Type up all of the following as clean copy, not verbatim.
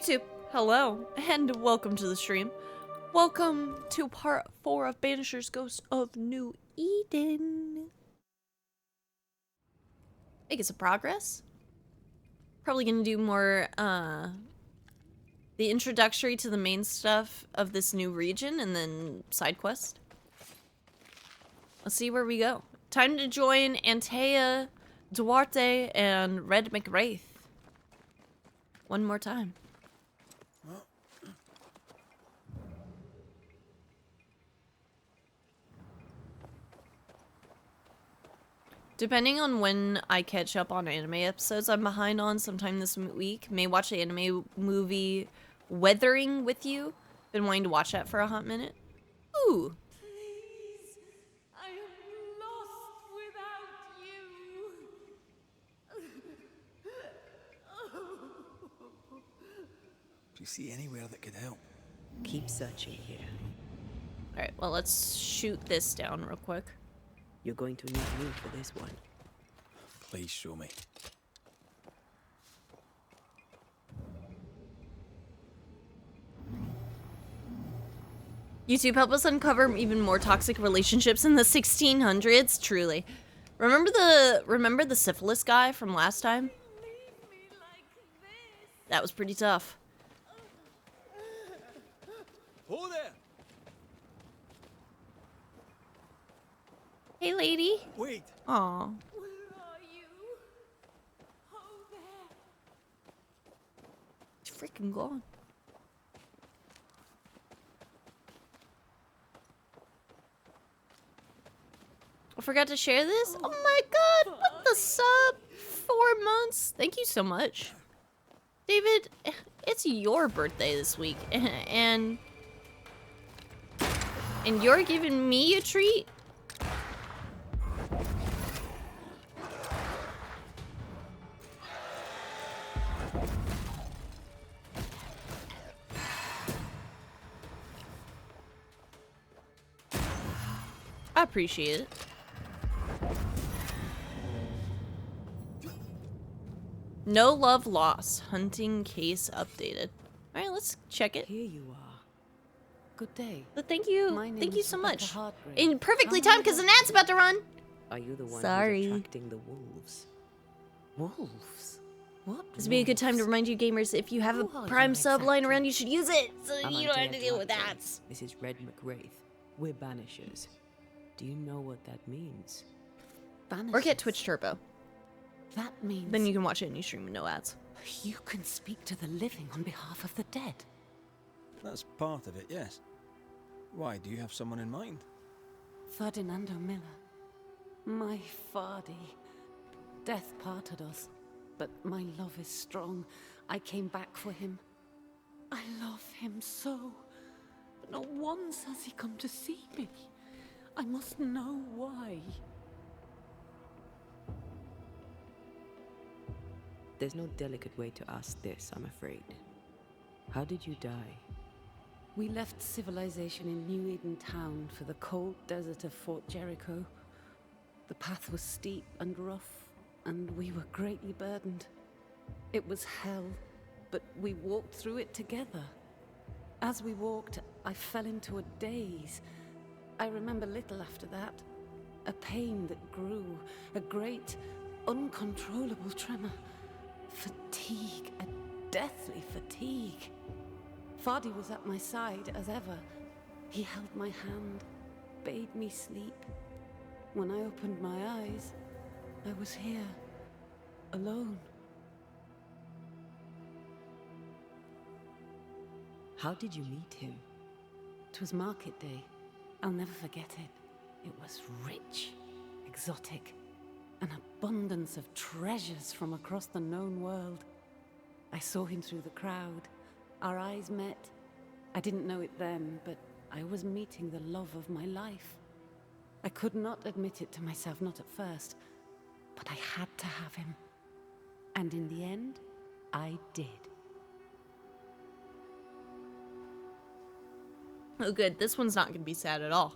YouTube, hello, and welcome to the stream. Welcome to part 4 of Banishers Ghost of New Eden. Making some progress. Probably gonna do more, the introductory to the main stuff of this new region, and then side quest. Let's see where we go. Time to join Antea, Duarte, and Red McWraith. One more time. Depending on when I catch up on anime episodes I'm behind on sometime this week, may watch the anime movie Weathering with You. Been wanting to watch that for a hot minute. Ooh. Please, I am lost without you. Do you see anywhere that could help? Keep searching here. Alright, well let's shoot this down real quick. You're going to need me for this one. Please show me. YouTube, help us uncover even more toxic relationships in the 1600s, truly. Remember the syphilis guy from last time? Leave me like this. That was pretty tough. Oh there! Hey lady. Wait! Aw. Where are you? Oh, there. She's freaking gone. I forgot to share this? Oh my god, what the sub? 4 months. Thank you so much. David, it's your birthday this week, and you're giving me a treat? I appreciate it. No love lost. Hunting case updated. Alright, let's check it. Here you are. Good day. But thank you. My Thank name you is so Rebecca much. Hargrave. In perfectly How timed because the nat's about to run. Are you the one Sorry. who's attracting the wolves? Wolves? What? This would be a good time to wolves? remind you gamers, if you have a Who are prime you sub lying exactly? around, you should use it so I'm you don't have to Antea deal with Duarte. that. This is Red McWraith. We're Banishers. Do you know what that means? Banishers? Or get Twitch Turbo. That means Then you can watch it in your stream with no ads. you can speak to the living on behalf of the dead. That's part of it, yes. Why, do you have someone in mind? Ferdinando Miller. My Fardy. Death parted us, but my love is strong. I came back for him. I love him so. But not once has he come to see me. I must know why. There's no delicate way to ask this, I'm afraid. How did you die? We left civilization in New Eden town for the cold desert of Fort Jericho. The path was steep and rough, and we were greatly burdened. It was hell, but we walked through it together. As we walked, I fell into a daze. I remember little after that. A pain that grew, a great, uncontrollable tremor. Fatigue, a deathly fatigue. Fardy was at my side as ever. He held my hand, bade me sleep. When I opened my eyes, I was here, alone. How did you meet him? 'Twas market day. I'll never forget it. It was rich, exotic, an abundance of treasures from across the known world. I saw him through the crowd. Our eyes met. I didn't know it then, but I was meeting the love of my life. I could not admit it to myself, not at first, but I had to have him. And in the end, I did. Oh good, this one's not gonna be sad at all.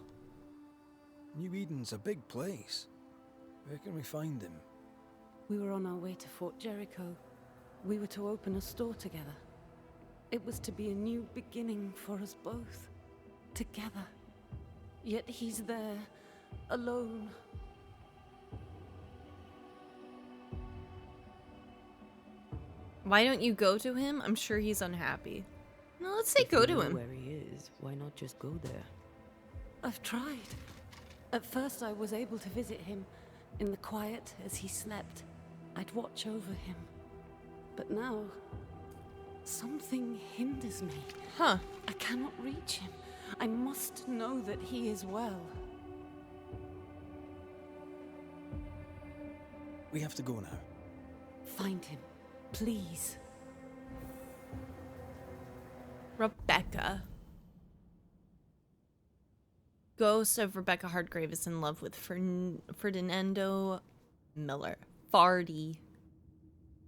New Eden's a big place. Where can we find him? We were on our way to Fort Jericho. We were to open a store together. It was to be a new beginning for us both. Together. Yet he's there, alone. Why don't you go to him? I'm sure he's unhappy. No, let's say If go you to know him. where he is, why not just go there? I've tried. At first I was able to visit him in the quiet as he slept. I'd watch over him. But now, something hinders me. Huh. I cannot reach him. I must know that he is well. We have to go now. Find him, please. Rebecca. Ghost of Rebecca Hardgrave is in love with Ferdinando Miller. Fardy.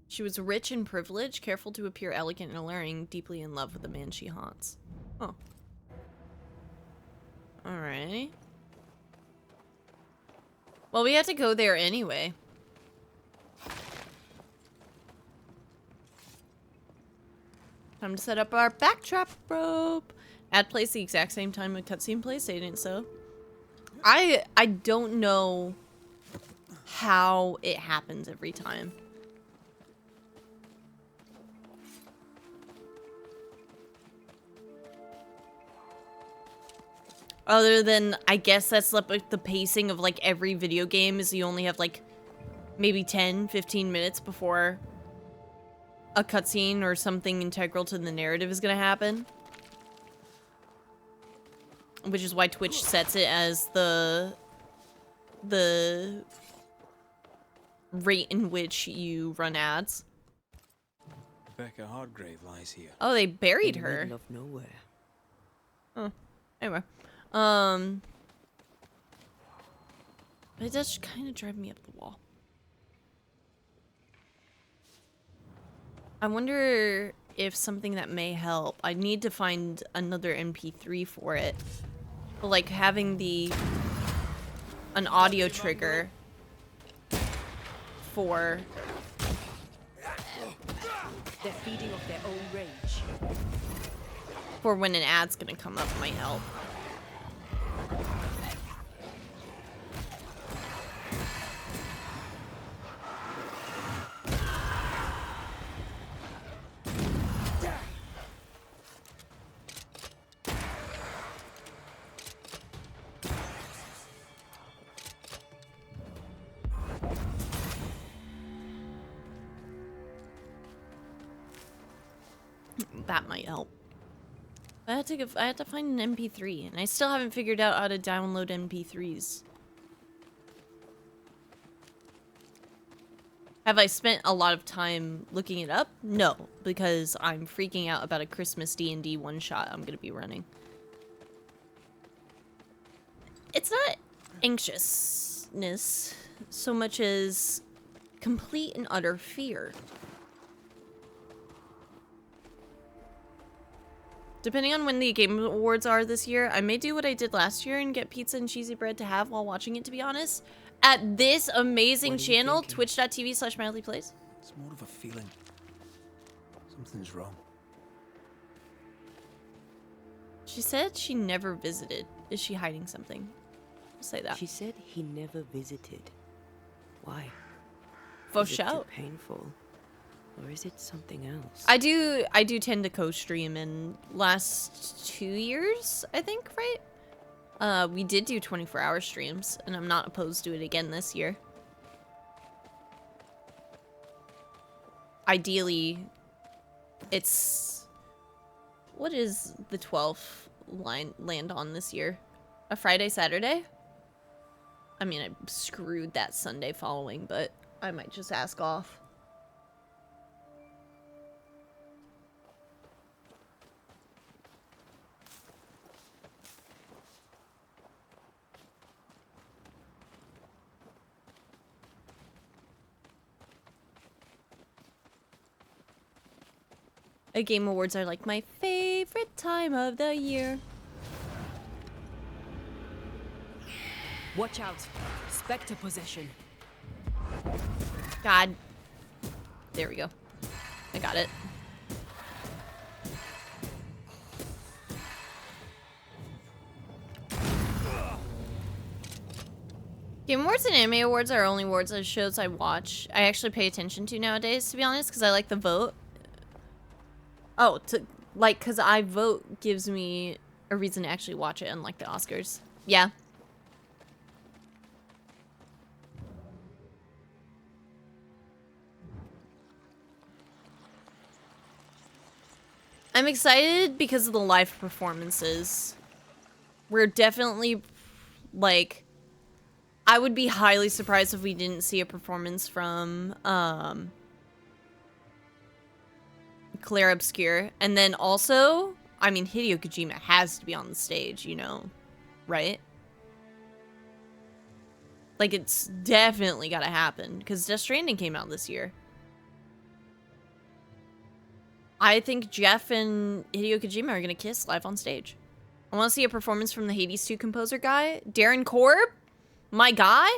She was rich and privileged, careful to appear elegant and alluring, deeply in love with the man she haunts. Oh. Alright. Well, we had to go there anyway. Time to set up our backtrap rope. Ad plays the exact same time a cutscene plays, stating so. I don't know how it happens every time. Other than, I guess that's like the pacing of like every video game is you only have like maybe 10, 15 minutes before a cutscene or something integral to the narrative is gonna happen. Which is why Twitch sets it as the rate in which you run ads. Rebecca Hardgrave lies here. Oh, they buried In the her. middle of nowhere. Oh, anyway. But it does kind of drive me up the wall. I wonder if something that may help. I need to find another MP3 for it. But like having an audio trigger for They're feeding off their own rage. for when an ad's gonna come up might help. That might help. I had to find an MP3, and I still haven't figured out how to download MP3s. Have I spent a lot of time looking it up? No, because I'm freaking out about a Christmas D&D one-shot I'm gonna be running. It's not anxiousness so much as complete and utter fear. Depending on when the Game Awards are this year, I may do what I did last year and get pizza and cheesy bread to have while watching it, to be honest. At this amazing What are you channel, thinking? twitch.tv/mildlyplays. It's more of a feeling. Something's wrong. She said she never visited. Is she hiding something? I'll say that. She said he never visited. Why? Faux Is it too shout. painful? Or is it something else? I do tend to co-stream in last 2 years, I think, right? We did do 24-hour streams, and I'm not opposed to it again this year. Ideally, it's... What is the 12th land on this year? A Friday, Saturday? I mean, I screwed that Sunday following, but I might just ask off. Game Awards are like my favorite time of the year. Watch out! Spectre possession. God. There we go. I got it. Game Awards and Anime Awards are only awards of shows I watch. I actually pay attention to nowadays, to be honest, because I like the vote. Oh, because I vote gives me a reason to actually watch it, unlike the Oscars. Yeah. I'm excited because of the live performances. We're definitely, like, I would be highly surprised if we didn't see a performance from, Claire Obscure. And then also, I mean, Hideo Kojima has to be on the stage, you know, right? Like, it's definitely gotta happen, because Death Stranding came out this year. I think Jeff and Hideo Kojima are gonna kiss live on stage. I want to see a performance from the Hades 2 composer guy. Darren Korb? My guy?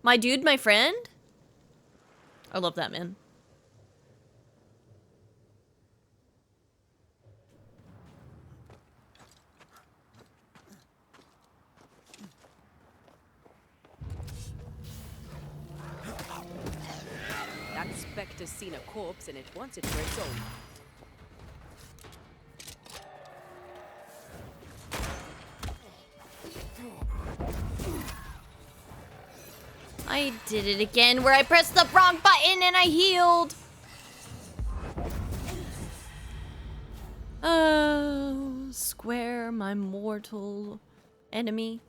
My dude, my friend? I love that man. That specter's seen a corpse and it wants it for its own. I did it again where I pressed the wrong button and I healed. Oh, Square, my mortal enemy.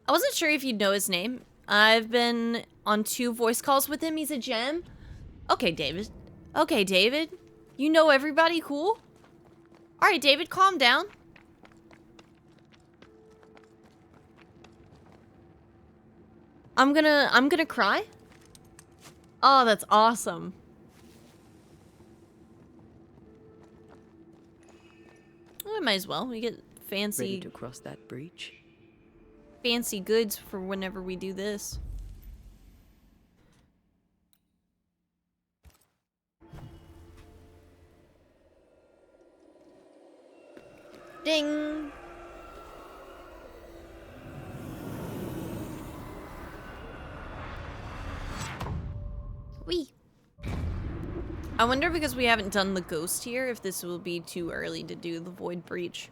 I wasn't sure if you'd know his name. I've been on 2 voice calls with him. He's a gem. Okay, David. Okay, David. You know everybody, cool? All right, David, calm down. I'm gonna cry. Oh, that's awesome. Well, I might as well. We get Ready fancy to cross that breach? fancy goods for whenever we do this. Ding. Wee. I wonder, because we haven't done the ghost here, if this will be too early to do the void breach.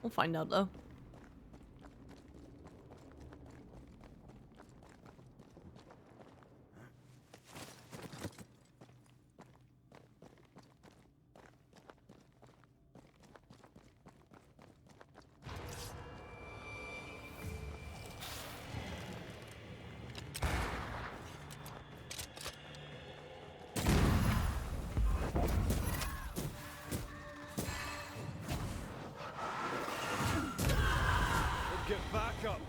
We'll find out though. Get back up.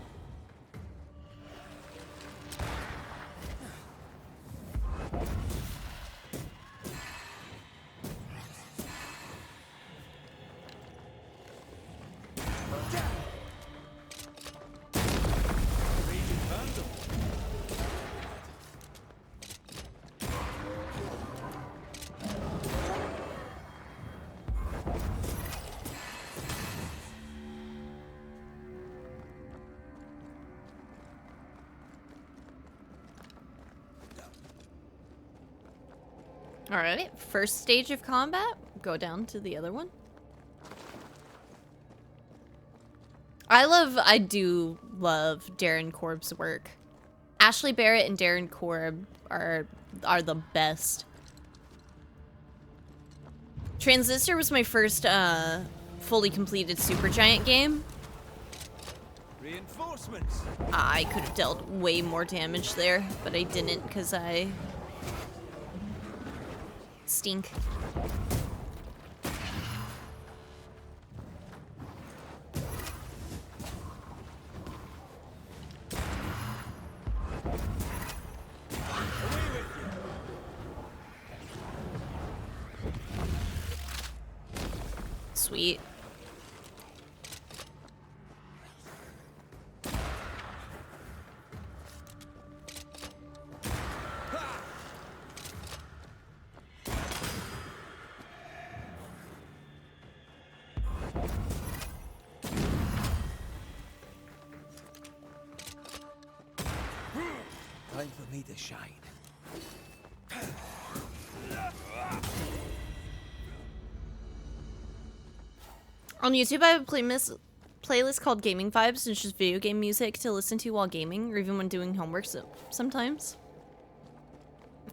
Alright, first stage of combat. Go down to the other one. I do love Darren Korb's work. Ashley Barrett and Darren Korb are the best. Transistor was my first fully completed Supergiant game. Reinforcements. I could have dealt way more damage there, but I didn't because I stink. Sweet. need to shine. On YouTube, I have a playlist called Gaming Vibes, and it's just video game music to listen to while gaming, or even when doing homework sometimes.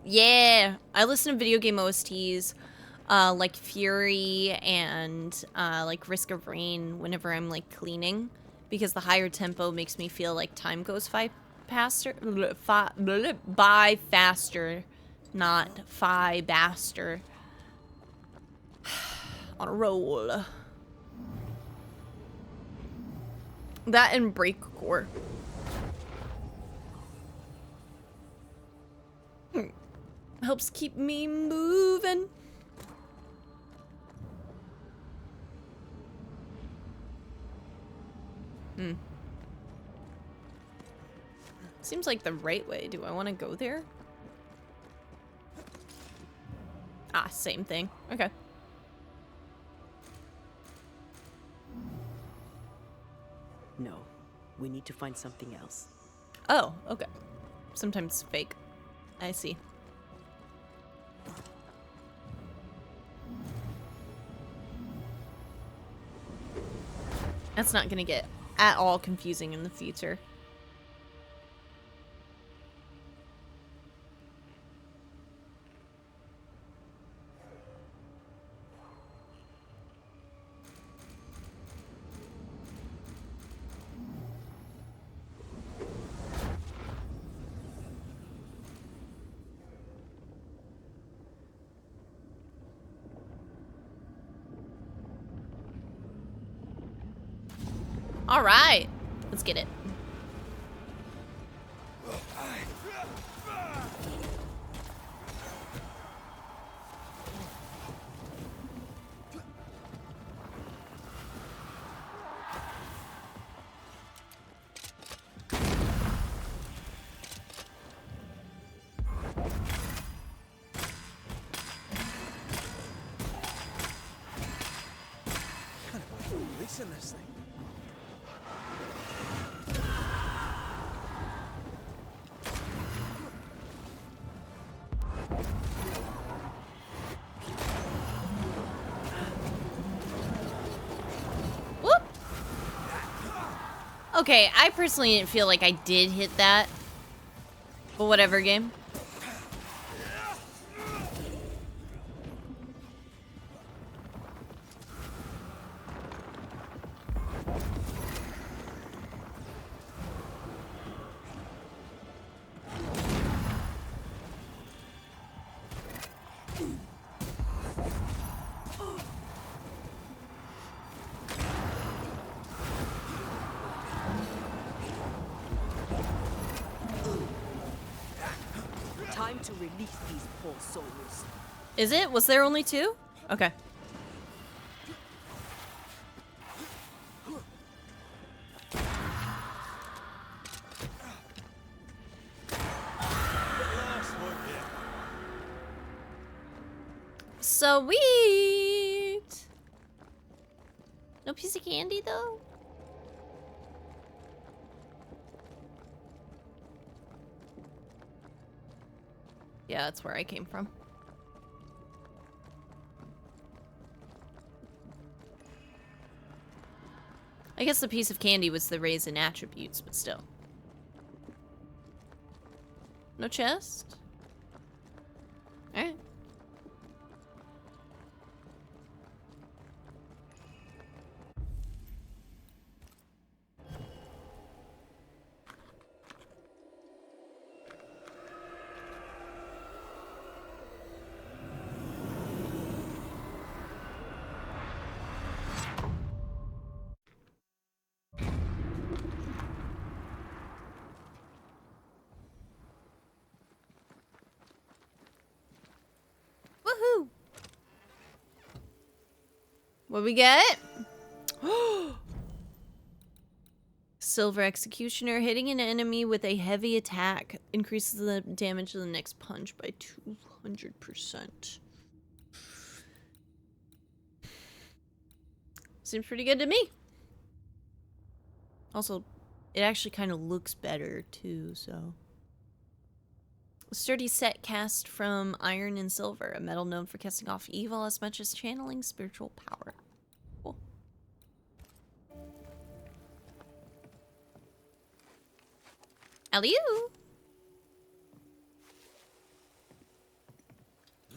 Yeah, I listen to video game OSTs, like Fury and like Risk of Rain whenever I'm like cleaning, because the higher tempo makes me feel like time goes by faster, not faster. On a roll. That and breakcore. Helps keep me moving. Seems like the right way. Do I want to go there? Ah, same thing. Okay. No, we need to find something else. Oh, okay. Sometimes fake. I see. That's not gonna get at all confusing in the future. All right, let's get it. Releasing this thing. Whoop. Okay, I personally didn't feel like I did hit that. But whatever, game. Time to release these poor souls. Is it? Was there only two? Okay. Sweet. No piece of candy though. Yeah, that's where I came from. I guess the piece of candy was the raise in attributes, but still. No chest? Alright. Woohoo! What we get? Silver Executioner. Hitting an enemy with a heavy attack increases the damage of the next punch by 200%. Seems pretty good to me. Also, it actually kind of looks better too, so. A sturdy set cast from iron and silver, a metal known for casting off evil as much as channeling spiritual power. Cool. Aliu!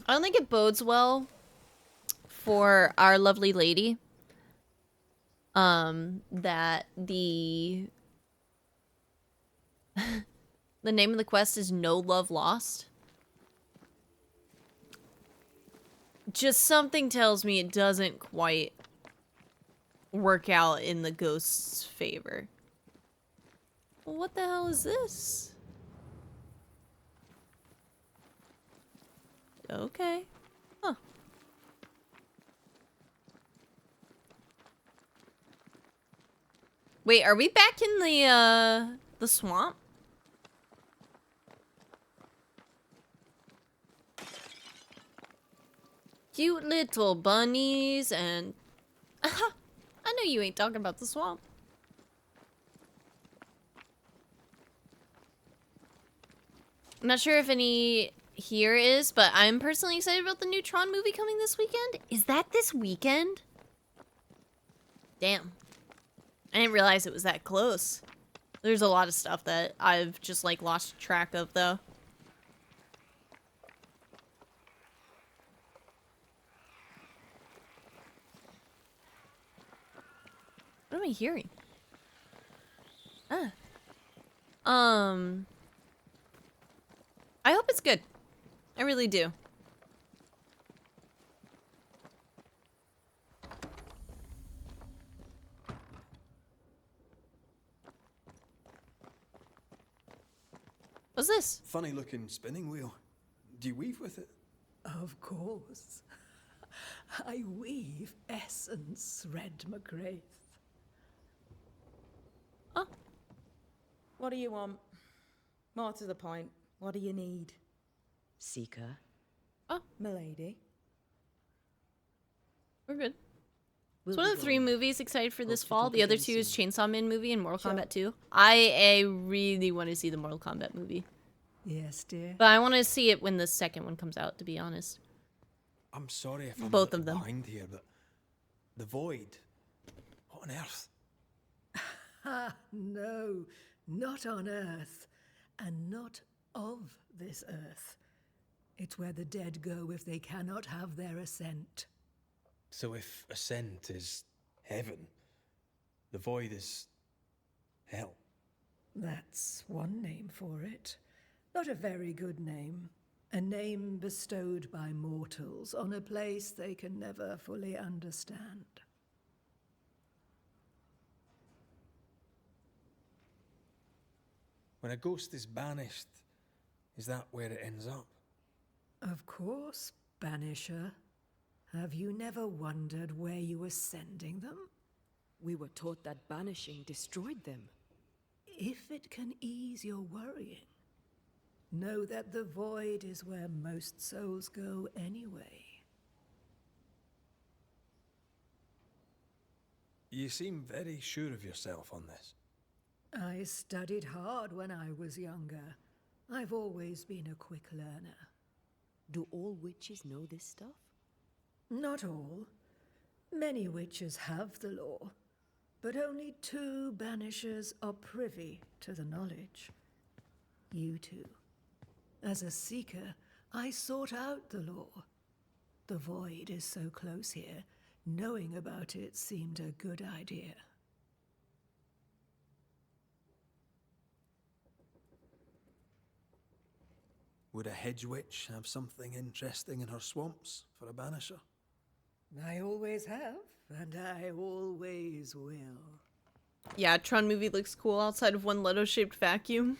I don't think it bodes well for our lovely lady. That the the name of the quest is No Love Lost. Just something tells me it doesn't quite work out in the ghost's favor. What the hell is this? Okay. Huh. Wait, are we back in the swamp? Cute little bunnies and... I know you ain't talking about the swamp. I'm not sure if any here is, but I'm personally excited about the new Tron movie coming this weekend. Is that this weekend? Damn. I didn't realize it was that close. There's a lot of stuff that I've just, like, lost track of, though. What am I hearing? Ah. I hope it's good. I really do. What's this? Funny looking spinning wheel. Do you weave with it? Of course. I weave essence, Red McGrath. Oh. What do you want? More to the point, what do you need? Seeker. Oh, Milady? we're good. We'll It's one be of the 3 going. movies excited for this Hope to fall. talk The other again 2 is soon. Chainsaw Man movie and Mortal Sure. Kombat 2. I really want to see the Mortal Kombat movie. Yes, dear. But I want to see it when the second one comes out, to be honest. I'm sorry if I'm Both a of little them. behind here, but the void. What on earth? Ah, no, not on Earth, and not of this Earth. It's where the dead go if they cannot have their ascent. So if ascent is heaven, the void is hell. That's one name for it. Not a very good name. A name bestowed by mortals on a place they can never fully understand. When a ghost is banished, is that where it ends up? Of course, Banisher. Have you never wondered where you were sending them? We were taught that banishing destroyed them. If it can ease your worrying, know that the void is where most souls go anyway. You seem very sure of yourself on this. I studied hard when I was younger. I've always been a quick learner. Do all witches know this stuff? Not all. Many witches have the law, but only 2 banishers are privy to the knowledge. You 2. As a seeker, I sought out the law. The void is so close here, knowing about it seemed a good idea. Would a hedge witch have something interesting in her swamps for a banisher? I always have, and I always will. Yeah, Tron movie looks cool outside of one Leto-shaped vacuum.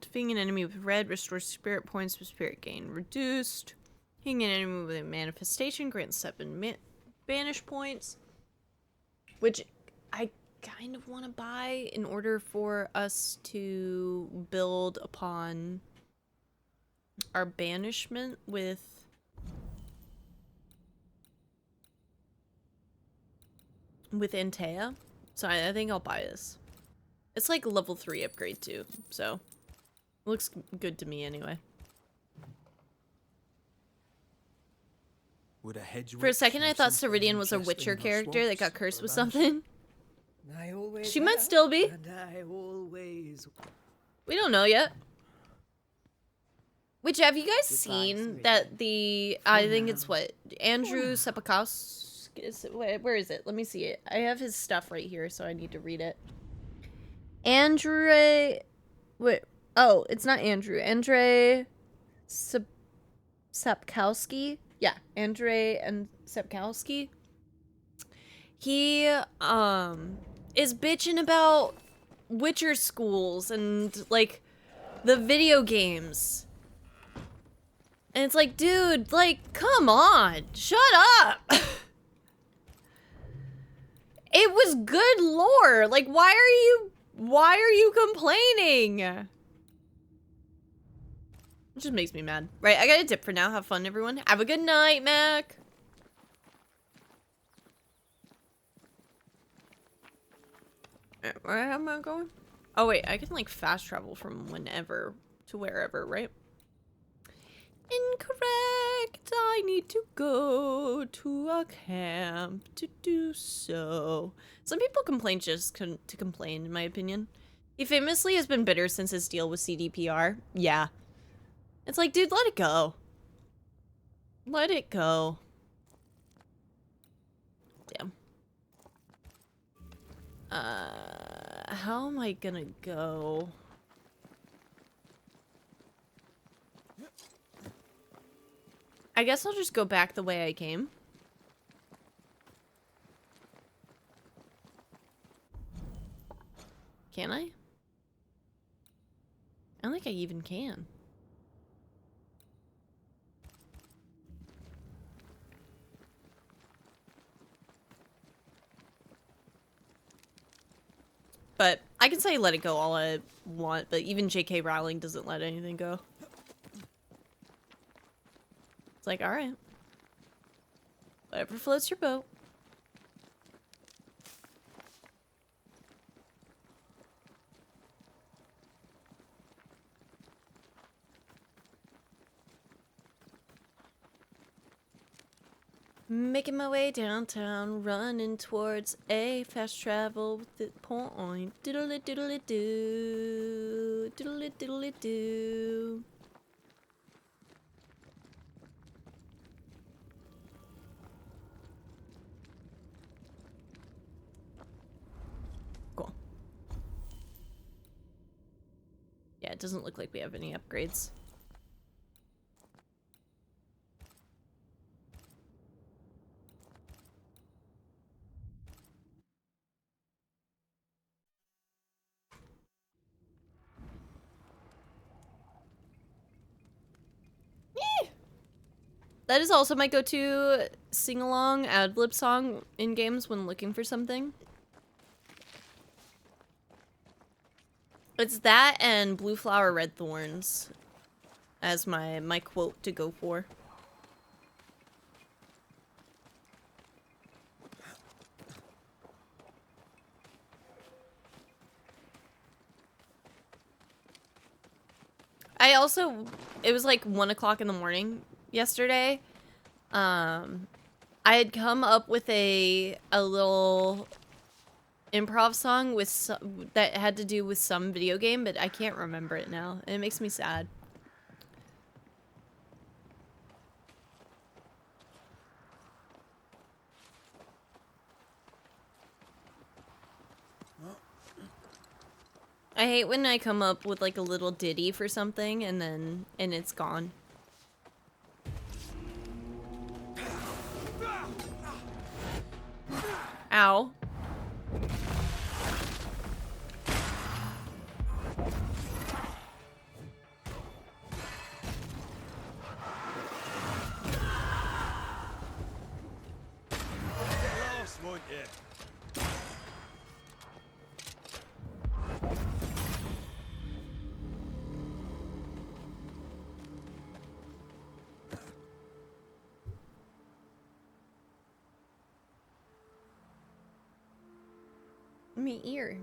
Defeating an enemy with red restores spirit points with spirit gain reduced. Hitting an enemy with a manifestation grants 7 banish points. Which I kind of want to buy in order for us to build upon our banishment with Antea. So I think I'll buy this. It's like level 3 upgrade too, so looks good to me anyway. Would a hedge For a witch second, I have thought something Ceridian was a interesting Witcher in her character that got swamps cursed for with a banisher? something. I always She might have, still be. and I always. We don't know yet. Which, have you guys Goodbye, seen Ceridian. that the, I think it's now. what, Andrew Sepakaus, where is it? Let me see it. I have his stuff right here, so I need to read it. Andrew, wait, oh, it's not Andrew. Andre Sapkowski? Yeah, Andre and Sapkowski. He, is bitching about Witcher schools and, like, the video games. And it's like, dude, like, come on, shut up. It was good lore. Like, why are you complaining? It just makes me mad. Right, I gotta dip for now. Have fun, everyone. Have a good night, Mac. Where am I going? Oh, wait, I can, like, fast travel from whenever to wherever, right? Incorrect. I need to go to a camp to do so. Some people complain just to complain, in my opinion. He famously has been bitter since his deal with CDPR. Yeah. It's like, dude, let it go. Let it go. Damn. How am I gonna go? I guess I'll just go back the way I came. Can I? I don't think I even can. But I can say let it go all I want, but even J.K. Rowling doesn't let anything go. It's like, alright. Whatever floats your boat. Making my way downtown, running towards a fast travel with the point. Diddly diddly doo. Diddly diddly doo. Cool. Yeah, it doesn't look like we have any upgrades. That is also my go-to sing-along ad-lib song in games when looking for something. It's that and Blue Flower Red Thorns as my quote to go for. I also, it was like 1 o'clock in the morning yesterday. I had come up with a little improv song with that had to do with some video game, but I can't remember it now. And it makes me sad. I hate when I come up with like a little ditty for something and it's gone. Ow. Lost, won't you? My ear.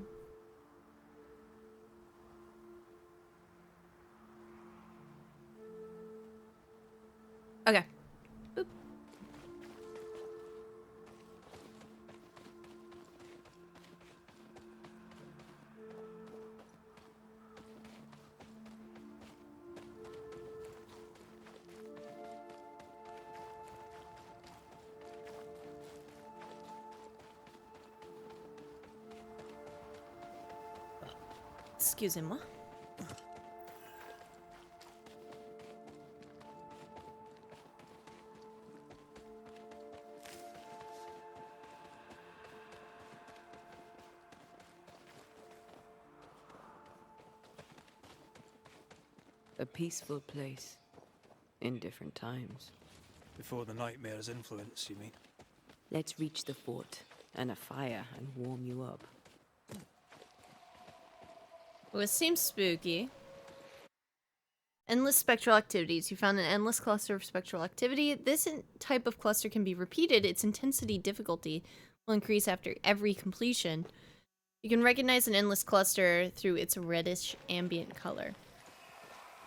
Excusez-moi. A peaceful place. In different times. Before the nightmare's influence, you mean? Let's reach the fort and a fire and warm you up. Well, it seems spooky. Endless spectral activities. You found an endless cluster of spectral activity. This type of cluster can be repeated. Its intensity difficulty will increase after every completion. You can recognize an endless cluster through its reddish ambient color.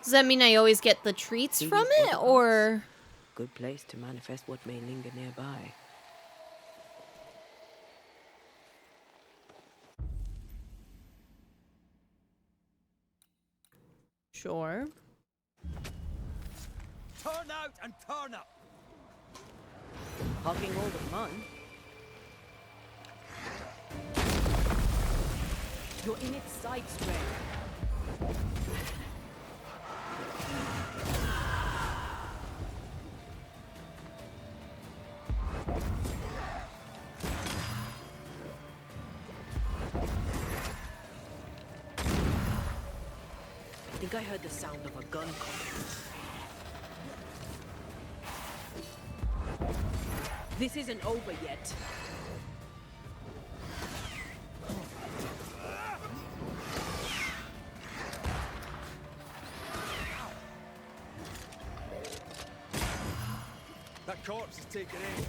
Does that mean I always get the treats These from are it, the or...? Good place to manifest what may linger nearby. Sure. Turn out and turn up! Hogging all the fun. You're in its sight, Stray. I think I heard the sound of a gun coming. This isn't over yet. That corpse is taking aim.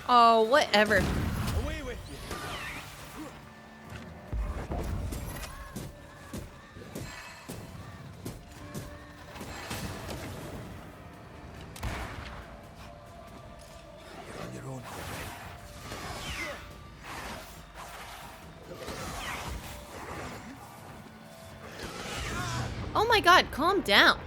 Oh, whatever. Away with you! You're on your own. Oh my god, calm down.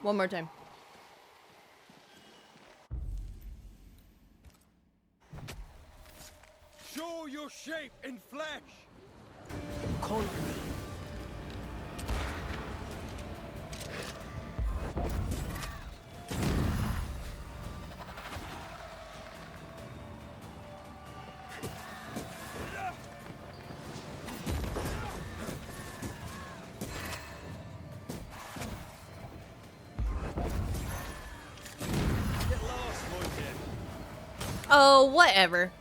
One more time. Show your shape in flesh! Call me. Get lost, Mountain. Oh, whatever.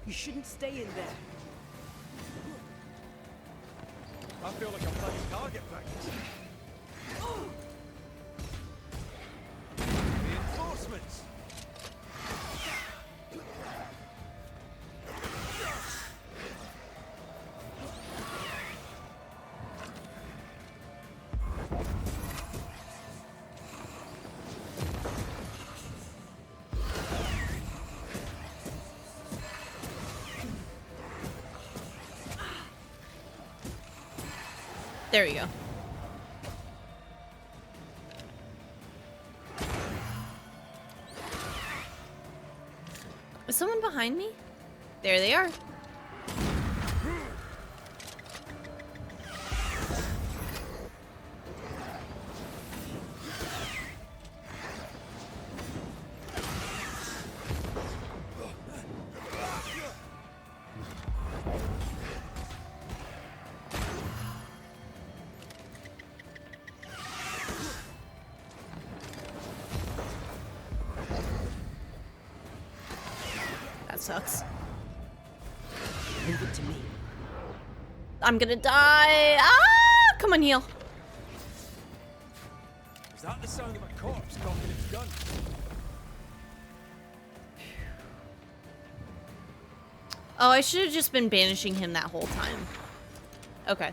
You shouldn't stay in there. I feel like I'm playing target practice. Reinforcements! There we go. Is someone behind me? There they are. That sucks. Leave it to me. I'm gonna die. Ah! Come on, heal. Is that the sound of a corpse cocking its gun? Oh, I should have just been banishing him that whole time. Okay.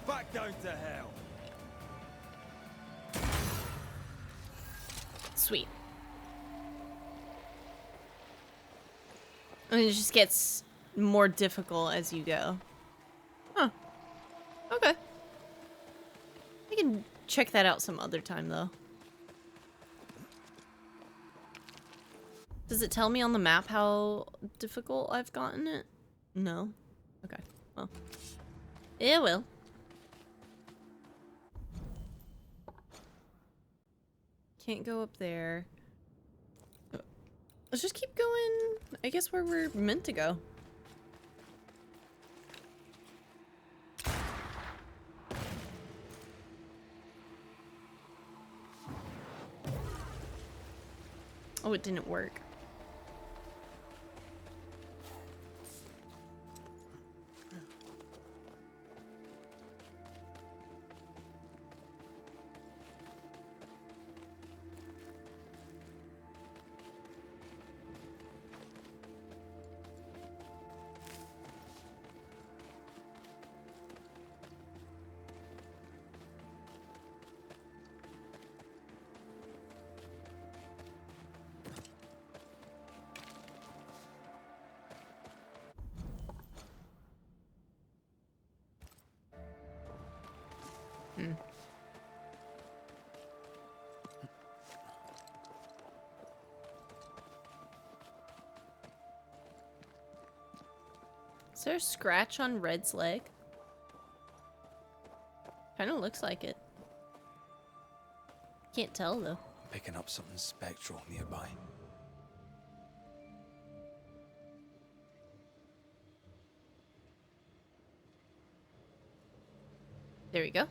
Back down to hell. Sweet. And it just gets more difficult as you go. Huh. Okay. I can check that out some other time, though. Does it tell me on the map how difficult I've gotten it? No. Okay. Well. It will. Can't go up there. Let's just keep going, I guess, where we're meant to go. Oh, it didn't work. Is there a scratch on Red's leg? Kinda looks like it. Can't tell though. Picking up something spectral nearby. There we go.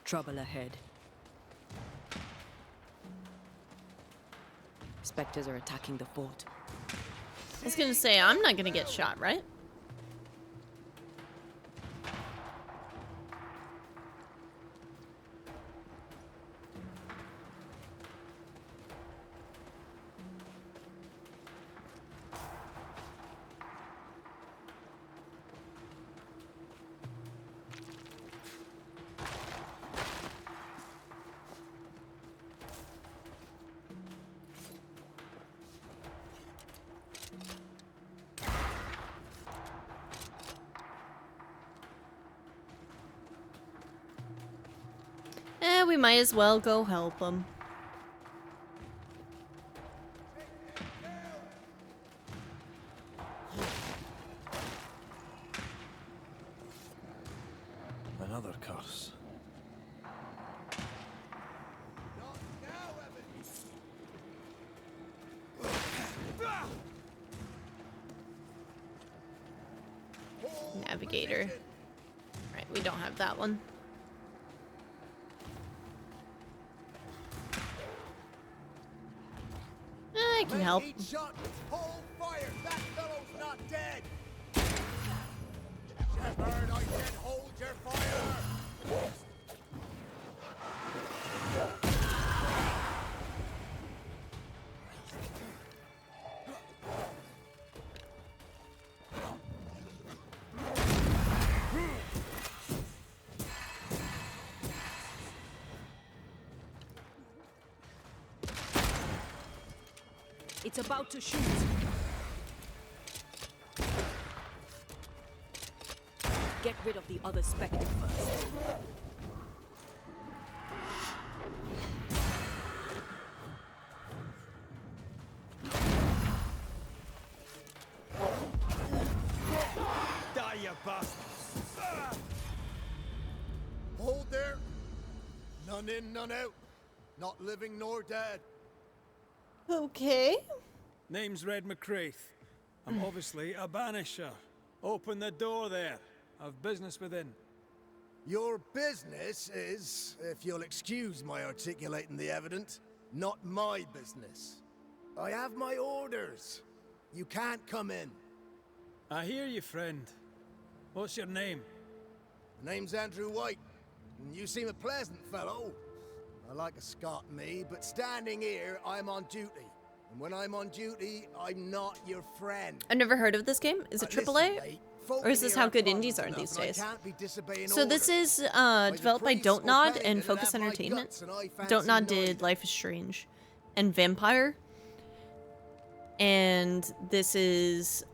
Trouble ahead. Spectres are attacking the fort. I was gonna say, I'm not gonna get shot, right? We might as well go help them. Another curse. Navigator. Right, we don't have that one. I can help. Shot, hold fire. That fellow's not dead. Shepherd, I said hold your fire. It's about to shoot. Get rid of the other Spectre first. None in, none out. Not living nor dead. Okay. Name's Red McCraith. I'm obviously a banisher. Open the door there. I've business within. Your business is, if you'll excuse my articulating the evident, not my business. I have my orders. You can't come in. I hear you, friend. What's your name? My name's Andrew White, and you seem a pleasant fellow. I like a Scot, me, but standing here, I'm on duty. And when I'm on duty, I'm not your friend. I've never heard of this game. Is it Listen, AAA? mate, folk Or is in this here how are good indies problems are these enough, and days? I can't be disobeying So this orders. is Either developed by priests Don't or Nod pagan and that'll Focus have my Entertainment. guts, and I fancy Don't Nod neither. did Life is Strange and Vampire. And this is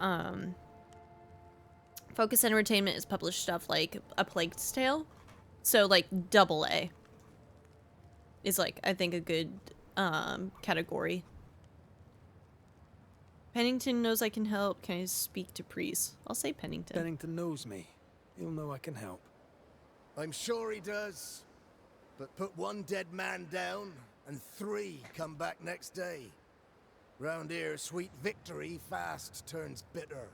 Focus Entertainment has published stuff like A Plague's Tale. So like AA is like I think a good category. Pennington knows I can help. Can I speak to Priest? I'll say Pennington. Pennington knows me. He'll know I can help. I'm sure he does. But put one dead man down, and 3 come back next day. Round here, sweet victory fast turns bitter.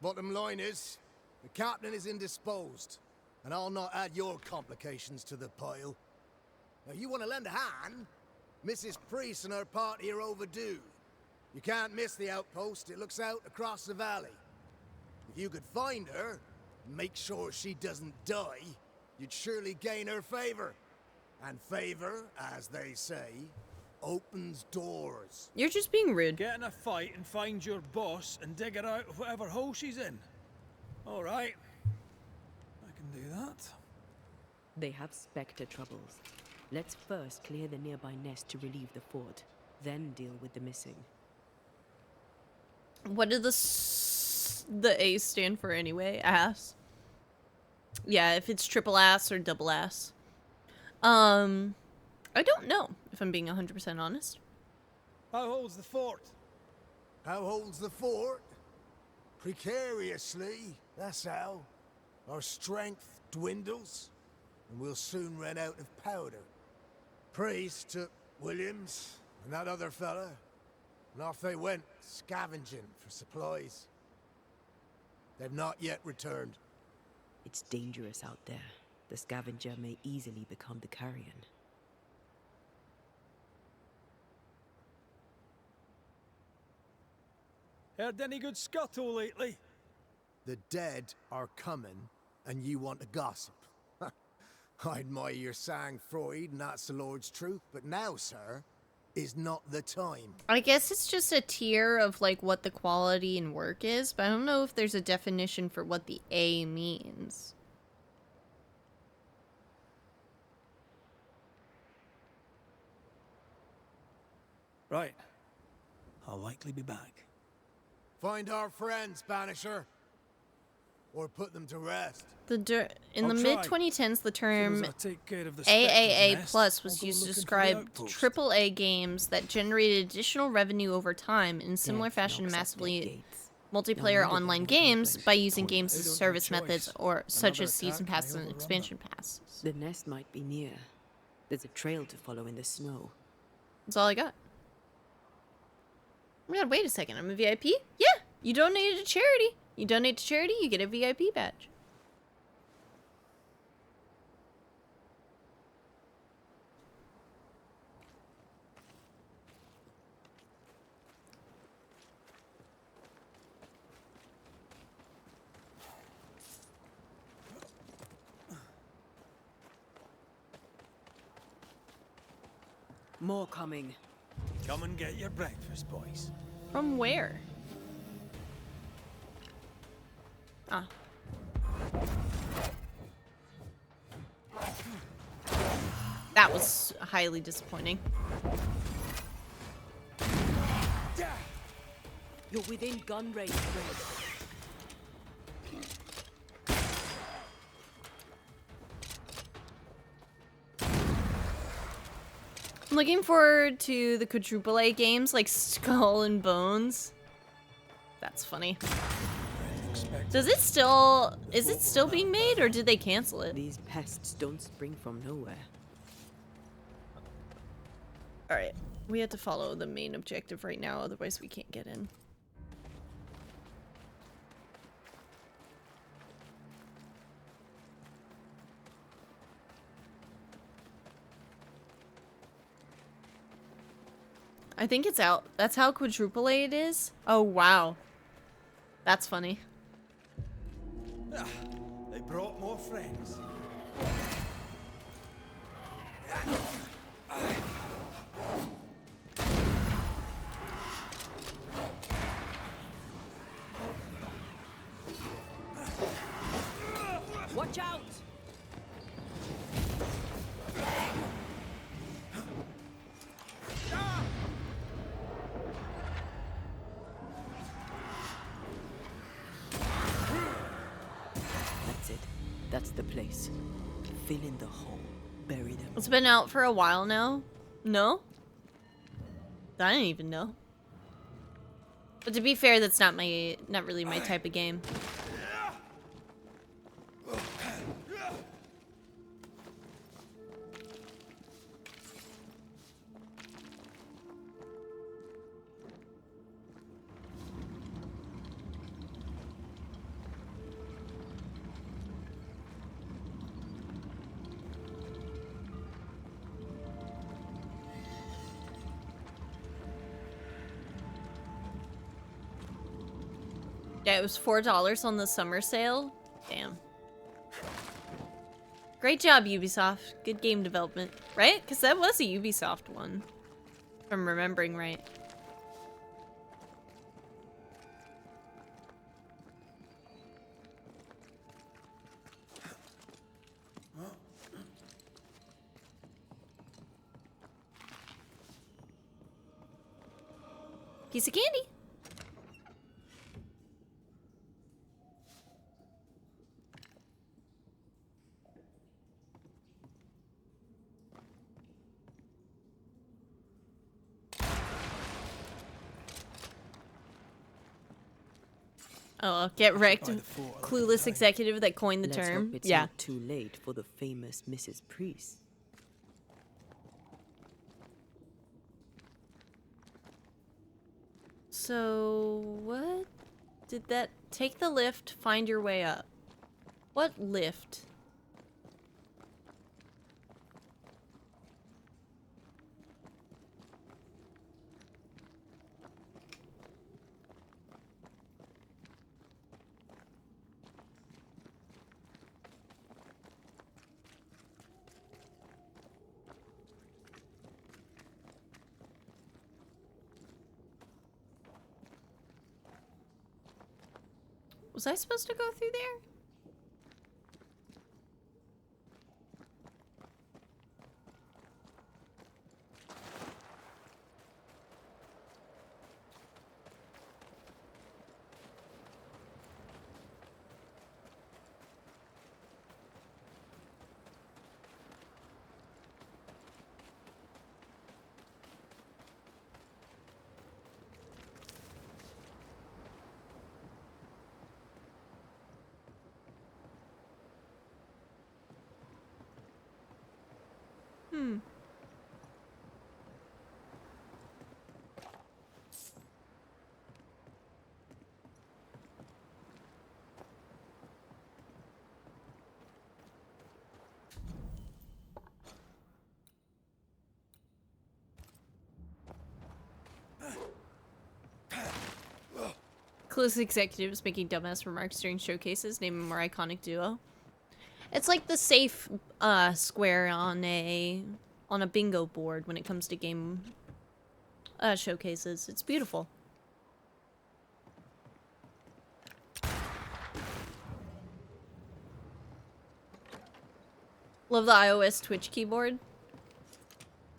Bottom line is, the captain is indisposed, and I'll not add your complications to the pile. Now, you want to lend a hand? Mrs. Priest and her party are overdue. You can't miss the outpost. It looks out across the valley. If you could find her, and make sure she doesn't die, you'd surely gain her favor. And favor, as they say, opens doors. You're just being rude. Get in a fight and find your boss and dig her out of whatever hole she's in. All right. I can do that. They have Spectre troubles. Let's first clear the nearby nest to relieve the fort, then deal with the missing. What did the A stand for anyway? Ass. Yeah, if it's triple ass or double ass. I don't know, if I'm being 100% honest. How holds the fort? How holds the fort? Precariously, that's how. Our strength dwindles, and we'll soon run out of powder. Priest took Williams and that other fella, and off they went, scavenging for supplies. They've not yet returned. It's dangerous out there. The scavenger may easily become the carrion. Heard any good scuttle lately? The dead are coming, and you want to gossip. I admire your sang-froid, and that's the Lord's truth, but now, sir, is not the time. I guess it's just a tier of like what the quality and work is, but I don't know if there's a definition for what the A means. Right. I'll likely be back. Find our friends, Banisher. Or put them to rest. In the I'll try. mid-2010s, the term Soon as I take care of the Spectre's AAA nest, Plus I'll was go used to looking for the describe outpost. AAA games that generated additional revenue over time in similar Death fashion to knocks at their massively gates. multiplayer No wonder online they games accomplish. by using Point. games They as don't have service a choice. methods or such Another as season attack, passes they and overrun expansion passes. The nest might be near. There's a trail to follow in the snow. That's all I got. Oh my god, wait a second, I'm a VIP? Yeah! You donated to charity. You donate to charity, you get a VIP badge. More coming. Come and get your breakfast, boys. From where? Ah. That was highly disappointing. You're within gun range, friend. I'm looking forward to the quadruple A games like Skull and Bones. That's funny. Is it still being made or did they cancel it? These pests don't spring from nowhere. Alright. We have to follow the main objective right now, otherwise we can't get in. I think it's out. That's how quadruple A it is? Oh, wow. That's funny. Ah, they brought more friends. Watch out! That's it. That's the place. Fill in the hole. Bury them. It's been out for a while now. No? I didn't even know. But to be fair, that's not really my type of game. Yeah, it was $4 on the summer sale. Damn. Great job, Ubisoft. Good game development. Right? Because that was a Ubisoft one. If I'm remembering right. Piece of candy. Oh, get wrecked. Clueless executive that coined the Let's term. hope it's Yeah. not too late for the famous Mrs. Priest. So, what? Did that... Take the lift, find your way up. What lift? Was I supposed to go through there? Hmm. Close executives making dumbass remarks during showcases. Name a more iconic duo. It's like the safe square on a bingo board when it comes to game showcases. It's beautiful. Love the iOS Twitch keyboard.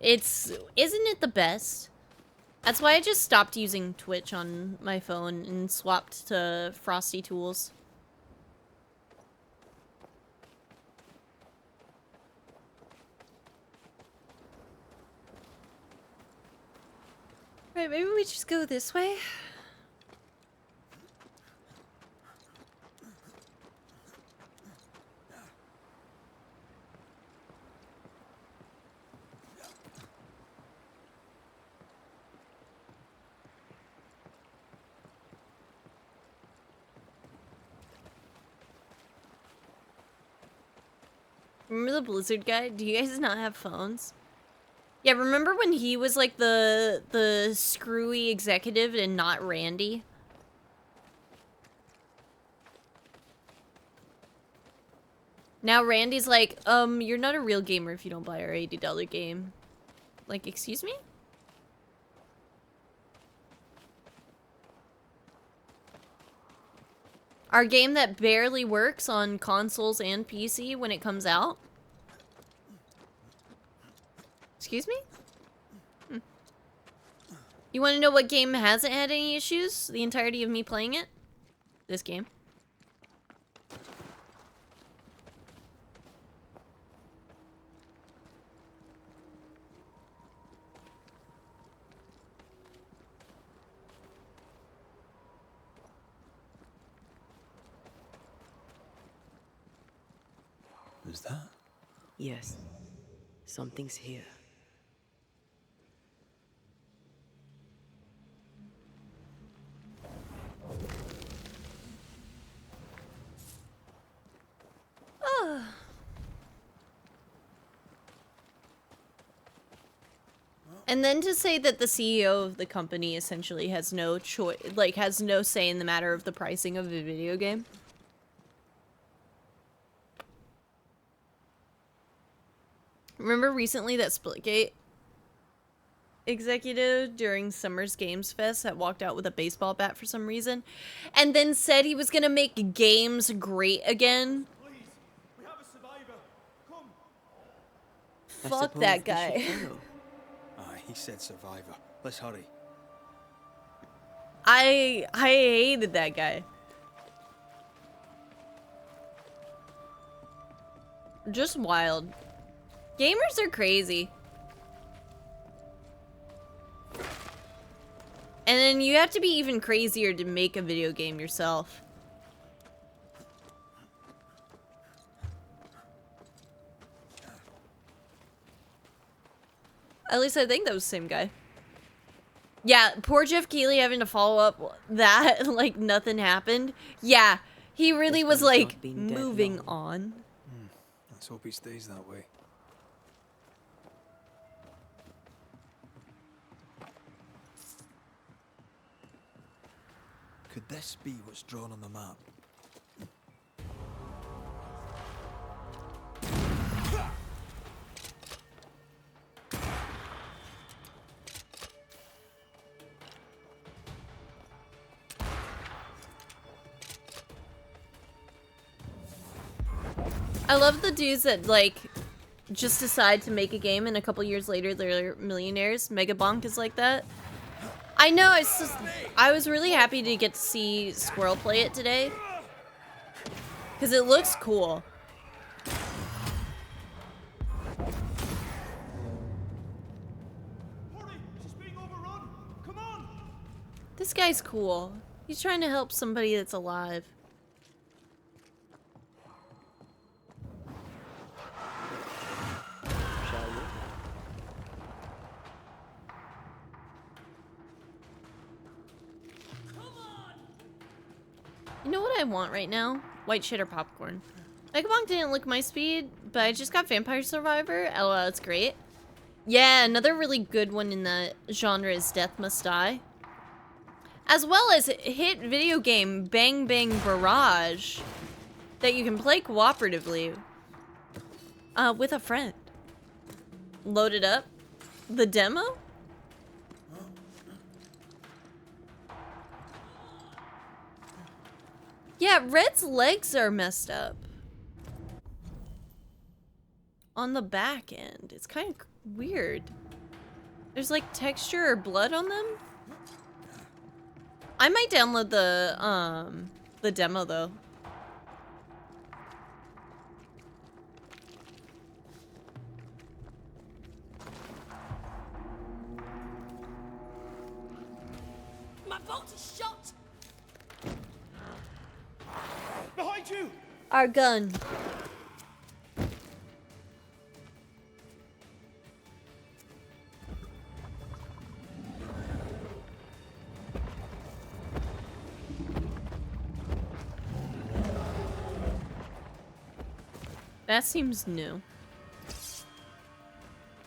Isn't it the best? That's why I just stopped using Twitch on my phone and swapped to Frosty Tools. Right, maybe we just go this way? Remember the Blizzard guy? Do you guys not have phones? Yeah, remember when he was like the screwy executive and not Randy? Now Randy's like, you're not a real gamer if you don't buy our $80 game. Like, excuse me? Our game that barely works on consoles and PC when it comes out? Excuse me? You want to know what game hasn't had any issues the entirety of me playing it? This game. Is that? Yes. Something's here. And then to say that the CEO of the company essentially has no choice, like, has no say in the matter of the pricing of a video game. Remember recently that Splitgate executive during Summer's Games Fest that walked out with a baseball bat for some reason and then said he was gonna make games great again? Please, we have a survivor. Come. Fuck that guy. Aye, he said survivor. Let's hurry. I hated that guy. Just wild. Gamers are crazy. And then you have to be even crazier to make a video game yourself. At least I think that was the same guy. Yeah, poor Jeff Keighley having to follow up that like nothing happened. Yeah, he really was like moving on. Let's hope he stays that way. Could this be what's drawn on the map? I love the dudes that like just decide to make a game and a couple years later they're millionaires. Megabonk is like that. I know, it's just, I was really happy to get to see Squirrel play it today. Because it looks cool. Hurry! She's being overrun! Come on! This guy's cool. He's trying to help somebody that's alive. You know what I want right now? White shit or popcorn. Megabonk didn't look my speed, but I just got Vampire Survivor. LOL, it's great. Yeah, another really good one in the genre is Death Must Die. As well as hit video game Bang Bang Barrage that you can play cooperatively with a friend. Load it up. The demo? Yeah, Red's legs are messed up. On the back end. It's kind of weird. There's like texture or blood on them. I might download the demo though. My bolt is shot! Behind you! Our gun. That seems new.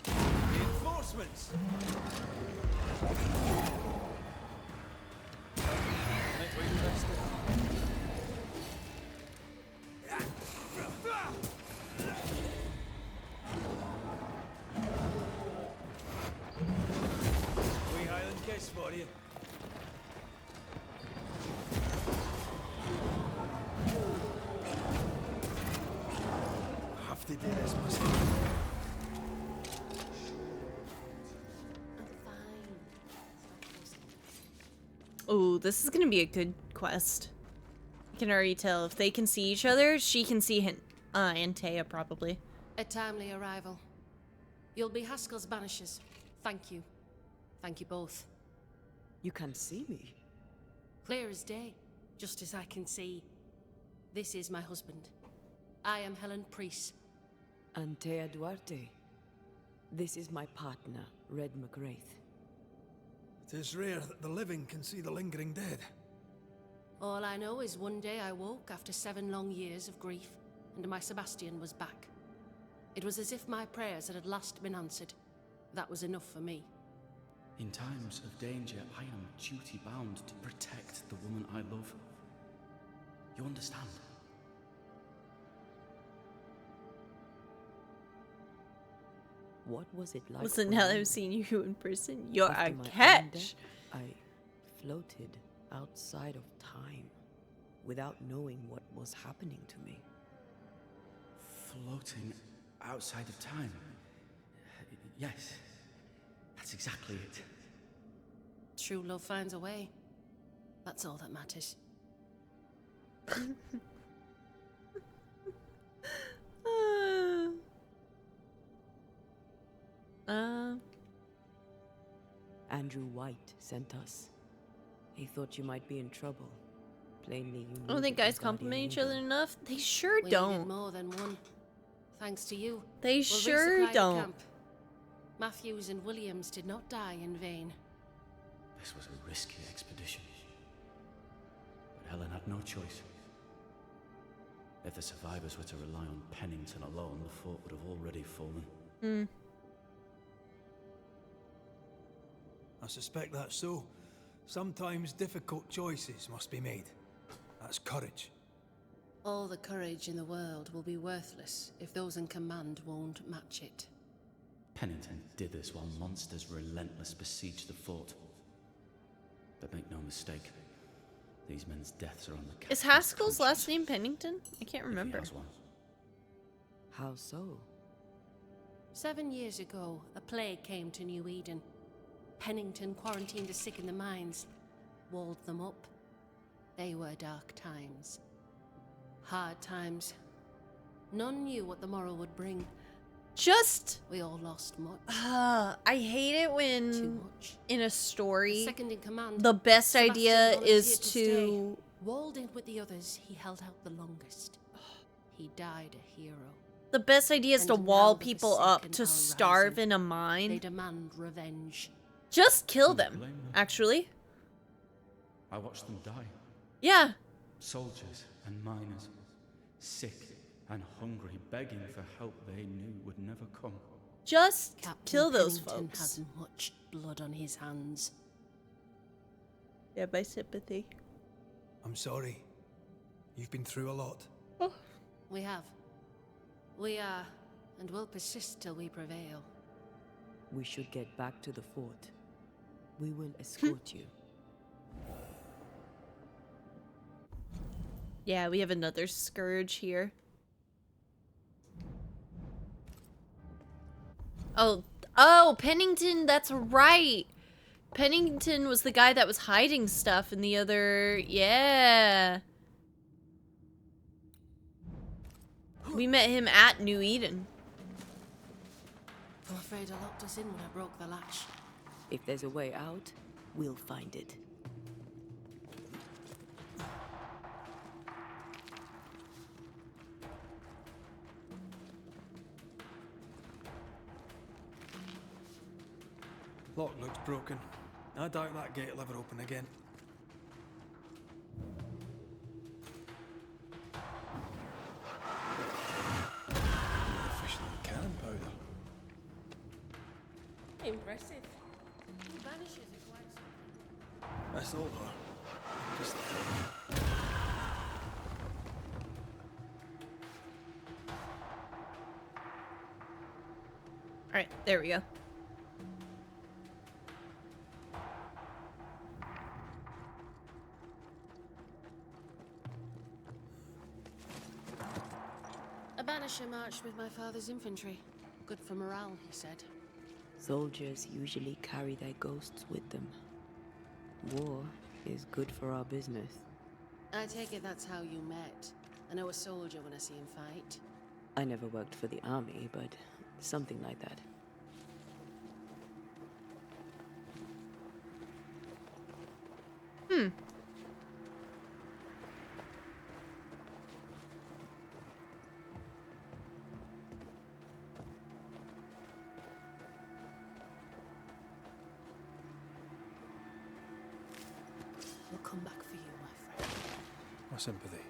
Reinforcements! Make way to rest it. Wee Highland kiss for you. Have to do this myself. Oh, this is gonna be a good quest. I can already tell if they can see each other, she can see him. Antea probably. A timely arrival. You'll be Haskell's Banishers. Thank you. Thank you both. You can see me. Clear as day, just as I can see. This is my husband. I am Helen Priest. Antea Duarte. This is my partner, Red McGrath. It is rare that the living can see the lingering dead. All I know is one day I woke after 7 long years of grief, and my Sebastian was back. It was as if my prayers had at last been answered. That was enough for me. In times of danger, I am duty-bound to protect the woman I love. You understand? What was it like? Listen, when now that you- I've seen you in person, you're after a my catch. I floated outside of time without knowing what was happening to me. Floating outside of time. Yes, that's exactly it. True love finds a way. That's all that matters. Andrew White sent us. He thought you might be in trouble. Plainly, you I don't think needed a guys compliment guardian each other angel. enough. They sure We needed don't. more than one. Thanks to you. They We'll sure resupply the don't. camp. Matthews and Williams did not die in vain. This was a risky expedition. But Helen had no choice. If the survivors were to rely on Pennington alone, the fort would have already fallen. I suspect that's so. Sometimes difficult choices must be made. That's courage. All the courage in the world will be worthless if those in command won't match it. Pennington did this while monsters relentless besieged the fort. But make no mistake, these men's deaths are on the Is captain's Haskell's last conscience, name Pennington? I can't if he remember. has one. How so? 7 years ago, a plague came to New Eden. Pennington quarantined the sick in the mines, walled them up. They were dark times. Hard times. None knew what the morrow would bring. Just, We all lost much. I hate it Too when much. in a story Second in command, the best Sebastian idea is volunteered to to stay. Walled in with the others, he held out the longest. He died a hero. the best idea is to And wall now that the people sick up and to are starve rising, in a They mine. demand revenge. Just kill Don't them, blame them. actually. I watched them die. Yeah. Soldiers and miners, sick and hungry, begging for help they knew would never come. Just Captain kill those Pennington folks. has much blood on his hands. Yeah, by sympathy. I'm sorry. You've been through a lot. We have. We are, and will persist till we prevail. We should get back to the fort. We will escort you. Yeah, we have another scourge here. Oh, Pennington, that's right. Pennington was the guy that was hiding stuff in the other, yeah. We met him at New Eden. I'm afraid I locked us in when I broke the latch. If there's a way out, we'll find it. Lock looks broken. I doubt that gate will ever open again. Impressive. Banishers are quite something. That's over. Just Alright, there we go. A banisher marched with my father's infantry. Good for morale, he said. Soldiers usually carry their ghosts with them. War is good for our business. I take it that's how you met. I know a soldier when I see him fight. I never worked for the army, but something like that. He'll come back for you, my friend. my sympathies.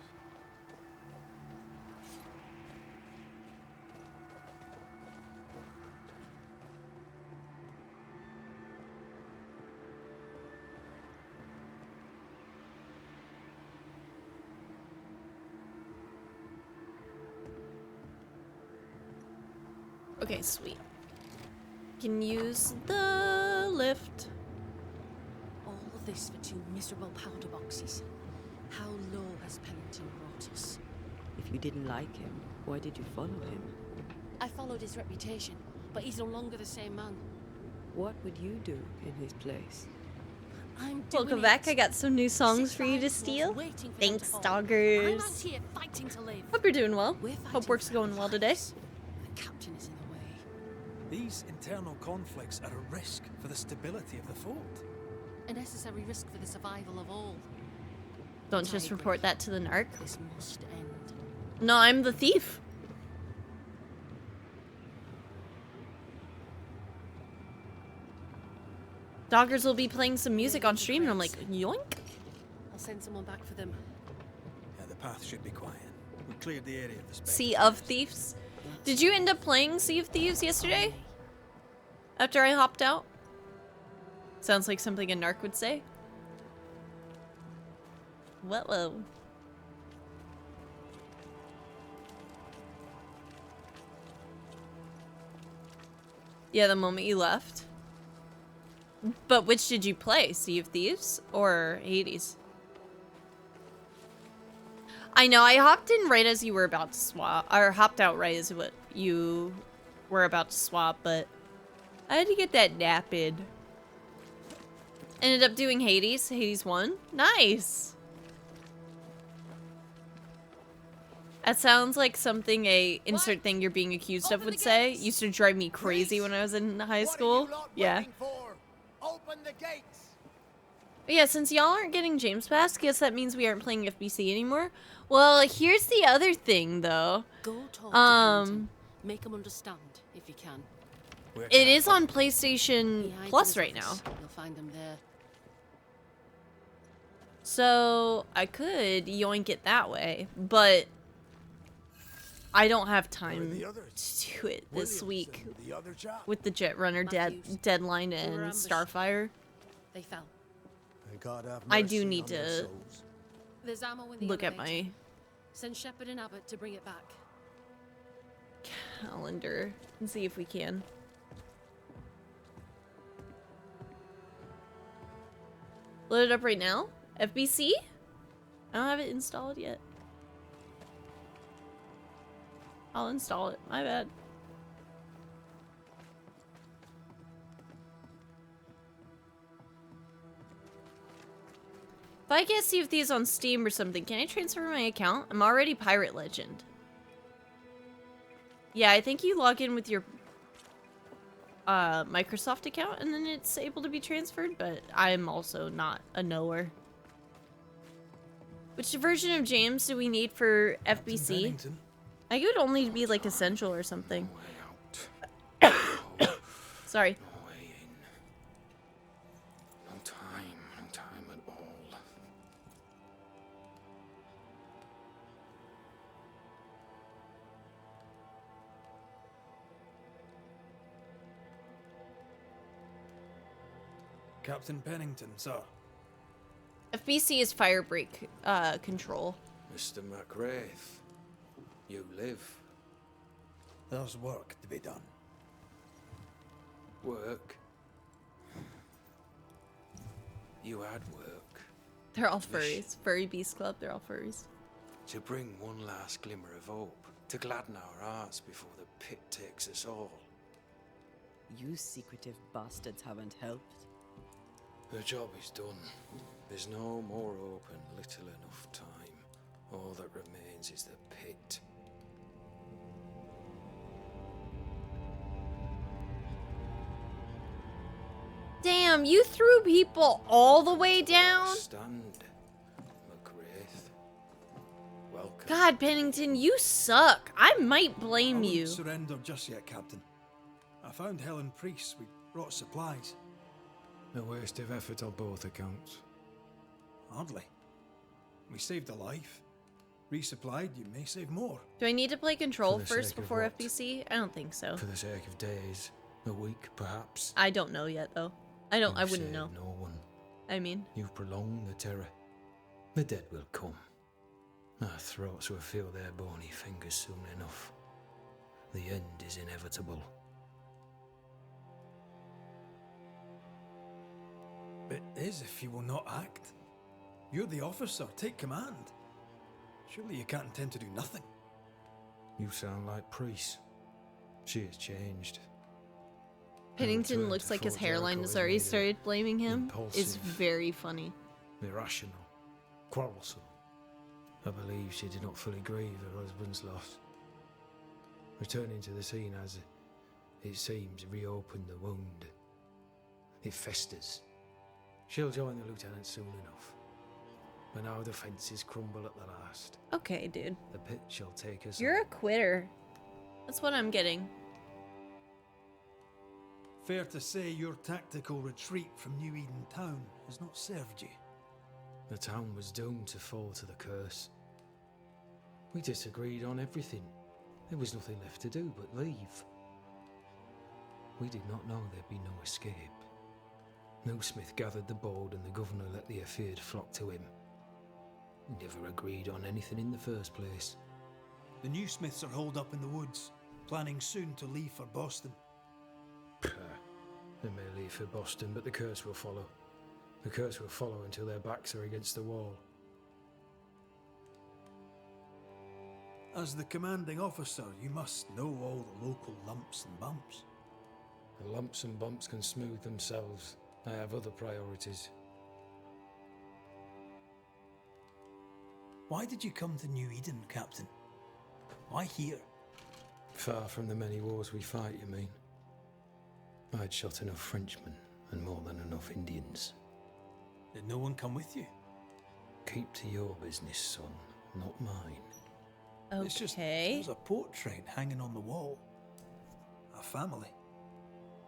Okay, sweet. Can use the lift. All of this for 2 miserable powder boxes. How low has Pennington brought us? If you didn't like him, why did you follow him? I followed his reputation, but he's no longer the same man. What would you do in his place? I'm doing Welcome back. it. I got some new songs 6 for you to lives steal. was waiting for them Thanks, to fall. doggers. I'm out here fighting to live. Hope you're doing well. We're fighting Hope work's for going our well today. lives. The captain is in the way. These internal conflicts are a risk for the stability of the fort. A necessary risk for the survival of all. Don't just report that to the narc. This must end. No, I'm the thief. Doggers will be playing some music on stream, and I'm like, yoink. I'll send someone back for them. Yeah, the path should be quiet. We cleared the area of the space. Sea of Thieves. Did you end up playing Sea of Thieves yesterday? After I hopped out? Sounds like something a narc would say. Whoa. Yeah, the moment you left. But which did you play? Sea of Thieves or Hades? I know, I hopped in right as you were about to swap, or hopped out right as what you were about to swap, but I had to get that nap in. Ended up doing Hades. Hades 1. Nice! That sounds like something a insert thing you're being accused of would say. Used to drive me crazy when I was in high school. Yeah. Open the gates. But yeah, since y'all aren't getting James Pass, guess that means we aren't playing FBC anymore. Well, here's the other thing, though. Go talk to Pennington. Make him understand, if you can. Where can It I is find on PlayStation He hides in Plus his right now. office. You'll find him there. So, I could yoink it that way, but I don't have time the others? to do it this Williams week and the other chap? with the Jet Runner Matthews. deadline We were and ambushed. Starfire. They fell. May God have I do mercy need on their to souls. There's ammo in the look at elevator. my Send Shepard and Abbott to bring it back. calendar and see if we can. Load it up right now? FBC? I don't have it installed yet. I'll install it. My bad. If I get Sea of Thieves on Steam or something, can I transfer my account? I'm already Pirate Legend. Yeah, I think you log in with your Microsoft account and then it's able to be transferred, but I'm also not a knower. Which version of James do we need for FBC? Bennington? I think it would only be like Essential or something. Sorry. No way in. No time at all. Captain Pennington, sir. FBC is fire break control. Mr. McWraith, you live. There's work to be done. Work? You had work. They're all furries. Furry Beast Club, they're all furries. To bring one last glimmer of hope, to gladden our hearts before the pit takes us all. You secretive bastards haven't helped. The job is done. There's no more hope and little enough time. All that remains is the pit. Damn, you threw people all the way down? Stand, McWraith. Welcome. God, Pennington, you suck. I might blame I you. won't surrender just yet, Captain. I found Helen Priest. We brought supplies. A waste of effort on both accounts. Hardly. We saved a life. Resupplied, you may save more. Do I need to play control For the first sake of before what? FBC? I don't think so. For the sake of days, a week perhaps. I don't know yet, though. I You've wouldn't saved know. No one. I mean, You've prolonged the terror. The dead will come. Our throats will feel their bony fingers soon enough. The end is inevitable. It is if you will not act. You're the officer. Take command. Surely you can't intend to do nothing. You sound like Priest. She has changed. Pennington return looks to like his Fort hairline Jericho has is already neither started blaming him. Is impulsive, very funny. irrational, quarrelsome. I believe she did not fully grieve her husband's loss. Returning to the scene has, it seems, reopened the wound. It festers. She'll join the lieutenant soon enough. When our defences crumble at the last, Okay, dude. the pit shall take us You're a home. quitter. That's what I'm getting. Fair to say your tactical retreat from New Eden Town has not served you. The town was doomed to fall to the curse. We disagreed on everything. There was nothing left to do but leave. We did not know there'd be no escape. No Smith gathered the bold and the governor let the afeared flock to him. We never agreed on anything in the first place. The new Smiths are holed up in the woods, planning soon to leave for Boston. They may leave for Boston, but the curse will follow. The curse will follow until their backs are against the wall. As the commanding officer, you must know all the local lumps and bumps. The lumps and bumps can smooth themselves. I have other priorities. Why did you come to New Eden, Captain? Why here? Far from the many wars we fight, you mean? I'd shot enough Frenchmen and more than enough Indians. Did no one come with you? Keep to your business, son, not mine. It's just Okay. there's a portrait hanging on the wall. A family.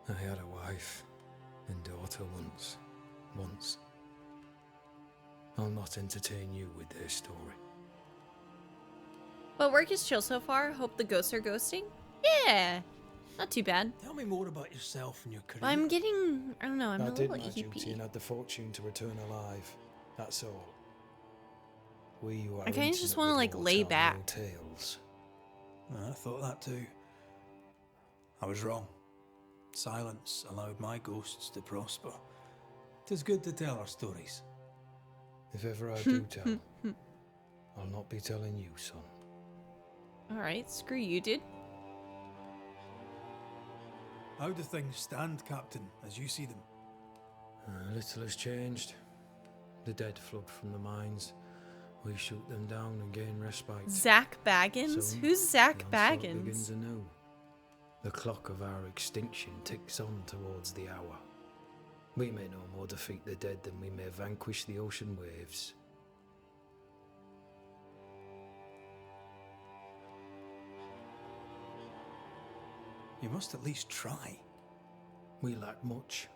I had a wife and daughter once. I'll not entertain you with their story. But work is chill so far. Hope the ghosts are ghosting. Yeah. Not too bad. Tell me more about yourself and your career. I'm getting, I don't know, I'm I a did little my duty EPP. and had the fortune to return alive. That's all. We who are I kinda just intimate wanna, with like, war lay tell back. no tales. I thought that too. I was wrong. Silence allowed my ghosts to prosper. 'Tis good to tell our stories. If ever I do tell, I'll not be telling you, son. Alright, screw you, dude. How do things stand, Captain, as you see them? Little has changed. The dead flood from the mines. We shoot them down and gain respite. Zach Baggins? Soon, Who's Zach the onslaught begins Baggins? anew. The clock of our extinction ticks on towards the hour. We may no more defeat the dead than we may vanquish the ocean waves. You must at least try. We lack much,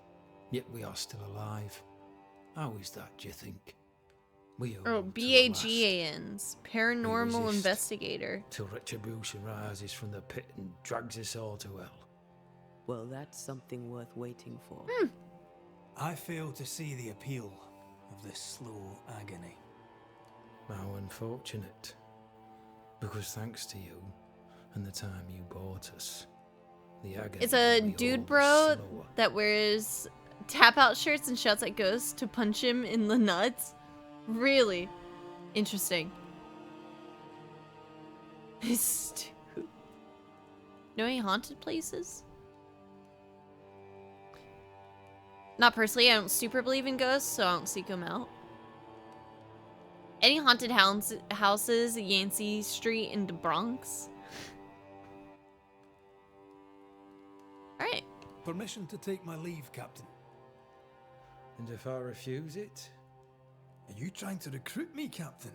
yet we are still alive. How is that, do you think? We Oh, hope to the last, BAGANs. Paranormal resist. investigator. till retribution rises from the pit and drags us all to hell. Well, that's something worth waiting for. I fail to see the appeal of this slow agony. How unfortunate. Because thanks to you and the time you bought us, the agony It's a will be dude always bro slower. that wears tap out shirts and shouts at ghosts to punch him in the nuts. Really interesting. Know any haunted places? Not personally, I don't super believe in ghosts, so I don't seek them out. Any haunted houses, Yancey Street in the Bronx? Alright. Permission to take my leave, Captain. And if I refuse it? Are you trying to recruit me, Captain?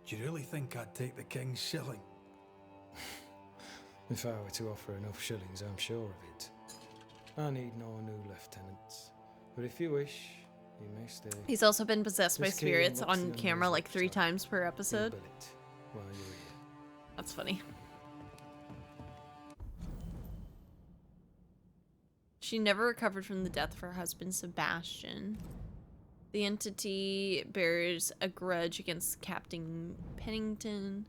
Do you really think I'd take the King's shilling? If I were to offer enough shillings, I'm sure of it. I need no new lieutenants. But if you wish, you may stay. He's also been possessed by This key spirits unlocks on the camera enemy's like 3 lifetime. times per You'll episode. bill it while you're here. That's funny. She never recovered from the death of her husband, Sebastian. The entity bears a grudge against Captain Pennington.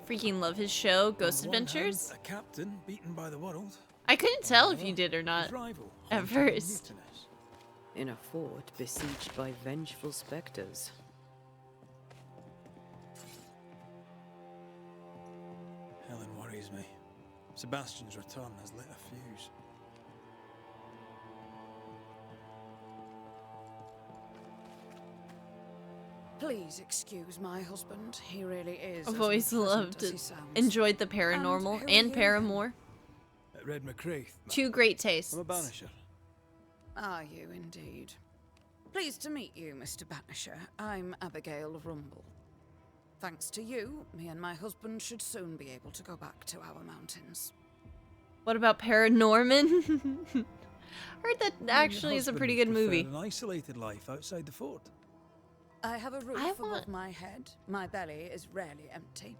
Freaking love his show, Ghost On one Adventures. hand, a captain beaten by the world. I couldn't tell if you did or His not rival, at haunted and first. mutinous. In a fort besieged by vengeful specters. Helen worries me. Sebastian's return has lit a fuse. Please excuse my husband. He really is. I've as always unpleasant loved as it. he sounds. Enjoyed the paranormal who are and you Paramore. At Red McCraith. Two great tastes. I'm a banisher. Are you indeed? Pleased to meet you, Mr. Banisher. I'm Abigail Rumble. Thanks to you, me and my husband should soon be able to go back to our mountains. What about Paranorman? Heard that actually Your is a pretty husband good movie. preferred an isolated life outside the fort. I have a roof I above want- my head, my belly is rarely empty,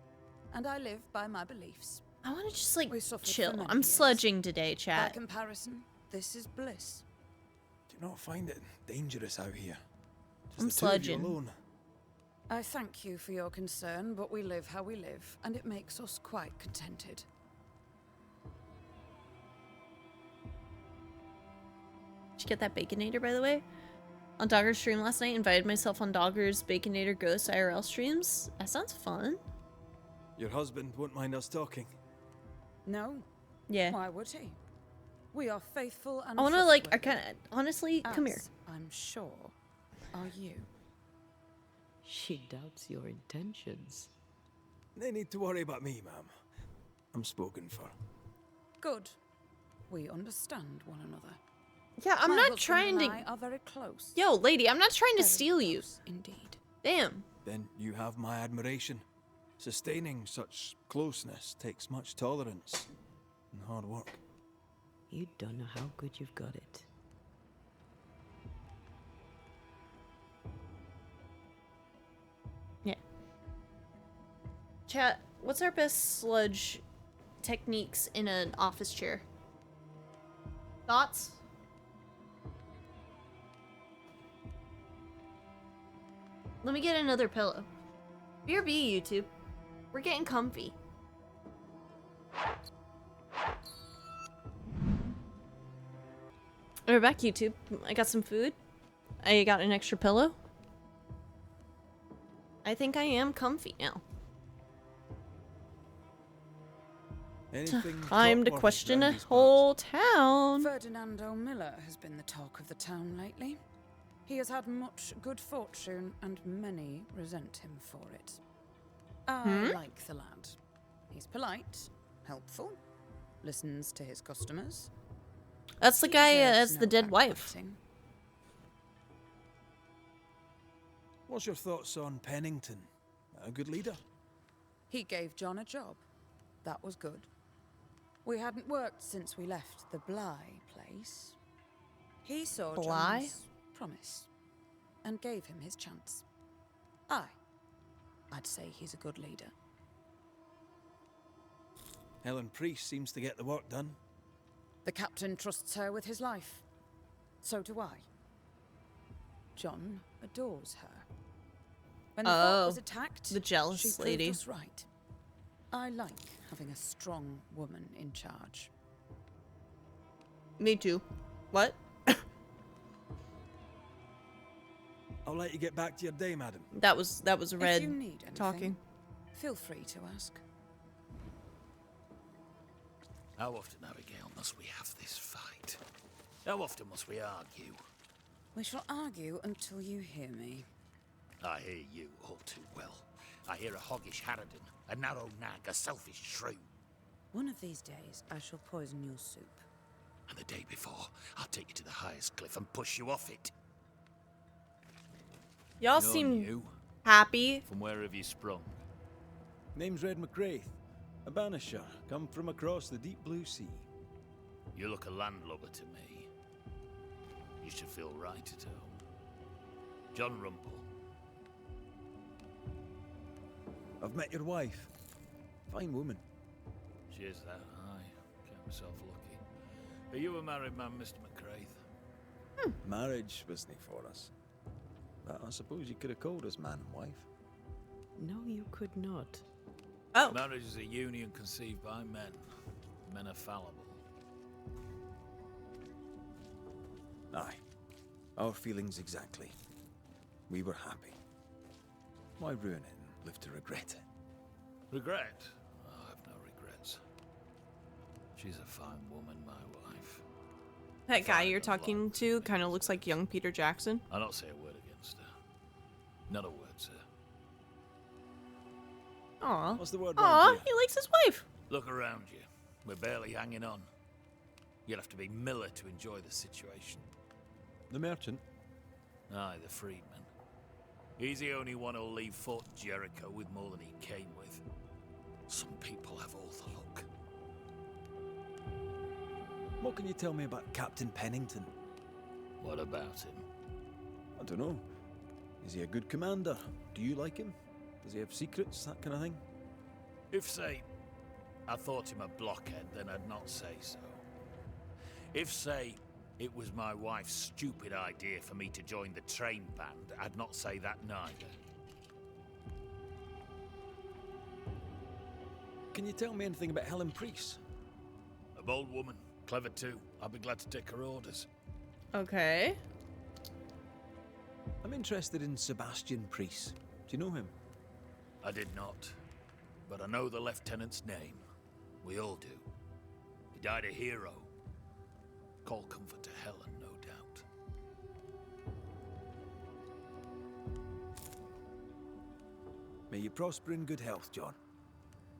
and I live by my beliefs. I want to just like We suffered for chill. many I'm years. sludging today, By chat. comparison, this is bliss. Do you not find it dangerous out here? Just I'm the two of you sludging. alone. I thank you for your concern, but we live how we live, and it makes us quite contented. Did you get that Baconator, by the way? On Dogger's stream last night, invited myself on Dogger's Baconator Ghost IRL streams. That sounds fun. Your husband won't mind us talking. No, Yeah. why would he? We are faithful and I want to like, I trustworthy. kind of, honestly, come here. As, I'm sure, are you? She doubts your intentions. No need to worry about me, ma'am. I'm spoken for. Good. We understand one another. Yeah, I'm My not husband trying and to. I are very close. Yo, lady, I'm not trying to Very steal you. close Indeed. Damn. Then you have my admiration. Sustaining such closeness takes much tolerance and hard work. You don't know how good you've got it. Yeah. Chat, what's our best sludge techniques in an office chair? Thoughts? Let me get another pillow. BRB, YouTube. We're getting comfy. We're back, YouTube. I got some food. I got an extra pillow. I think I am comfy now. Anything Time to clockwork question round a these whole town. Ferdinando Miller has been the talk of the town lately. He has had much good fortune, and many resent him for it. I like the lad. He's polite, helpful, listens to his customers. That's the He guy deserves as no the dead wife. backbiting. What's your thoughts on We hadn't worked since we left the Bly place. He saw Bly? John's promise and gave him his chance. I'd say he's a good leader. Helen Priest seems to get the work done. The captain trusts her with his life. So do I. John adores her. When the fort was attacked, the jealous she lady. proved us right. I like having a strong woman in charge. Me too. What? I'll let you get back to your day, madam. That was Red If you need anything, talking. feel free to ask. How often, Abigail, must we have this fight? How often must we argue? We shall argue until you hear me. I hear you all too well. I hear a hoggish harridan, a narrow nag, a selfish shrew. One of these days, I shall poison your soup. And the day before, I'll take you to the highest cliff and push you off it. Y'all You're seem new. happy. From where have you sprung? Name's Red McCraith, a banisher, come from across the deep blue sea. You look a landlubber to me. You should feel right at home. John Rumple. I've met your wife. Fine woman. She is that high. Count myself lucky. Are you a married man, Mr. McCraith? Marriage wasn't for us. But I suppose you could have called us man and wife. No, you could not. Oh. Marriage is a union conceived by men. Men are fallible. Aye. Our feelings exactly. We were happy. Why ruin it and live to regret it? Regret? Oh, I have no regrets. She's a fine woman, my wife. That guy you're talking to kind of looks like young Peter Jackson. I'll not say a word against her. Not a word, sir. Aw. What's the word Aw, round here? he likes his wife. Look around you. We're barely hanging on. You'll have to be Miller to enjoy the situation. The merchant? Aye, the freedman. He's the only one who'll leave Fort Jericho with more than he came with. Some people have all the luck. What can you tell me about Captain Pennington? What about him? I don't know. Is he a good commander? Do you like him? Does he have secrets, that kind of thing? If, say, I thought him a blockhead, then I'd not say so. If, say, it was my wife's stupid idea for me to join the train band, I'd not say that neither. Can you tell me anything about Helen Priest? A bold woman, clever too. I'll be glad to take her orders. Okay. I'm interested in Sebastian Priest. Do you know him? I did not, but I know the lieutenant's name. We all do. He died a hero. Call comfort to Helen, no doubt. May you prosper in good health, John.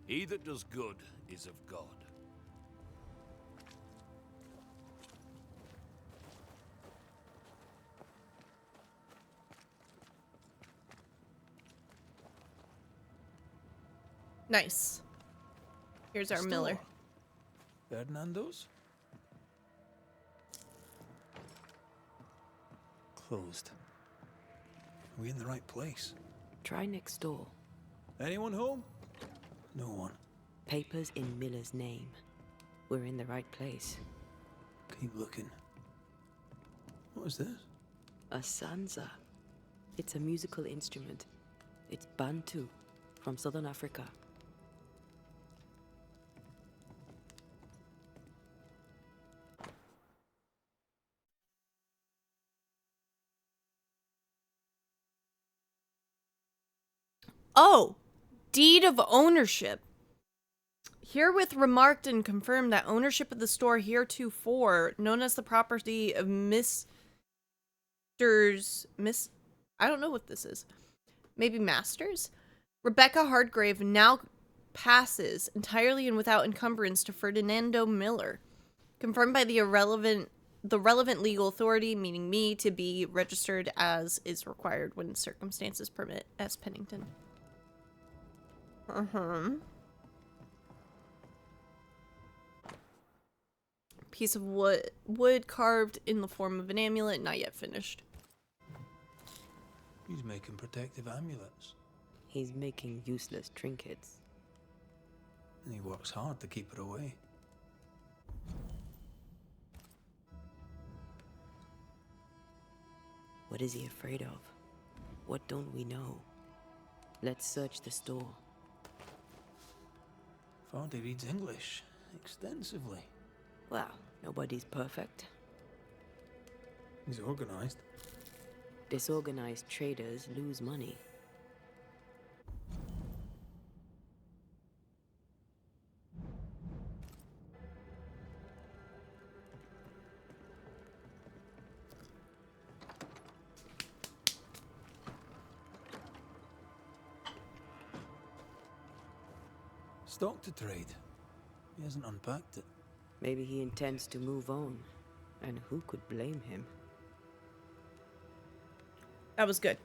He that does good is of God. Nice. Here's our Miller. Store. Ferdinando's? Closed. Are we in the right place? Try next door. Anyone home? No one. Papers in Miller's name. We're in the right place. Keep looking. What is this? A sansa. It's a musical instrument. It's Bantu, from southern Africa. Oh, deed of ownership. Herewith remarked and confirmed that ownership of the store heretofore known as the property of I don't know what this is. Maybe Masters? Rebecca Hardgrave now passes entirely and without encumbrance to Ferdinando Miller. Confirmed by the relevant legal authority, meaning me, to be registered as is required when circumstances permit, as Pennington. Piece of wood carved in the form of an amulet, not yet finished. He's making protective amulets. He's making useless trinkets. And he works hard to keep it away. What is he afraid of? What don't we know? Let's search the store. Vardy reads English extensively. Well, nobody's perfect. He's organized. Disorganized traders lose money. Stock to trade. He hasn't unpacked it. Maybe he intends to move on. And who could blame him? That was good.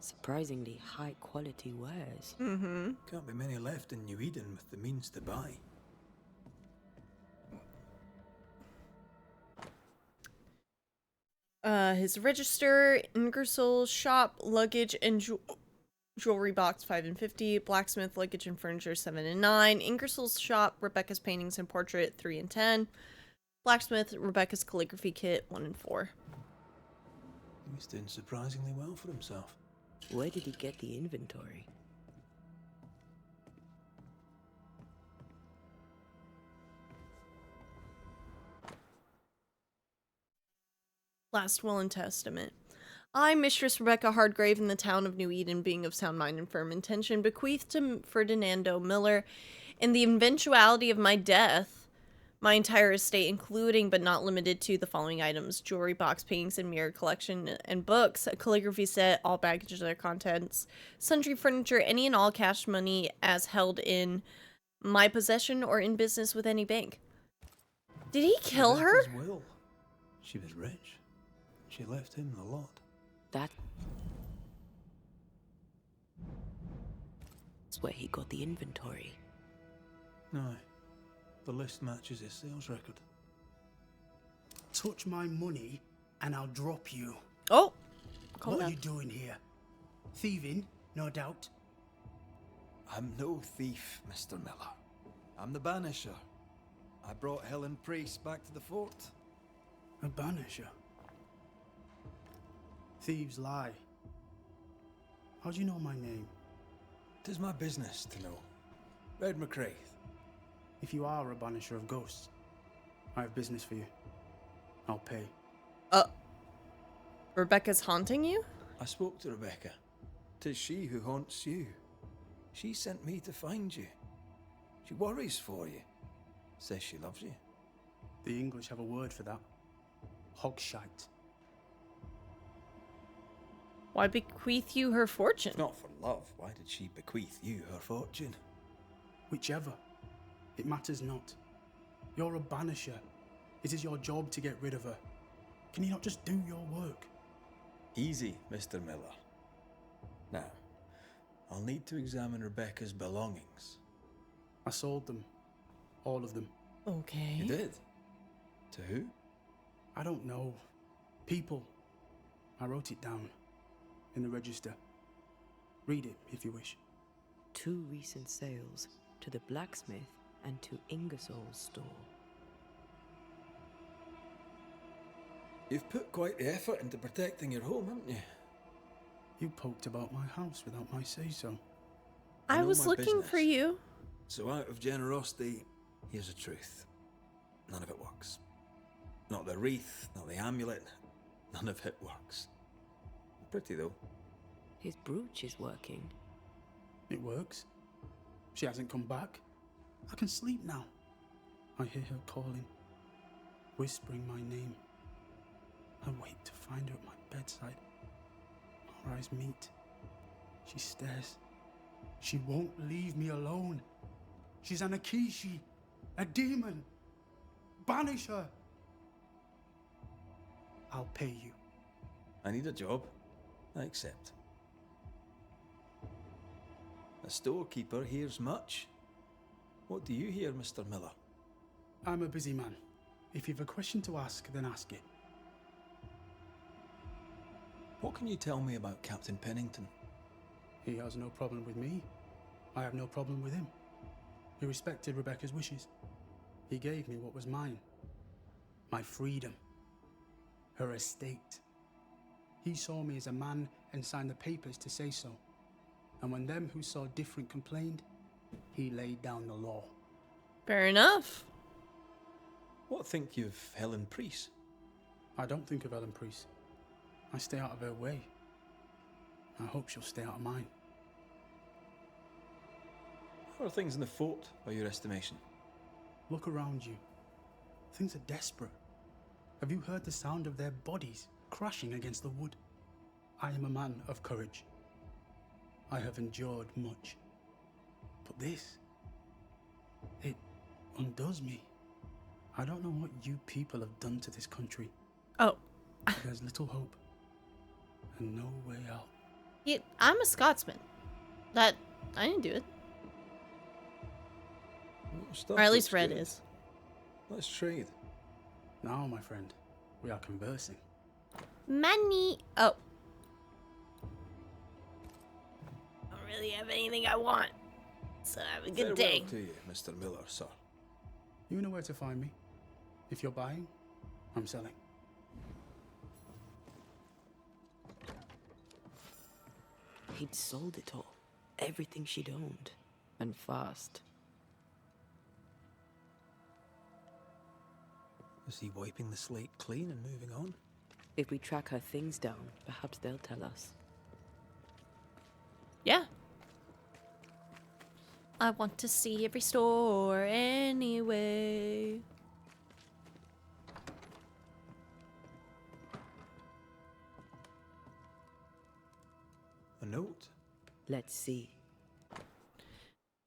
Surprisingly high quality wares. Mm-hmm. Can't be many left in New Eden with the means to buy. His register, Ingersoll's shop, luggage and jewelry box 5 and 50, blacksmith, luggage and furniture 7 and 9, Ingersoll's shop, Rebecca's paintings and portrait 3 and 10, blacksmith, Rebecca's calligraphy kit 1 and 4. He's doing surprisingly well for himself. Where did he get the inventory? Last will and testament. I, Mistress Rebecca Hardgrave, in the town of New Eden, being of sound mind and firm intention, bequeath to Ferdinando Miller, in the eventuality of my death, my entire estate, including but not limited to the following items: jewelry box, paintings and mirror collection and books, a calligraphy set, all baggage and their contents, sundry furniture, any and all cash money as held in my possession or in business with any bank. Did he kill her? Rebecca's will. She was rich. She left him the lot. That's where he got the inventory. No. The list matches his sales record. Touch my money and I'll drop you. Oh! What are you doing here? Thieving, no doubt. I'm no thief, Mr. Miller. I'm the Banisher. I brought Helen Priest back to the fort. A Banisher? Thieves lie. How do you know my name? 'Tis my business to know. Red McCraith. If you are a Banisher of ghosts, I have business for you. I'll pay. Rebecca's haunting you? I spoke to Rebecca. 'Tis she who haunts you. She sent me to find you. She worries for you. Says she loves you. The English have a word for that. Hogshite. Why bequeath you her fortune? Not for love. Why did she bequeath you her fortune? Whichever. It matters not. You're a Banisher. It is your job to get rid of her. Can you not just do your work? Easy, Mr. Miller. Now, I'll need to examine Rebecca's belongings. I sold them. All of them. Okay. You did? To who? I don't know. People. I wrote it down. In the register. Read it if you wish. 2 recent sales to the blacksmith and to Ingersoll's store. You've put quite the effort into protecting your home, haven't you? You poked about my house without my say-so. I know was my looking for business. you. So out of generosity, here's the truth. None of it works. Not the wreath, not the amulet. None of it works. Pretty though. His brooch is working. It works. She hasn't come back. I can sleep now. I hear her calling. whispering my name. I wait to find her at my bedside. Our eyes meet. She stares. She won't leave me alone. She's an Akishi, a demon. Banish her. I'll pay you. I need a job. I accept. A storekeeper hears much. What do you hear, Mr. Miller? I'm a busy man. If you've a question to ask, then ask it. What can you tell me about Captain Pennington? He has no problem with me. I have no problem with him. He respected Rebecca's wishes. He gave me what was mine. My freedom. Her estate. He saw me as a man and signed the papers to say so. And when them who saw different complained, he laid down the law. Fair enough. What think you of Helen Priest? I don't think of Ellen Priest. I stay out of her way. I hope she'll stay out of mine. How are things in the fort, by your estimation? Look around you. Things are desperate. Have you heard the sound of their bodies crashing against the wood? I am a man of courage. I have endured much. But this, it undoes me. I don't know what you people have done to this country. Oh. There's little hope and no way out. Yeah, I'm a Scotsman. I didn't do it. Or at least Red is. Let's trade. Now, my friend, we are conversing. Money. Oh. I don't really have anything I want. So have a good day. Farewell to you, Mr. Miller, sir. You know where to find me. If you're buying, I'm selling. He'd sold it all. Everything she'd owned. And fast. Is he wiping the slate clean and moving on? If we track her things down, perhaps they'll tell us. Yeah. I want to see every store anyway. A note? Let's see.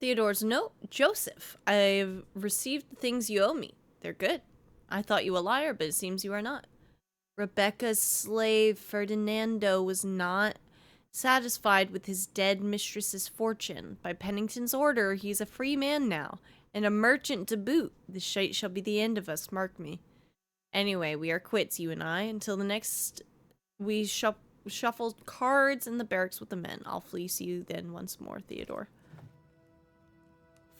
Theodore's note. Joseph, I've received the things you owe me. They're good. I thought you a liar, but it seems you are not. Rebecca's slave, Ferdinando, was not satisfied with his dead mistress's fortune. By Pennington's order, he's a free man now, and a merchant to boot. This shite shall be the end of us, mark me. Anyway, we are quits, you and I, until the next we shuffle cards in the barracks with the men. I'll fleece you then once more, Theodore.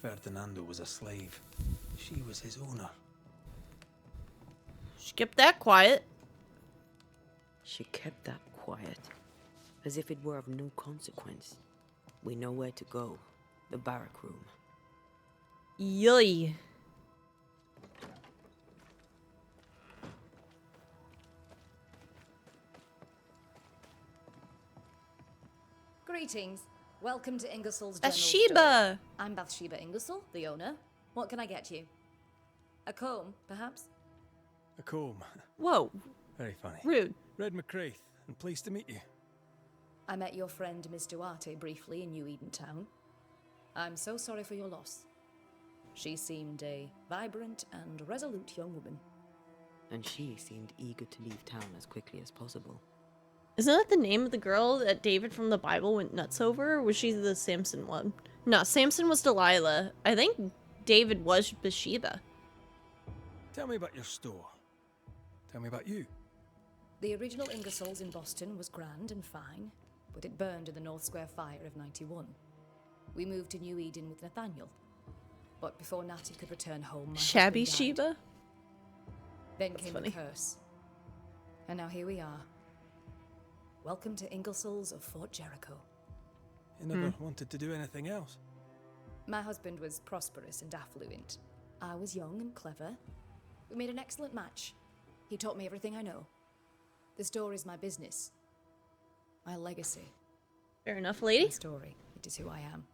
Ferdinando was a slave. She was his owner. She kept that quiet. She kept that quiet. As if it were of no consequence. We know where to go. The barrack room. Yoy. Greetings. Welcome to Ingersoll's General Bathsheba! Store. I'm Bathsheba Ingersoll, the owner. What can I get you? A comb, perhaps? A comb. Whoa. Very funny. Rude. Red McCraith, and pleased to meet you. I met your friend Miss Duarte briefly in New Eden Town. I'm so sorry for your loss. She seemed a vibrant and resolute young woman. And she seemed eager to leave town as quickly as possible. Isn't that the name of the girl that David from the Bible went nuts over? Or was she the Samson one? No, Samson was Delilah. I think David was Bathsheba. Tell me about your store. Tell me about you. The original Ingersoll's in Boston was grand and fine, but it burned in the North Square fire of '91. We moved to New Eden with Nathaniel. But before Natty could return home, my Shabby husband died. Sheba? Then That's came funny. the curse. And now here we are. Welcome to Ingersoll's of Fort Jericho. You never wanted to do anything else. My husband was prosperous and affluent. I was young and clever. We made an excellent match. He taught me everything I know. The store is my business. My legacy. Fair enough, lady. My story. It is who I am.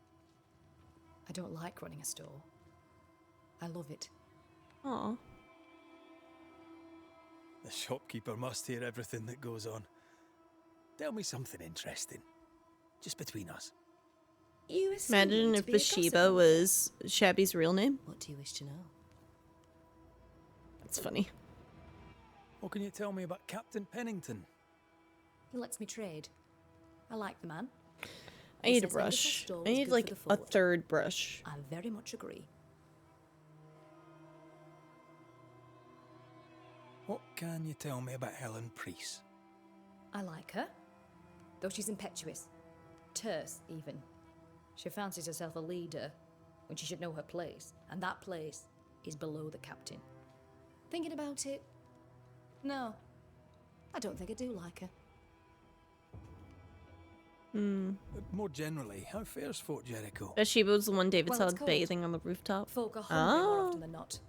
I don't like running a store. I love it. Aw. The shopkeeper must hear everything that goes on. Tell me something interesting. Just between us. You assume Imagine to if be a gossip Bathsheba monger. was Shabby's real name. What do you wish to know? That's funny. What can you tell me about Captain Pennington? He lets me trade. I like the man. I He need a says Angus' brush. store I was need good like for the a fort. third brush. I very much agree. What can you tell me about Helen Priest? I like her, though she's impetuous. Terse, even. She fancies herself a leader when she should know her place, and that place is below the captain. Thinking about it, no, I don't think I do like her. More generally, how fares Fort Jericho? Bathsheba was the one David Well, saw it's cold. bathing on the rooftop. Folk are hungry more Oh. often than not.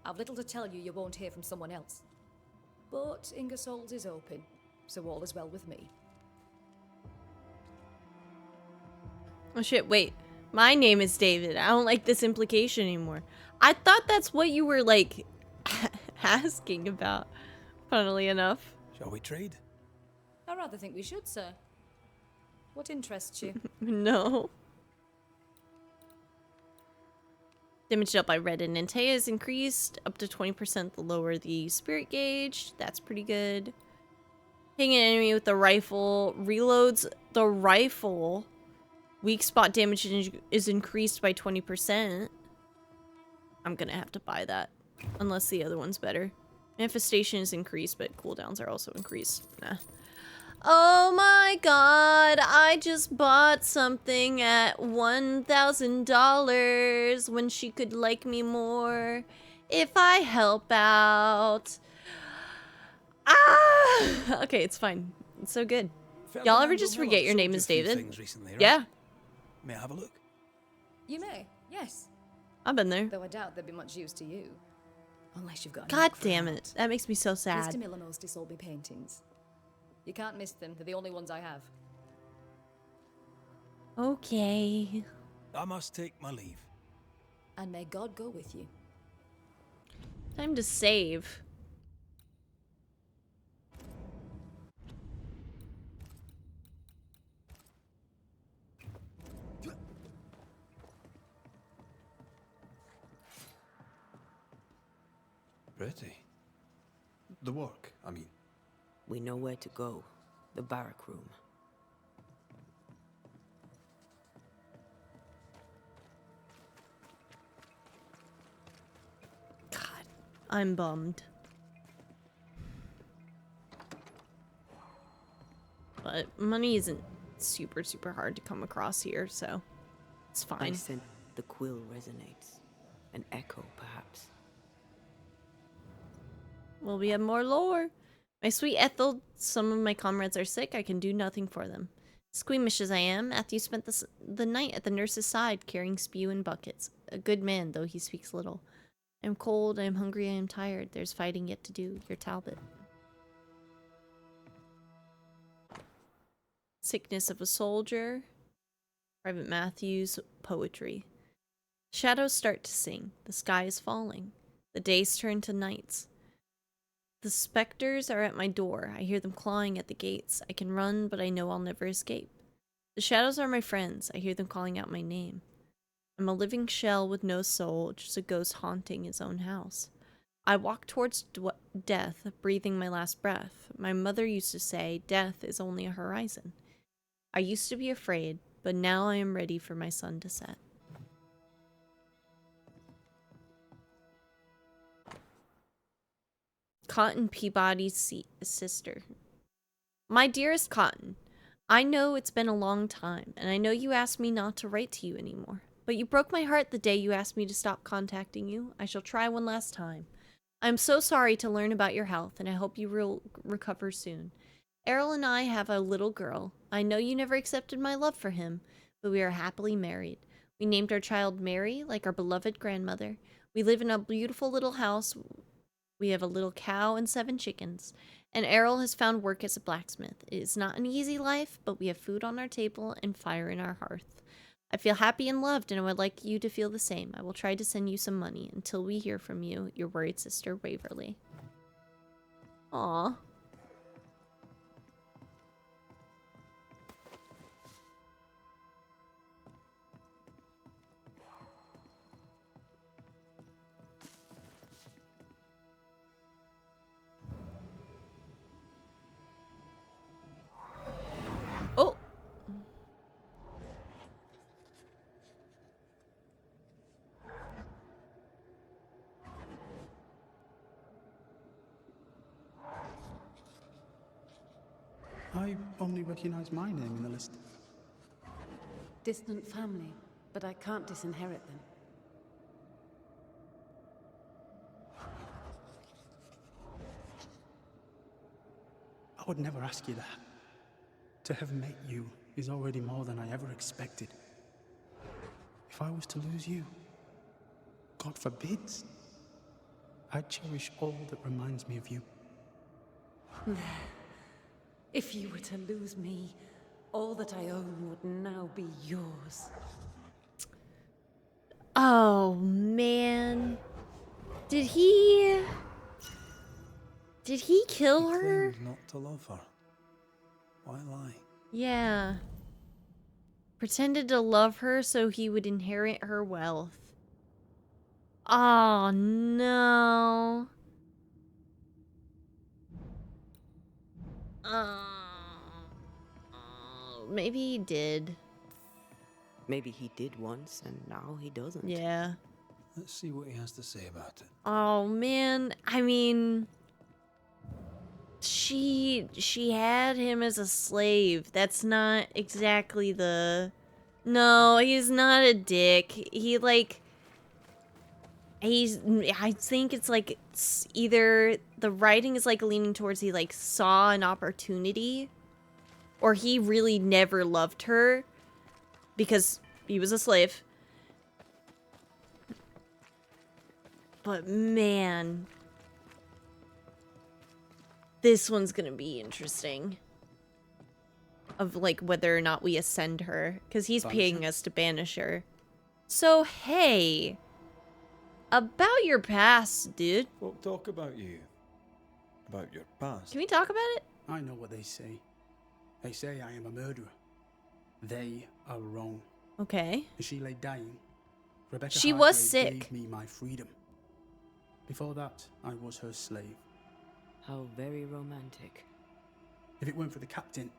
I've little to tell you won't hear from someone else. But Ingersoll's is open, so all is well with me. Oh shit, wait. My name is David. I don't like this implication anymore. I thought that's what you were, like, asking about, funnily enough. Shall we trade? I rather think we should, sir. What interests you? No. Damage dealt by red and Antea is increased up to 20% the lower the spirit gauge. That's pretty good. Hitting an enemy with the rifle reloads the rifle. Weak spot damage is increased by 20%. I'm gonna have to buy that. Unless the other one's better. Manifestation is increased, but cooldowns are also increased. Nah. Oh my god, I just bought something at $1,000 when she could like me more if I help out. Ah! Okay, it's fine. It's so good. Y'all ever just forget your name is David? Recently, right? Yeah, May I have a look? You may, yes. I've been there. Though I doubt they'd be much use to you. Unless you've got a God knack for damn art. it. That makes me so sad. Mr. Miller knows to sold me paintings. You can't miss them. They're the only ones I have. Okay. I must take my leave. And may God go with you. Time to save. Pretty. The work, I mean. We know where to go. The barrack room. God, I'm bummed. But money isn't super hard to come across here, so it's I fine. sense the quill resonates. An echo, perhaps. Well, we have more lore. My sweet Ethel, some of my comrades are sick. I can do nothing for them. Squeamish as I am, Matthew spent the night at the nurse's side, carrying spew and buckets. A good man, though he speaks little. I am cold, I am hungry, I am tired. There's fighting yet to do. Your Talbot. Sickness of a soldier. Private Matthew's poetry. Shadows start to sing. The sky is falling. The days turn to nights. The specters are at my door. I hear them clawing at the gates. I can run, but I know I'll never escape. The shadows are my friends. I hear them calling out my name. I'm a living shell with no soul, just a ghost haunting his own house. I walk towards death, breathing my last breath. My mother used to say, death is only a horizon. I used to be afraid, but now I am ready for my sun to set. Cotton Peabody's sister. My dearest Cotton, I know it's been a long time, and I know you asked me not to write to you anymore. But you broke my heart the day you asked me to stop contacting you. I shall try one last time. I'm so sorry to learn about your health, and I hope you will recover soon. Errol and I have a little girl. I know you never accepted my love for him, but we are happily married. We named our child Mary, like our beloved grandmother. We live in a beautiful little house. We have a little cow and 7 chickens. And Errol has found work as a blacksmith. It is not an easy life, but we have food on our table and fire in our hearth. I feel happy and loved, and I would like you to feel the same. I will try to send you some money. Until we hear from you, your worried sister, Waverly. Aw. Oh. I only recognize my name in the list. Distant family, but I can't disinherit them. I would never ask you that. To have met you is already more than I ever expected. If I was to lose you, God forbids, I'd cherish all that reminds me of you. If you were to lose me, all that I own would now be yours. Oh, man. Did he kill He her? claimed not to love her. Why lie? Yeah. Pretended to love her so he would inherit her wealth. Oh, no. Maybe he did. Maybe he did once, and now he doesn't. Yeah. Let's see what he has to say about it. Oh, man. I mean, she had him as a slave. That's not exactly the... No, he's not a dick. I think it's like either the writing is like leaning towards he like saw an opportunity, or he really never loved her because he was a slave. But man, this one's gonna be interesting. Of like whether or not we ascend her, because he's paying us to banish her. So hey, about your past, dude. Folk talk about you. About your past. Can we talk about it? I know what they say. They say I am a murderer. They are wrong. Okay. As she lay dying, Rebecca She was Hargrave sick. gave me my freedom. Before that, I was her slave. How very romantic. If it weren't for the captain,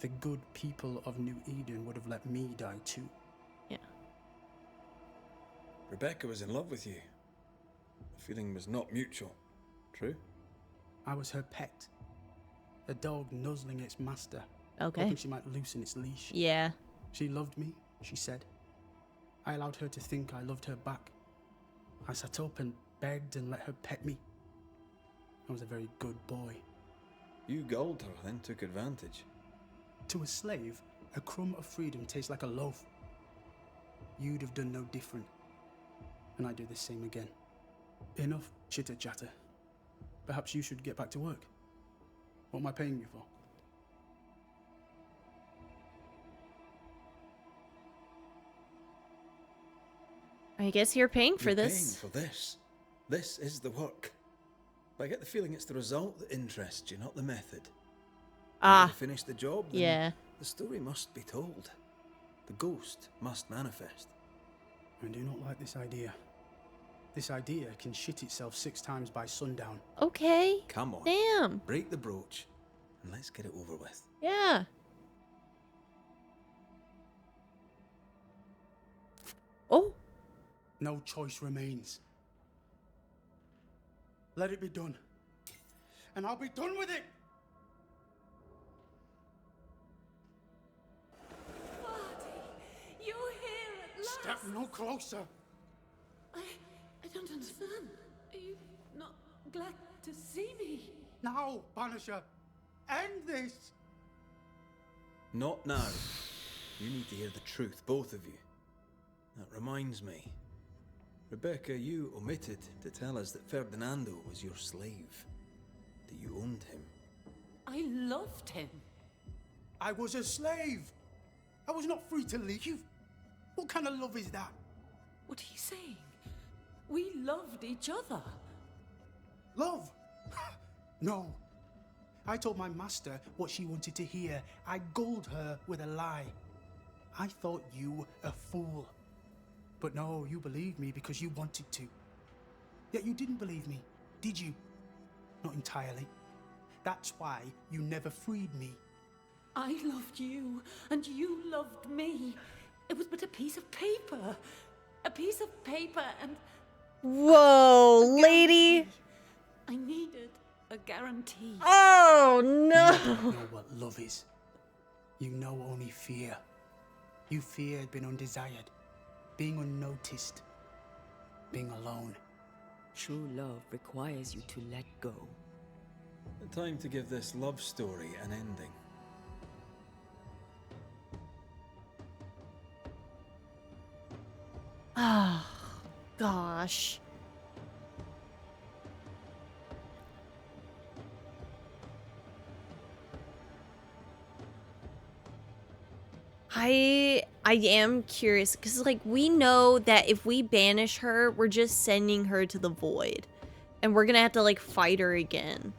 the good people of New Eden would have let me die too. Yeah. Rebecca was in love with you. The feeling was not mutual. True? I was her pet. A dog nuzzling its master. Okay. Hoping she might loosen its leash. Yeah. She loved me, she said. I allowed her to think I loved her back. I sat up and begged and let her pet me. I was a very good boy. You gulled her, then took advantage. To a slave, a crumb of freedom tastes like a loaf. You'd have done no different. And I'd do the same again. Enough chitter-chatter. Perhaps you should get back to work. What am I paying you for? I guess you're paying for You're this. Paying for this. This is the work. But I get the feeling it's the result that interests you, not the method. Ah. When you finish the job, then Yeah. the story must be told. The ghost must manifest. I do not like this idea. This idea can shit itself 6 times by sundown. Okay. Come on. Damn. Break the brooch and let's get it over with. Yeah. Oh. No choice remains. Let it be done. And I'll be done with it! You're here at last! Step no closer! I don't understand. Are you not glad to see me? Now, Banisher! End this! Not now. You need to hear the truth, both of you. That reminds me. Rebecca, you omitted to tell us that Ferdinando was your slave. That you owned him. I loved him. I was a slave! I was not free to leave. What kind of love is that? What are you saying? We loved each other. Love? No. I told my master what she wanted to hear. I gulled her with a lie. I thought you a fool. But no, you believed me because you wanted to. Yet you didn't believe me, did you? Not entirely. That's why you never freed me. I loved you, and you loved me. It was but a piece of paper. A piece of paper, and... Whoa, lady! I needed a guarantee. Oh, You no! don't know what love is. You know only fear. You feared being undesired, being unnoticed, being alone. True love requires you to let go. Time to give this love story an ending. Oh, gosh. I am curious because like we know that if we banish her, we're just sending her to the void, and we're gonna have to like fight her again.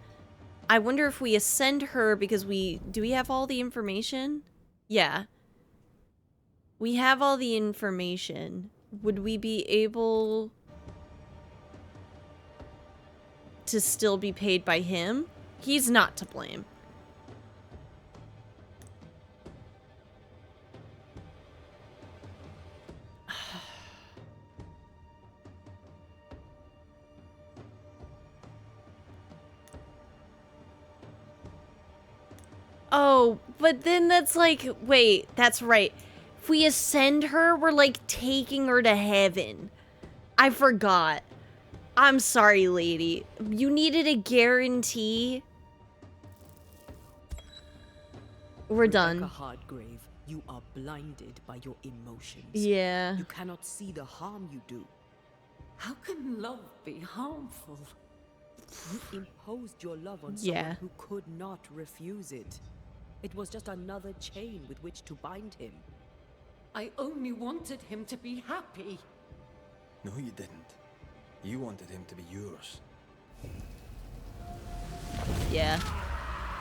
I wonder if we ascend her because do we have all the information? Yeah. We have all the information. Would we be able to still be paid by him? He's not to blame. Oh, but then that's like, wait, that's right. If we ascend her, we're like taking her to heaven. I forgot. I'm sorry, lady. You needed a guarantee. We're done. Rebecca Hardgrave, you are blinded by your emotions. Yeah. You cannot see the harm you do. How can love be harmful? You imposed your love on someone who could not refuse it. It was just another chain with which to bind him. I only wanted him to be happy. No, you didn't. You wanted him to be yours. Yeah.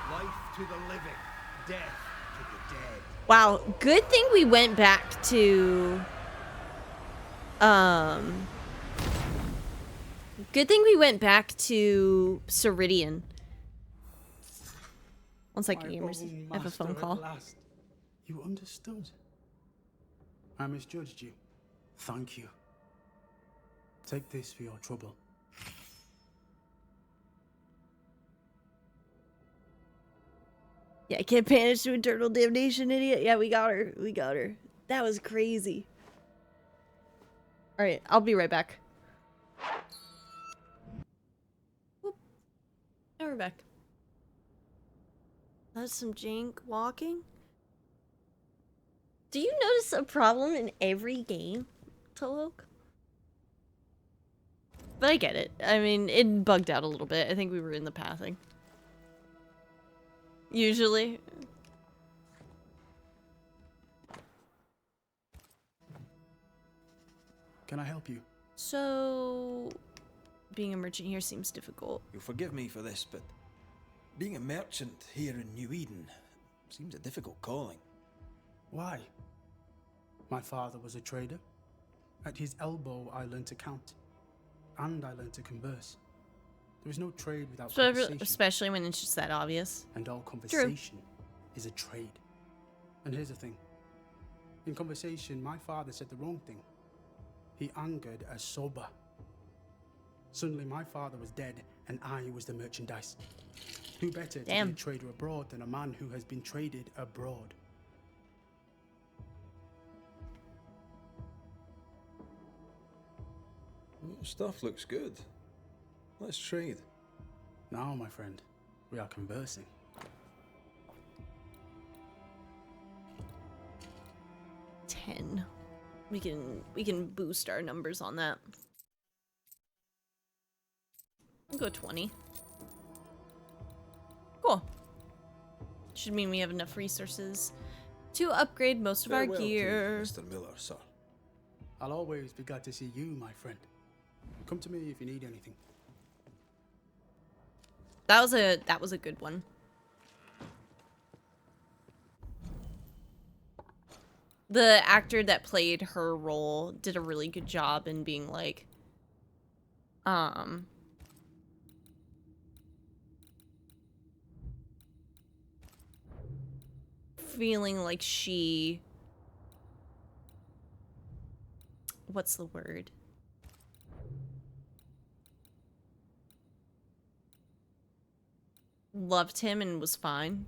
Life to the living, death to the dead. Wow, good thing we went back to... Good thing we went back to Ceridian. One second, gamers. I have a phone call. Last, you understood. I misjudged you. Thank you. Take this for your trouble. Yeah, I can't banish to eternal damnation, idiot. Yeah, we got her. We got her. That was crazy. Alright, I'll be right back. Whoop. Now we're back. That's some jank walking. Do you notice a problem in every game, Tolok? But I get it. I mean, it bugged out a little bit. I think we were in the pathing. Usually. Can I help you? So, being a merchant here seems difficult. You'll forgive me for this, but being a merchant here in New Eden seems a difficult calling. Why? My father was a trader. At his elbow, I learned to count. And I learned to converse. There is no trade without conversation. Especially when it's just that obvious. And all conversation is a trade. And here's the thing. In conversation, my father said the wrong thing. He angered a soba. Suddenly, my father was dead, and I was the merchandise. Who better to be a trader abroad than a man who has been traded abroad? Stuff looks good. Let's trade. Now, my friend, we are conversing. $10. We can boost our numbers on that. We'll go 20. Cool. Should mean we have enough resources to upgrade most of our gear. Mr. Miller, sir. I'll always be glad to see you, my friend. Come to me if you need anything. That was a good one. The actor that played her role did a really good job in being like, feeling like she, what's the word? Loved him and was fine.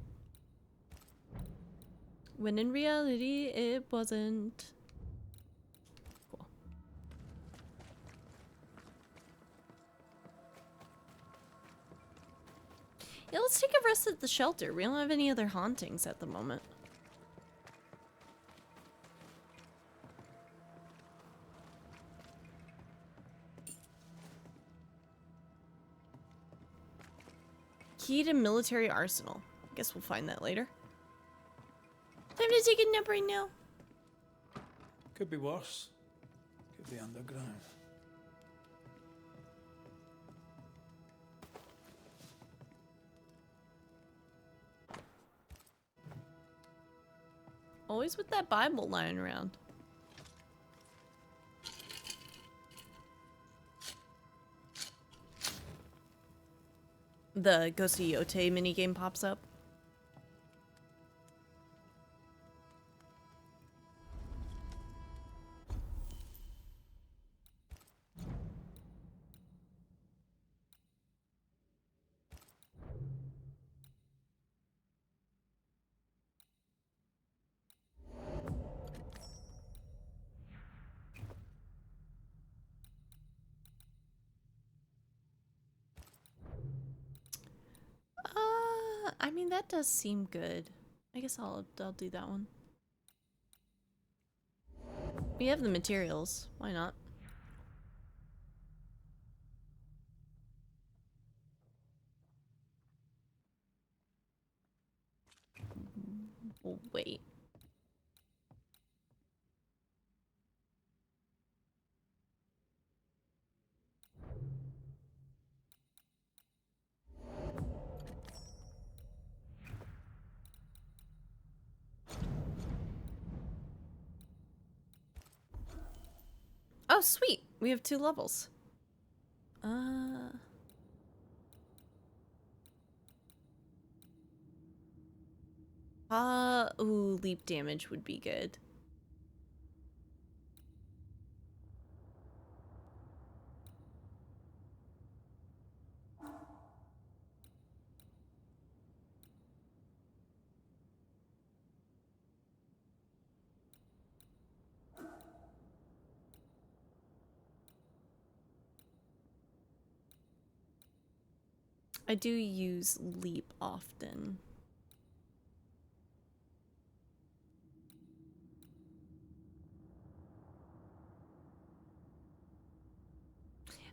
When in reality, it wasn't. Cool. Yeah, let's take a rest at the shelter. We don't have any other hauntings at the moment. Key to military arsenal. Guess we'll find that later. Time to take a nap right now. Could be worse. Could be underground. Always with that Bible lying around. The Ghost of Yote minigame pops up. I mean, that does seem good. I guess I'll do that one. We have the materials. Why not? Oh, wait. Oh, sweet. We have 2 levels. Ooh, leap damage would be good. I do use leap often.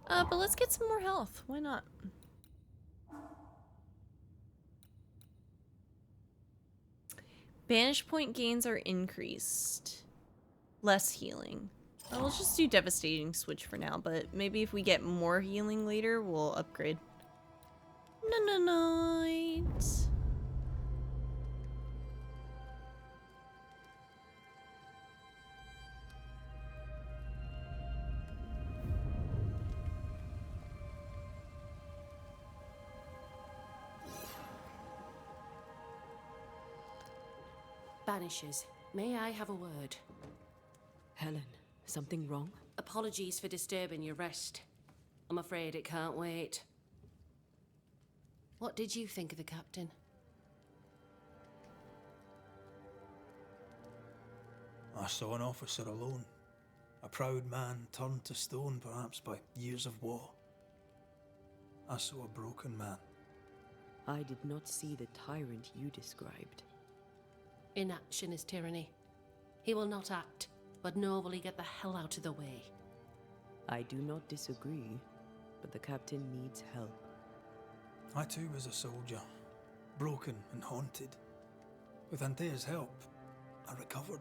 But let's get some more health. Why not? Banish point gains are increased. Less healing. Well, we'll just do Devastating Switch for now, but maybe if we get more healing later, we'll upgrade. Night. Banishers, may I have a word? Helen, something wrong? Apologies for disturbing your rest. I'm afraid it can't wait. What did you think of the captain? I saw an officer alone. A proud man turned to stone, perhaps by years of war. I saw a broken man. I did not see the tyrant you described. Inaction is tyranny. He will not act, but nor will he get the hell out of the way. I do not disagree, but the captain needs help. I too was a soldier, broken and haunted. With Antea's help, I recovered.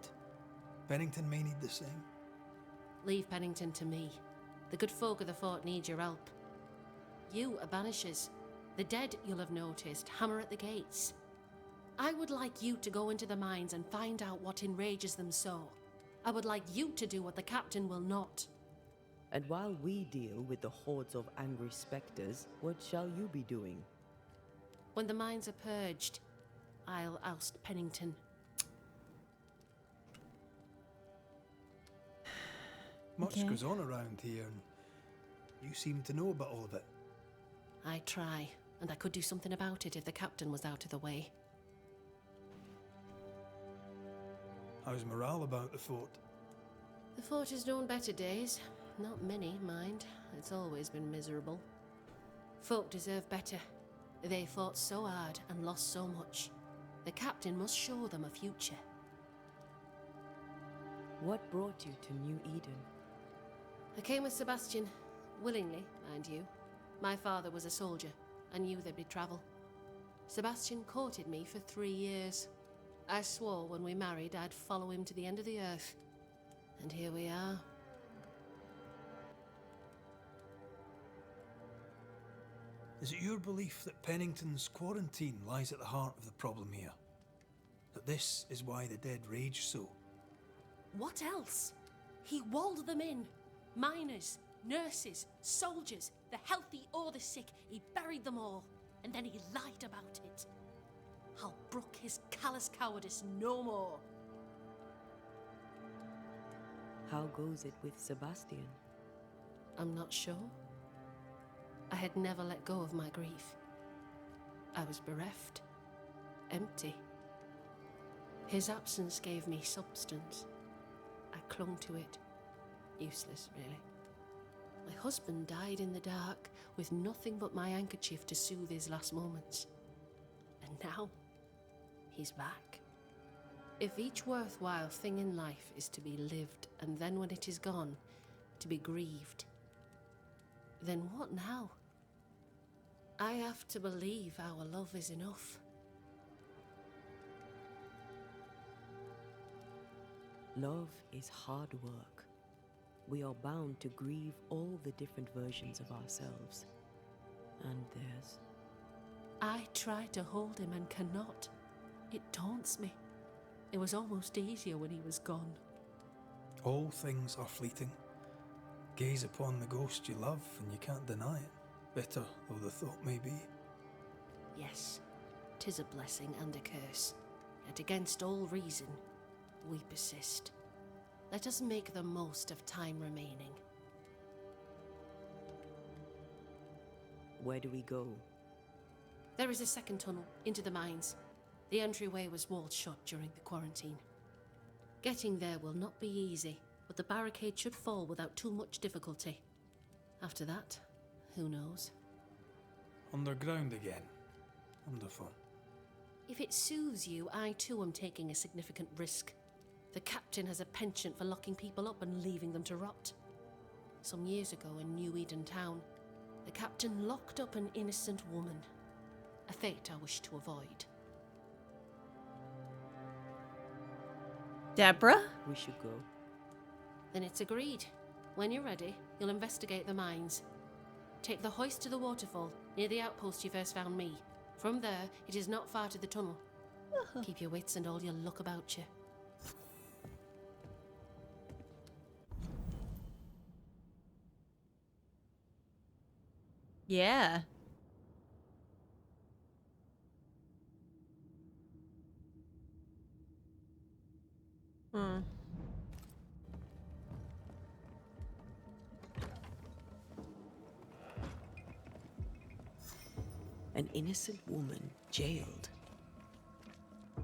Bennington may need the same. Leave Pennington to me. The good folk of the fort need your help. You are Banishers. The dead, you'll have noticed, hammer at the gates. I would like you to go into the mines and find out what enrages them so. I would like you to do what the captain will not. And while we deal with the hordes of angry spectres, what shall you be doing? When the mines are purged, I'll oust Pennington. Much goes on around here, and you seem to know about all of it. I try, and I could do something about it if the captain was out of the way. How's morale about the fort? The fort has known better days. Not many, mind. It's always been miserable. Folk deserve better. They fought so hard and lost so much. The captain must show them a future. What brought you to New Eden? I came with Sebastian. Willingly, mind you. My father was a soldier. I knew there'd be travel. Sebastian courted me for 3 years. I swore when we married I'd follow him to the end of the earth. And here we are. Is it your belief that Pennington's quarantine lies at the heart of the problem here? That this is why the dead rage so? What else? He walled them in. Miners, nurses, soldiers, the healthy or the sick. He buried them all. And then he lied about it. I'll brook his callous cowardice no more. How goes it with Sebastian? I'm not sure. I had never let go of my grief. I was bereft, empty. His absence gave me substance. I clung to it. Useless, really. My husband died in the dark with nothing but my handkerchief to soothe his last moments. And now, he's back. If each worthwhile thing in life is to be lived, and then when it is gone, to be grieved, then what now? I have to believe our love is enough. Love is hard work. We are bound to grieve all the different versions of ourselves. And theirs. I try to hold him and cannot. It taunts me. It was almost easier when he was gone. All things are fleeting. Gaze upon the ghost you love and you can't deny it, bitter though the thought may be. Yes, 'tis a blessing and a curse. Yet against all reason, we persist. Let us make the most of time remaining. Where do we go? There is a second tunnel into the mines. The entryway was walled shut during the quarantine. Getting there will not be easy, but the barricade should fall without too much difficulty. After that, who knows? Underground again. Wonderful. If it soothes you, I too am taking a significant risk. The captain has a penchant for locking people up and leaving them to rot. Some years ago in New Eden town, the captain locked up an innocent woman. A fate I wish to avoid. Deborah? We should go. Then it's agreed. When you're ready, you'll investigate the mines. Take the hoist to the waterfall, near the outpost you first found me. From there, it is not far to the tunnel. Keep your wits and all your luck about you. Yeah. An innocent woman jailed.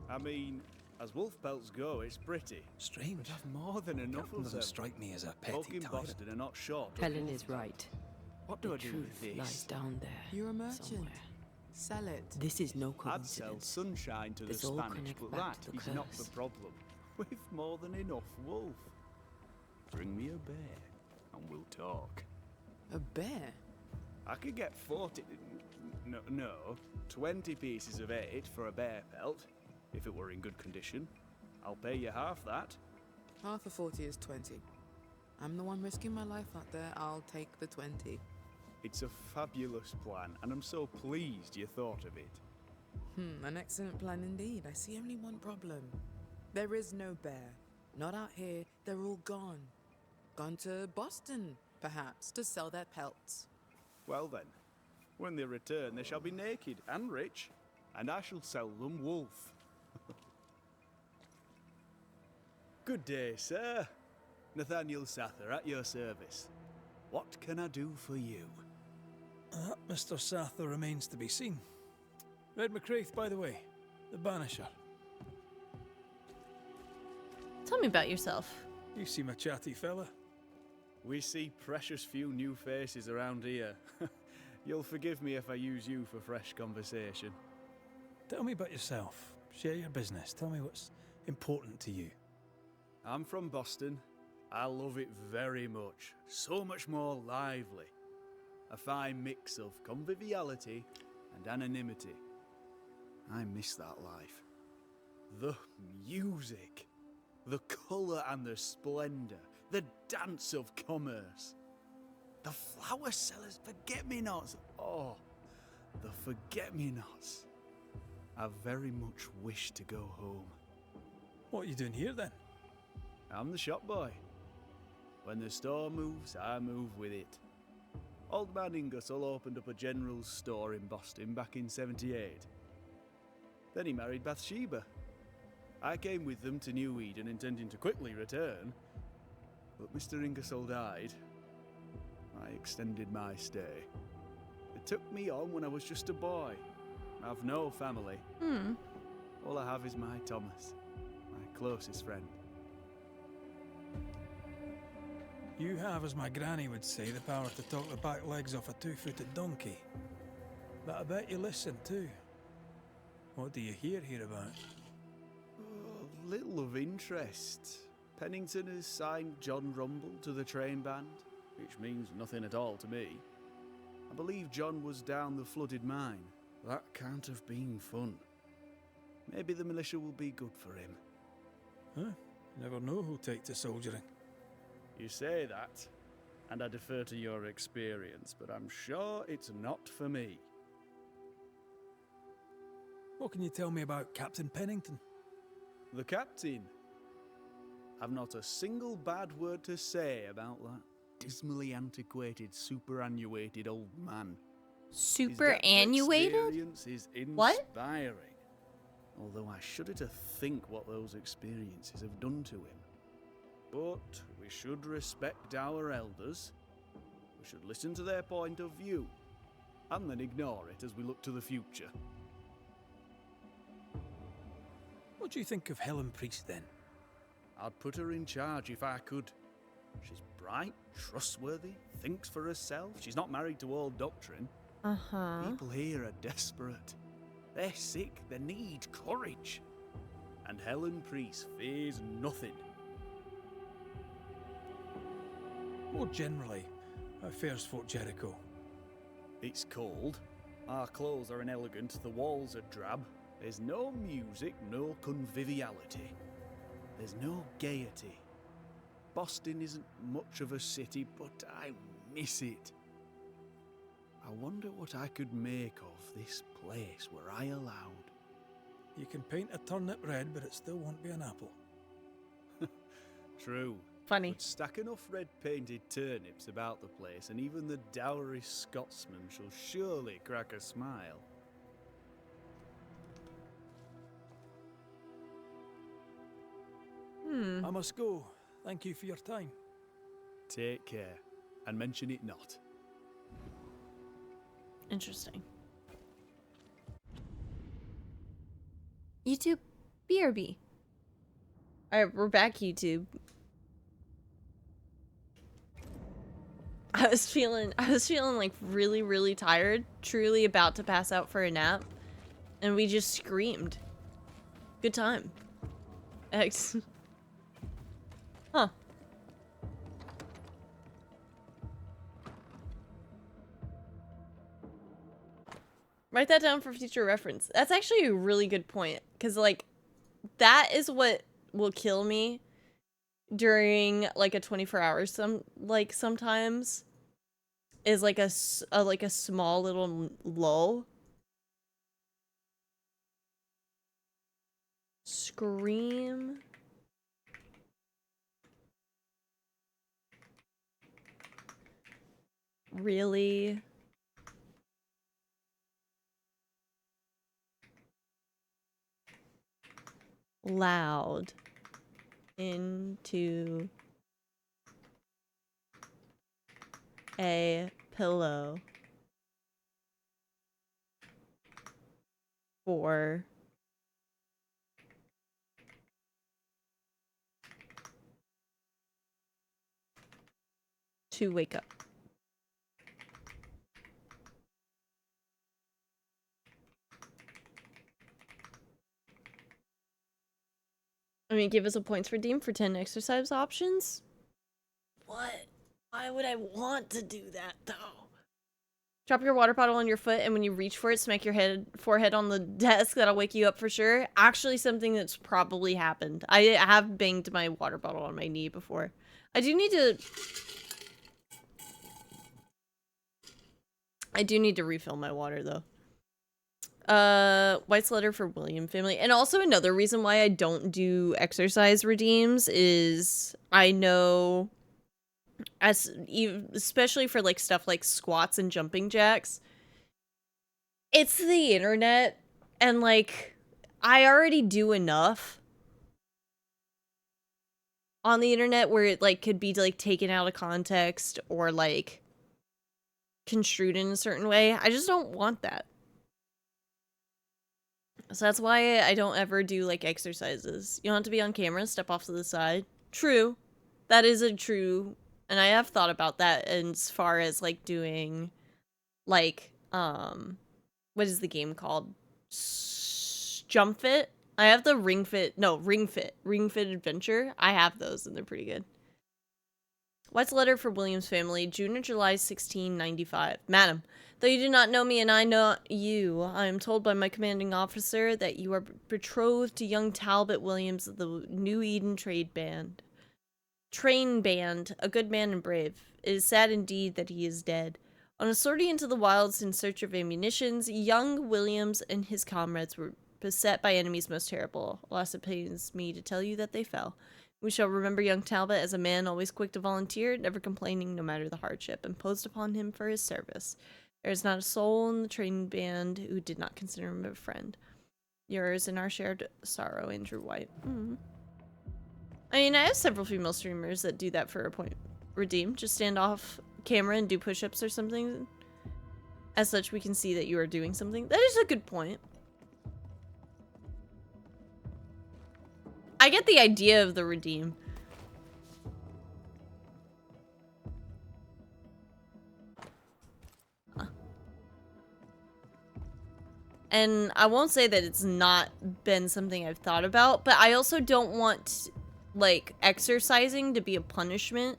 I mean, as wolf pelts go, it's pretty. Strange. But I've more than enough Captain of doesn't them. strike me as a petty Folk in tyrant. Boston are not short. of Helen wolf is right. pelts. What do The I do with truth lies this? down there. You're a merchant. Somewhere. Sell it. This is no I'd sell coincidence. sunshine to the This all Spanish, connects but back that to the is not curse. the problem. We've more than enough wolf. Bring me a bear, and we'll talk. A bear? I could get 40... No, 20 pieces of 8 for a bear pelt, if it were in good condition. I'll pay you half that. Half of 40 is 20. I'm the one risking my life out there. I'll take the 20. It's a fabulous plan, and I'm so pleased you thought of it. An excellent plan indeed. I see only one problem. There is no bear. Not out here. They're all gone. Gone to Boston, perhaps, to sell their pelts. Well then, when they return, they shall be naked and rich, and I shall sell them wolf. Good day, sir. Nathaniel Sather at your service. What can I do for you? Mr. Sather remains to be seen. Red McCraith, by the way, the Banisher. Tell me about yourself. You seem a chatty fella. We see precious few new faces around here. You'll forgive me if I use you for fresh conversation. Tell me about yourself. Share your business. Tell me what's important to you. I'm from Boston. I love it very much. So much more lively. A fine mix of conviviality and anonymity. I miss that life. The music, the colour and the splendour, the dance of commerce. The flower sellers' forget-me-nots. Oh, the forget-me-nots. I very much wish to go home. What are you doing here then? I'm the shop boy. When the store moves, I move with it. Old man Ingersoll opened up a general store in Boston back in '78. Then he married Bathsheba. I came with them to New Eden intending to quickly return, but Mr. Ingersoll died. I extended my stay. It took me on when I was just a boy. I've no family. All I have is my Thomas, my closest friend. You have, as my granny would say, the power to talk the back legs off a two-footed donkey. But I bet you listen too. What do you hear about? Little of interest. Pennington has signed John Rumble to the train band, which means nothing at all to me. I believe John was down the flooded mine. That can't have been fun. Maybe the militia will be good for him. Huh? You never know who'll take to soldiering. You say that, and I defer to your experience, but I'm sure it's not for me. What can you tell me about Captain Pennington? The captain? I've not a single bad word to say about that dismally antiquated, superannuated old man. Superannuated? His experience is inspiring. Although I shudder to think what those experiences have done to him. But we should respect our elders. We should listen to their point of view, and then ignore it as we look to the future. What do you think of Helen Priest then? I'd put her in charge if I could. She's bright, trustworthy, thinks for herself. She's not married to old doctrine. People here are desperate. They're sick, they need courage. And Helen Priest fears nothing. More generally, how fares Fort Jericho? It's cold. Our clothes are inelegant, the walls are drab. There's no music, no conviviality. There's no gaiety. Boston isn't much of a city, but I miss it. I wonder what I could make of this place were I allowed. You can paint a turnip red, but it still won't be an apple. True. Funny. But stack enough red-painted turnips about the place, and even the dourish Scotsman shall surely crack a smile. I must go. Thank you for your time. Take care, and mention it not. Interesting. YouTube, BRB. Alright, we're back, YouTube. I was feeling like really tired, truly about to pass out for a nap, and we just screamed. Good time. Huh. Write that down for future reference. That's actually a really good point, because like that is what will kill me during like a 24 hours sometimes is like a small little lull. Scream. Really loud into a pillow for to wake up. I mean, give us a points redeem for 10 exercise options? What? Why would I want to do that, though? Drop your water bottle on your foot, and when you reach for it, smack your forehead on the desk. That'll wake you up for sure. Actually, something that's probably happened. I have banged my water bottle on my knee before. I do need to refill my water, though. White's letter for William family. And also another reason why I don't do exercise redeems is I know, especially for like stuff like squats and jumping jacks, it's the internet, and like I already do enough on the internet where it like could be like taken out of context or like construed in a certain way. I just don't want that. So that's why I don't ever do, like, exercises. You don't have to be on camera, step off to the side. True. That is a true... And I have thought about that as far as, like, doing, like, what is the game called? Jump Fit? I have the Ring Fit Adventure. I have those, and they're pretty good. What's the letter for William's family? June or July 1695. Madam, though you do not know me and I know you, I am told by my commanding officer that you are betrothed to young Talbot Williams of the New Eden Train Band, a good man and brave. It is sad indeed that he is dead. On a sortie into the wilds in search of ammunitions, young Williams and his comrades were beset by enemies most terrible. Alas, it pains me to tell you that they fell. We shall remember young Talbot as a man always quick to volunteer, never complaining no matter the hardship imposed upon him for his service. There is not a soul in the training band who did not consider him a friend. Yours in our shared sorrow, Andrew White. I mean, I have several female streamers that do that for a point redeem. Just stand off camera and do push-ups or something. As such, we can see that you are doing something. That is a good point. I get the idea of the redeem. And I won't say that it's not been something I've thought about, but I also don't want, like, exercising to be a punishment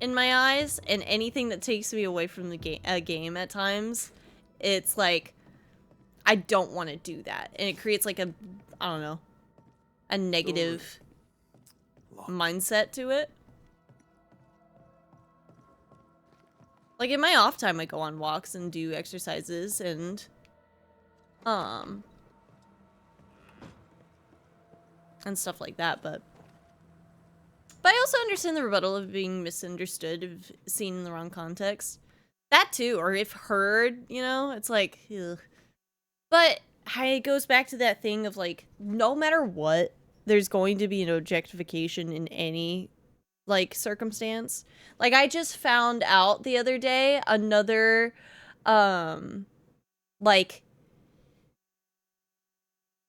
in my eyes, and anything that takes me away from the game at times, it's like, I don't want to do that. And it creates, like, a, I don't know, a negative mindset to it. Like, in my off time, I go on walks and do exercises and stuff like that, but I also understand the rebuttal of being misunderstood, of seen in the wrong context. That too, or if heard, you know, it's like, ugh. But it goes back to that thing of, like, no matter what, there's going to be an objectification in any, like, circumstance. Like, I just found out the other day, another, like,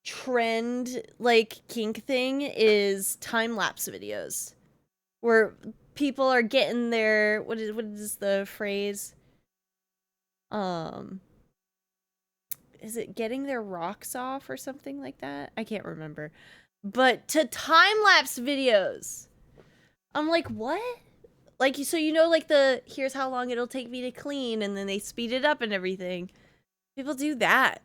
trend, like, kink thing is time-lapse videos. Where people are getting their, what is the phrase? Is it getting their rocks off or something like that? I can't remember. But to time-lapse videos. I'm like, what? Like, so you know, like here's how long it'll take me to clean, and then they speed it up and everything. People do that.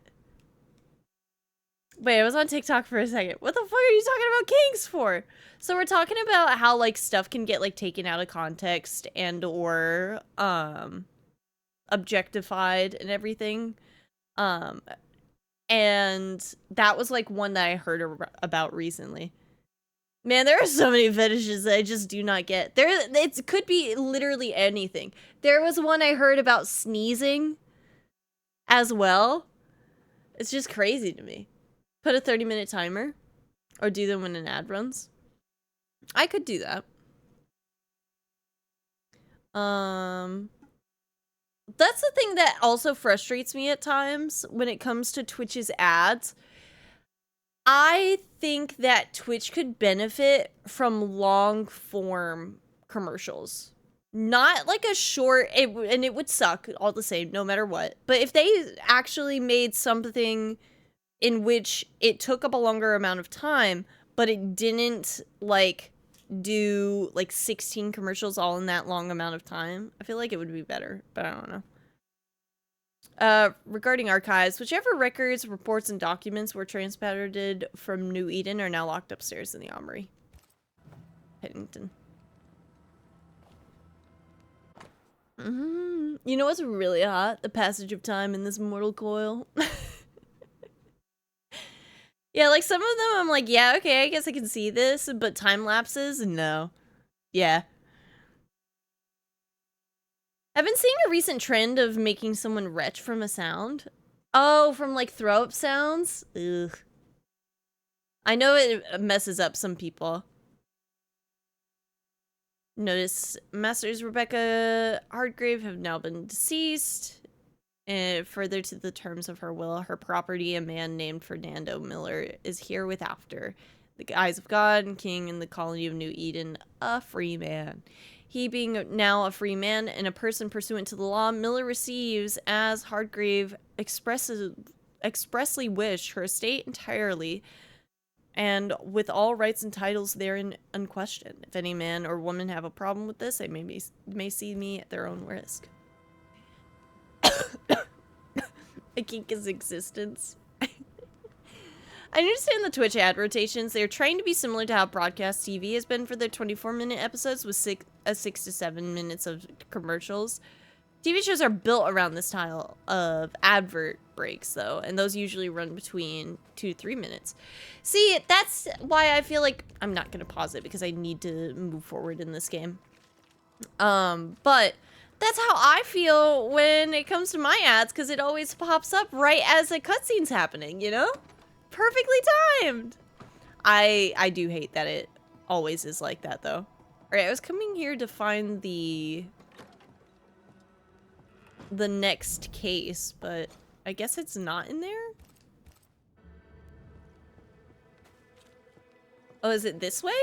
Wait, I was on TikTok for a second. What the fuck are you talking about kinks for? So we're talking about how, like, stuff can get, like, taken out of context and or, objectified and everything. And that was like one that I heard about recently. Man, there are so many fetishes that I just do not get. It could be literally anything. There was one I heard about sneezing as well. It's just crazy to me. Put a 30-minute timer or do them when an ad runs. I could do that. That's the thing that also frustrates me at times when it comes to Twitch's ads. I think that Twitch could benefit from long form commercials. Not like a short, and it would suck all the same, no matter what. But if they actually made something in which it took up a longer amount of time, but it didn't like do like 16 commercials all in that long amount of time, I feel like it would be better, but I don't know. Regarding archives, whichever records, reports, and documents were transported from New Eden are now locked upstairs in the armory. Pennington. You know what's really hot? The passage of time in this mortal coil. Yeah, like some of them I'm like, yeah, okay, I guess I can see this, but time lapses? No. Yeah. I've been seeing a recent trend of making someone retch from a sound. Oh, from like throw up sounds? Ugh. I know it messes up some people. Notice Masters Rebecca Hardgrave have now been deceased. And further to the terms of her will, her property, a man named Fernando Miller, is herewith after the eyes of God and King in the colony of New Eden, a free man. He being now a free man and a person pursuant to the law, Miller receives, as Hardgrave expressly wished, her estate entirely, and with all rights and titles therein unquestioned. If any man or woman have a problem with this, they may see me at their own risk. I kink his existence. I understand the Twitch ad rotations. They're trying to be similar to how broadcast TV has been for their 24-minute episodes with 6 to 7 minutes of commercials. TV shows are built around this style of advert breaks, though, and those usually run between 2 to 3 minutes. See, that's why I feel like I'm not going to pause it because I need to move forward in this game. But that's how I feel when it comes to my ads, because it always pops up right as a cutscene's happening, you know? Perfectly timed. I do hate that it always is like that, though. Alright, I was coming here to find the next case, but I guess it's not in there? Oh, is it this way?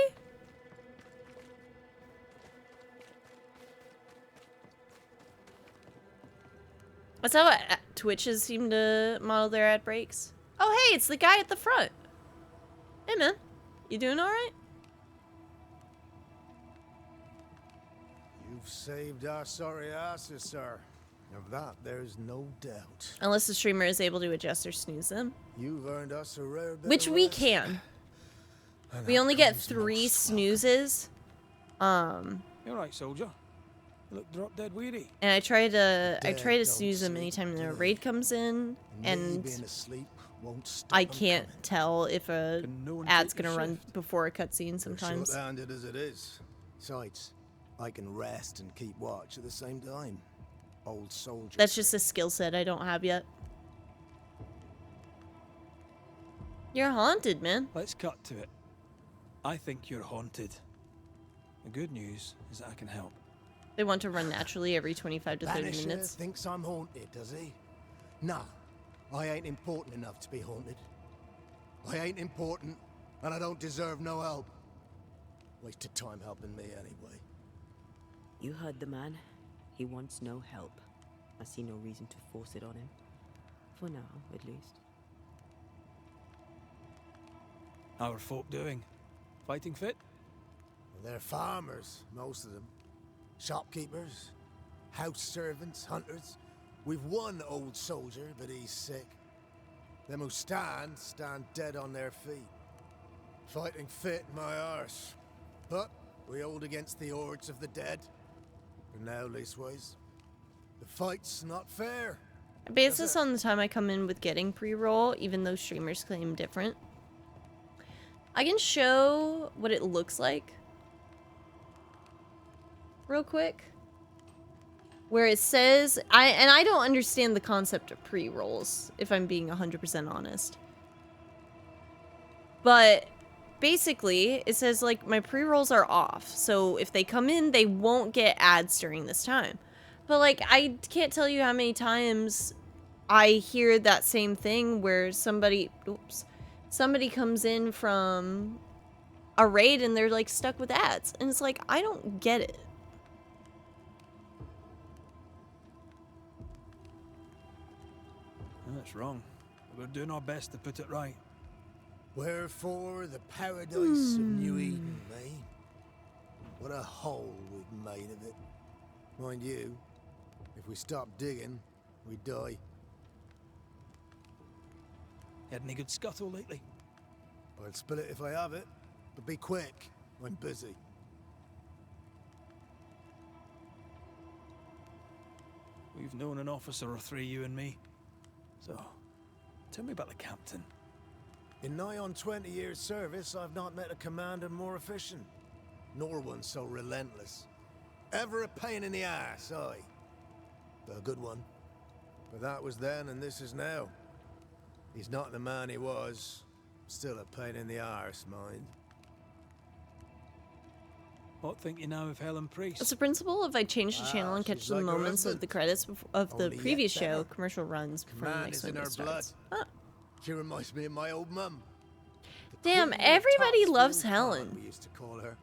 That's how Twitches seem to model their ad breaks. Oh, hey, it's the guy at the front. Hey, man. You doing all right? You've saved our sorry asses, sir. Of that, there's no doubt. Unless the streamer is able to adjust or snooze them. You've earned us a rare bit Which of we rest. can. And We that only get comes 3 most snoozes. You alright, soldier? You look drop dead weary. And I try to Dead snooze don't them anytime sleep, the do they? raid comes in, Me and being asleep won't stop I 'em can't coming. tell if a Can no one ad's take your gonna run shift? before a cutscene They're sometimes. short-handed as it is. Besides, I can rest and keep watch at the same time. Old soldier. That's just a skill set I don't have yet. You're haunted, man. Let's cut to it. I think you're haunted. The good news is that I can help. They want to run naturally every 25 to 30 Banisher minutes. thinks I'm haunted, does he? Nah, I ain't important enough to be haunted. I ain't important, and I don't deserve no help. Wasted time helping me anyway. You heard the man. He wants no help. I see no reason to force it on him. For now, at least. How are folk doing? Fighting fit? They're farmers, most of them. Shopkeepers, house servants, hunters. We've one old soldier, but he's sick. Them who stand dead on their feet. Fighting fit, my arse. But we hold against the hordes of the dead. For now, leastways. The fight's not fair. I base this on the time I come in with getting pre-roll, even though streamers claim different. I can show what it looks like real quick. Where it says, I don't understand the concept of pre-rolls, if I'm being 100% honest. But basically, it says like my pre-rolls are off. So if they come in, they won't get ads during this time. But like, I can't tell you how many times I hear that same thing where somebody comes in from a raid and they're like stuck with ads. And it's like, I don't get it. That's wrong. We're doing our best to put it right. Wherefore the paradise of New Eden, eh? What a hole we've made of it. Mind you, if we stop digging, we die. Had any good scuttle lately? I'll spill it if I have it, but be quick. I'm busy. We've known an officer or three, you and me. So, tell me about the captain. In nigh on 20 years' service, I've not met a commander more efficient, nor one so relentless. Ever a pain in the ass, aye. But a good one. But that was then and this is now. He's not the man he was. Still a pain in the arse, mind. What think you now of Helen Priest? It's a principle if I change the channel and catch the moments of the credits of the previous show, commercial runs before the next one starts. Huh. She reminds me of my old mum. Damn, everybody loves Helen. We used to call her.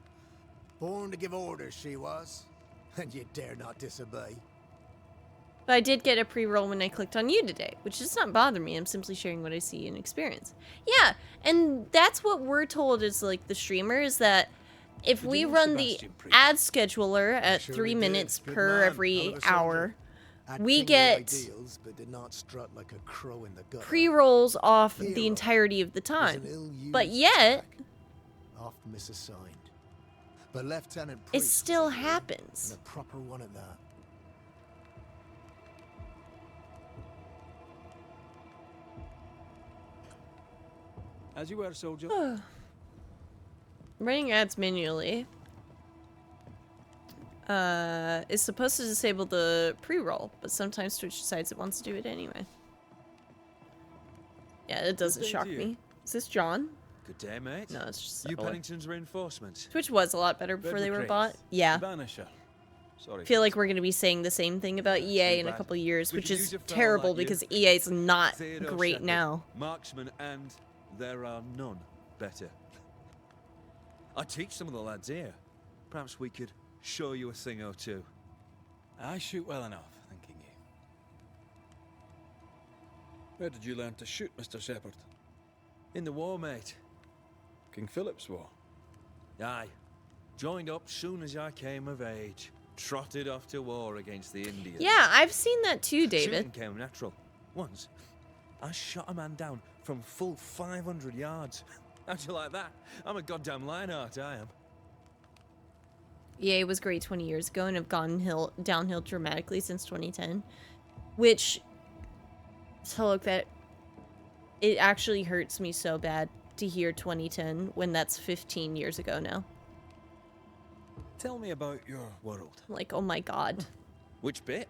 Born to give orders, she was. And you dare not disobey. But I did get a pre-roll when I clicked on you today, which does not bother me. I'm simply sharing what I see and experience. Yeah, and that's what we're told as like the streamer is that if we run the ad scheduler at 3 minutes per every hour, we get pre-rolls off the entirety of the time. But yet, oft misassigned. But Lieutenant it still happens. And a proper one at that. As you were, soldier. Running ads manually is supposed to disable the pre-roll, but sometimes Twitch decides it wants to do it anyway. Yeah, it doesn't shock me. Is this John? Good day, mate. No, it's just you Settle. Pennington's reinforcements. Twitch was a lot better before they were bought. Yeah. Banisher. Sorry. I feel like we're going to be saying the same thing about EA in a couple years, which is terrible because EA is not great now. Marksman, and there are none better. I teach some of the lads here. Perhaps we could show you a thing or two. I shoot well enough, thanking you. Where did you learn to shoot, Mr. Shepherd? In the war, mate. King Philip's War? Aye. Joined up soon as I came of age. Trotted off to war against the Indians. Yeah, I've seen that too, David. Shooting came natural. Once, I shot a man down from full 500 yards. How'd you like that? I'm a goddamn Lionheart, I am. EA was great 20 years ago and have gone downhill dramatically since 2010. Which, so look, that it actually hurts me so bad to hear 2010 when that's 15 years ago now. Tell me about your world. Like, oh my god. Which bit?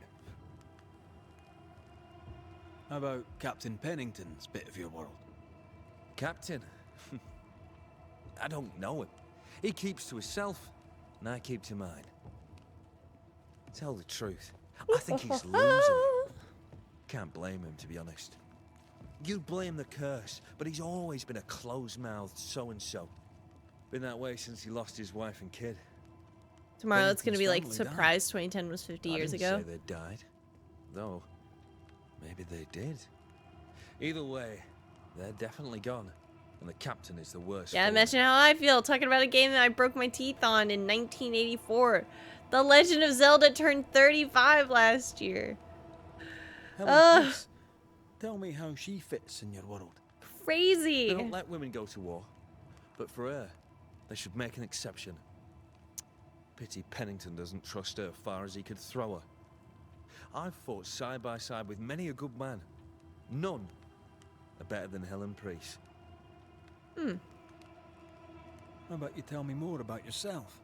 How about Captain Pennington's bit of your world? Captain? I don't know him. He keeps to himself, and I keep to mine. Tell the truth, I think he's losing it. Can't blame him, to be honest. You'd blame the curse, but he's always been a closed-mouthed so-and-so. Been that way since he lost his wife and kid. Tomorrow it's going to be like, surprise, 2010 was 50 years ago. I didn't say they died. Though, maybe they did. Either way, they're definitely gone. And the captain is the worst. Yeah, imagine how I feel talking about a game that I broke my teeth on in 1984. The Legend of Zelda turned 35 last year. Helen Priest, tell me how she fits in your world. Crazy. They don't let women go to war. But for her, they should make an exception. Pity Pennington doesn't trust her far as he could throw her. I've fought side by side with many a good man. None are better than Helen Priest. How about you tell me more about yourself?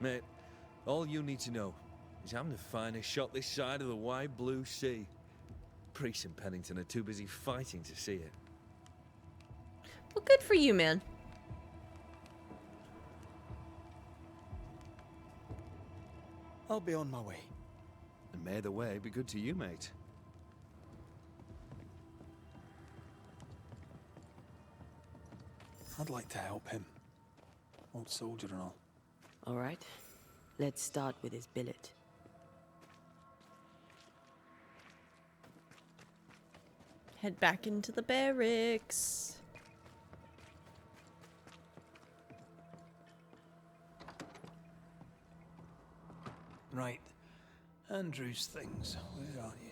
Mate, all you need to know is I'm the finest shot this side of the wide blue sea. Priest and Pennington are too busy fighting to see it. Well, good for you, man. I'll be on my way. And may the way be good to you, mate. I'd like to help him. Old soldier and all. All right. Let's start with his billet. Head back into the barracks. Right. Andrew's things. Where are you?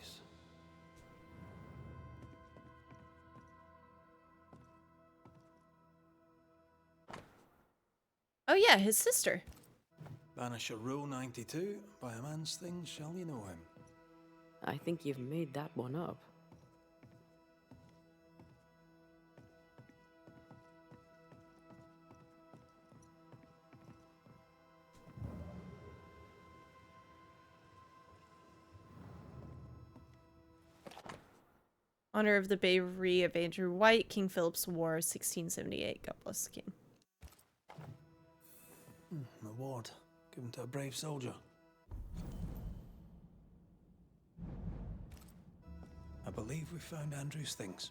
Oh yeah, his sister. Banisher Rule 92. By a man's things shall you know him. I think you've made that one up. Honor of the bravery of Andrew White, King Philip's War, 1678. God bless the king. An award given to a brave soldier. I believe we found Andrew's things.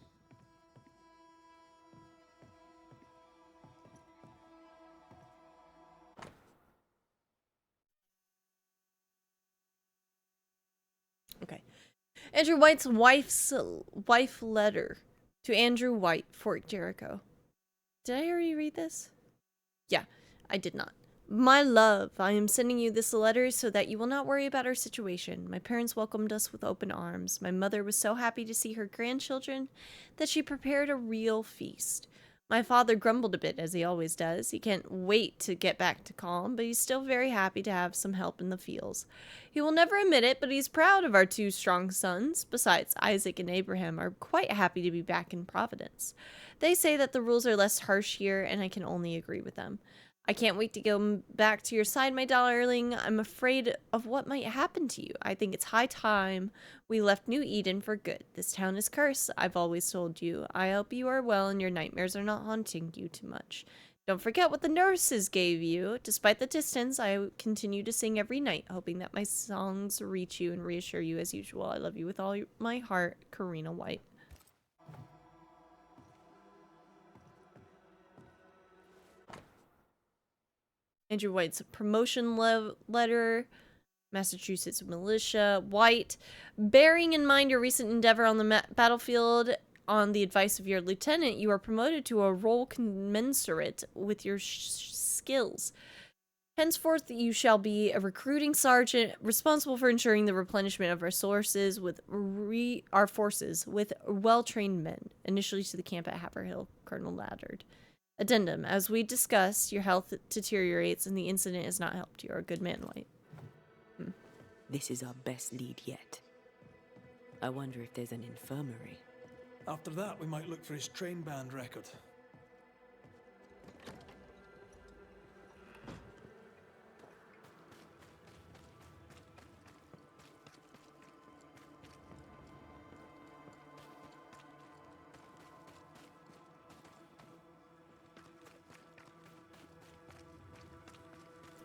Okay. Andrew White's wife letter to Andrew White, Fort Jericho. Did I already read this? Yeah, I did not. My love, I am sending you this letter so that you will not worry about our situation. My parents welcomed us with open arms. My mother was so happy to see her grandchildren that she prepared a real feast. My father grumbled a bit, as he always does. He can't wait to get back to calm, but he's still very happy to have some help in the fields. He will never admit it, but he's proud of our two strong sons. Besides, Isaac and Abraham are quite happy to be back in Providence. They say that the rules are less harsh here, and I can only agree with them. I can't wait to go back to your side, my darling. I'm afraid of what might happen to you. I think it's high time we left New Eden for good. This town is cursed, I've always told you. I hope you are well and your nightmares are not haunting you too much. Don't forget what the nurses gave you. Despite the distance, I continue to sing every night, hoping that my songs reach you and reassure you as usual. I love you with all my heart, Karina White. Andrew White's promotion letter, Massachusetts militia, White. Bearing in mind your recent endeavor on the battlefield, on the advice of your lieutenant, you are promoted to a role commensurate with your skills. Henceforth, you shall be a recruiting sergeant responsible for ensuring the replenishment of our forces with well-trained men. Initially to the camp at Haverhill, Colonel Laddard. Addendum. As we discussed, your health deteriorates and the incident has not helped. You're a good man, White. This is our best lead yet. I wonder if there's an infirmary. After that, we might look for his train band record.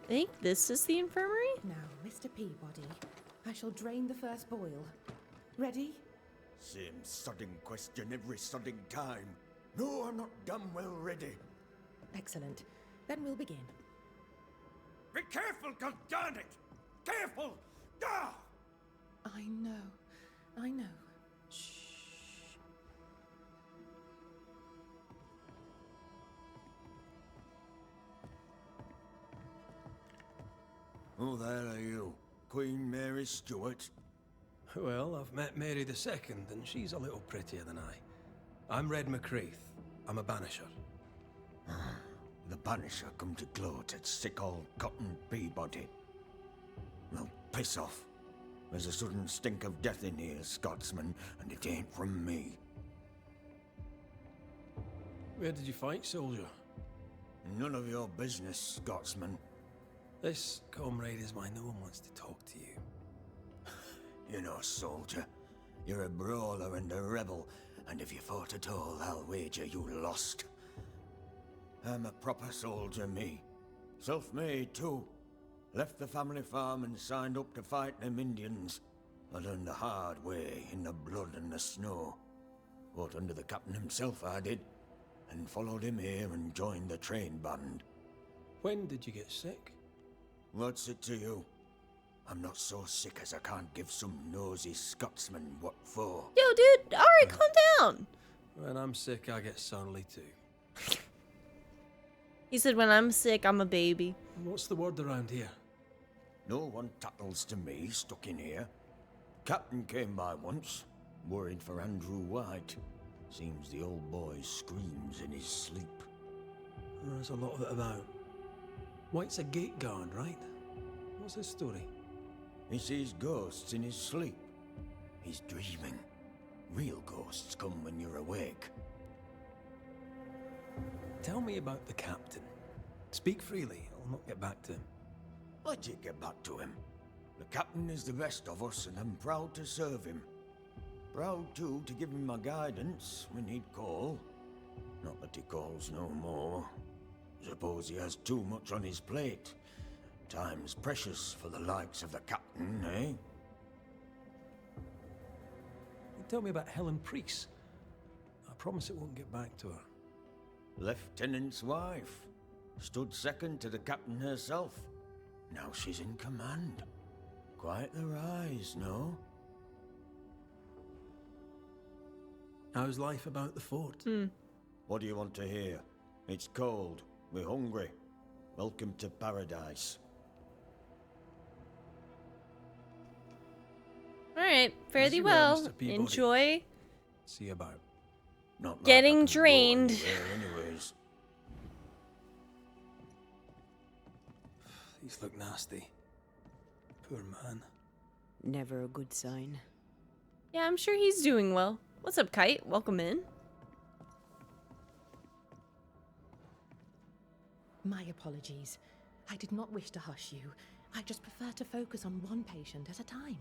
I think this is the infirmary? Now, Mr. Peabody, I shall drain the first boil. Ready? Same sodding question every sodding time. No, I'm not damn well ready. Excellent. Then we'll begin. Be careful, goddarn it! Careful! Ah! I know. Oh, there are you. Queen Mary Stuart. Well, I've met Mary II, and she's a little prettier than I. I'm Red McCreath. I'm a banisher. The banisher come to gloat at sick old Cotton Peabody. Well, piss off. There's a sudden stink of death in here, Scotsman, and it ain't from me. Where did you fight, soldier? None of your business, Scotsman. This comrade is mine. No one wants to talk to you. You're no soldier. You're a brawler and a rebel, and if you fought at all, I'll wager you lost. I'm a proper soldier, me. Self-made, too. Left the family farm and signed up to fight them Indians. I learned the hard way, in the blood and the snow. Fought under the captain himself, I did. And followed him here and joined the train band. When did you get sick? What's it to you? I'm not so sick as I can't give some nosy Scotsman what for. Yo, dude, alright, calm down. When I'm sick, I get surly too. He said, when I'm sick, I'm a baby. What's the word around here? No one tattles to me stuck in here. Captain came by once, worried for Andrew White. Seems the old boy screams in his sleep. There's a lot of it about. White's a gate guard, right? What's his story? He sees ghosts in his sleep. He's dreaming. Real ghosts come when you're awake. Tell me about the captain. Speak freely. I'll not get back to him. Why'd you get back to him? The captain is the best of us, and I'm proud to serve him. Proud, too, to give him my guidance when he'd call. Not that he calls no more. Suppose he has too much on his plate. Time's precious for the likes of the captain, eh? Tell me about Helen Priest. I promise it won't get back to her. Lieutenant's wife. Stood second to the captain herself. Now she's in command. Quite the rise, no? How's life about the fort? What do you want to hear? It's cold. We're hungry. Welcome to paradise. Alright, fare As thee you were, well. Mr. Peabody. Enjoy See you about. Not like I getting can go drained. anywhere anyways. These look nasty. Poor man. Never a good sign. Yeah, I'm sure he's doing well. What's up, Kite? Welcome in. My apologies. I did not wish to hush you. I just prefer to focus on one patient at a time.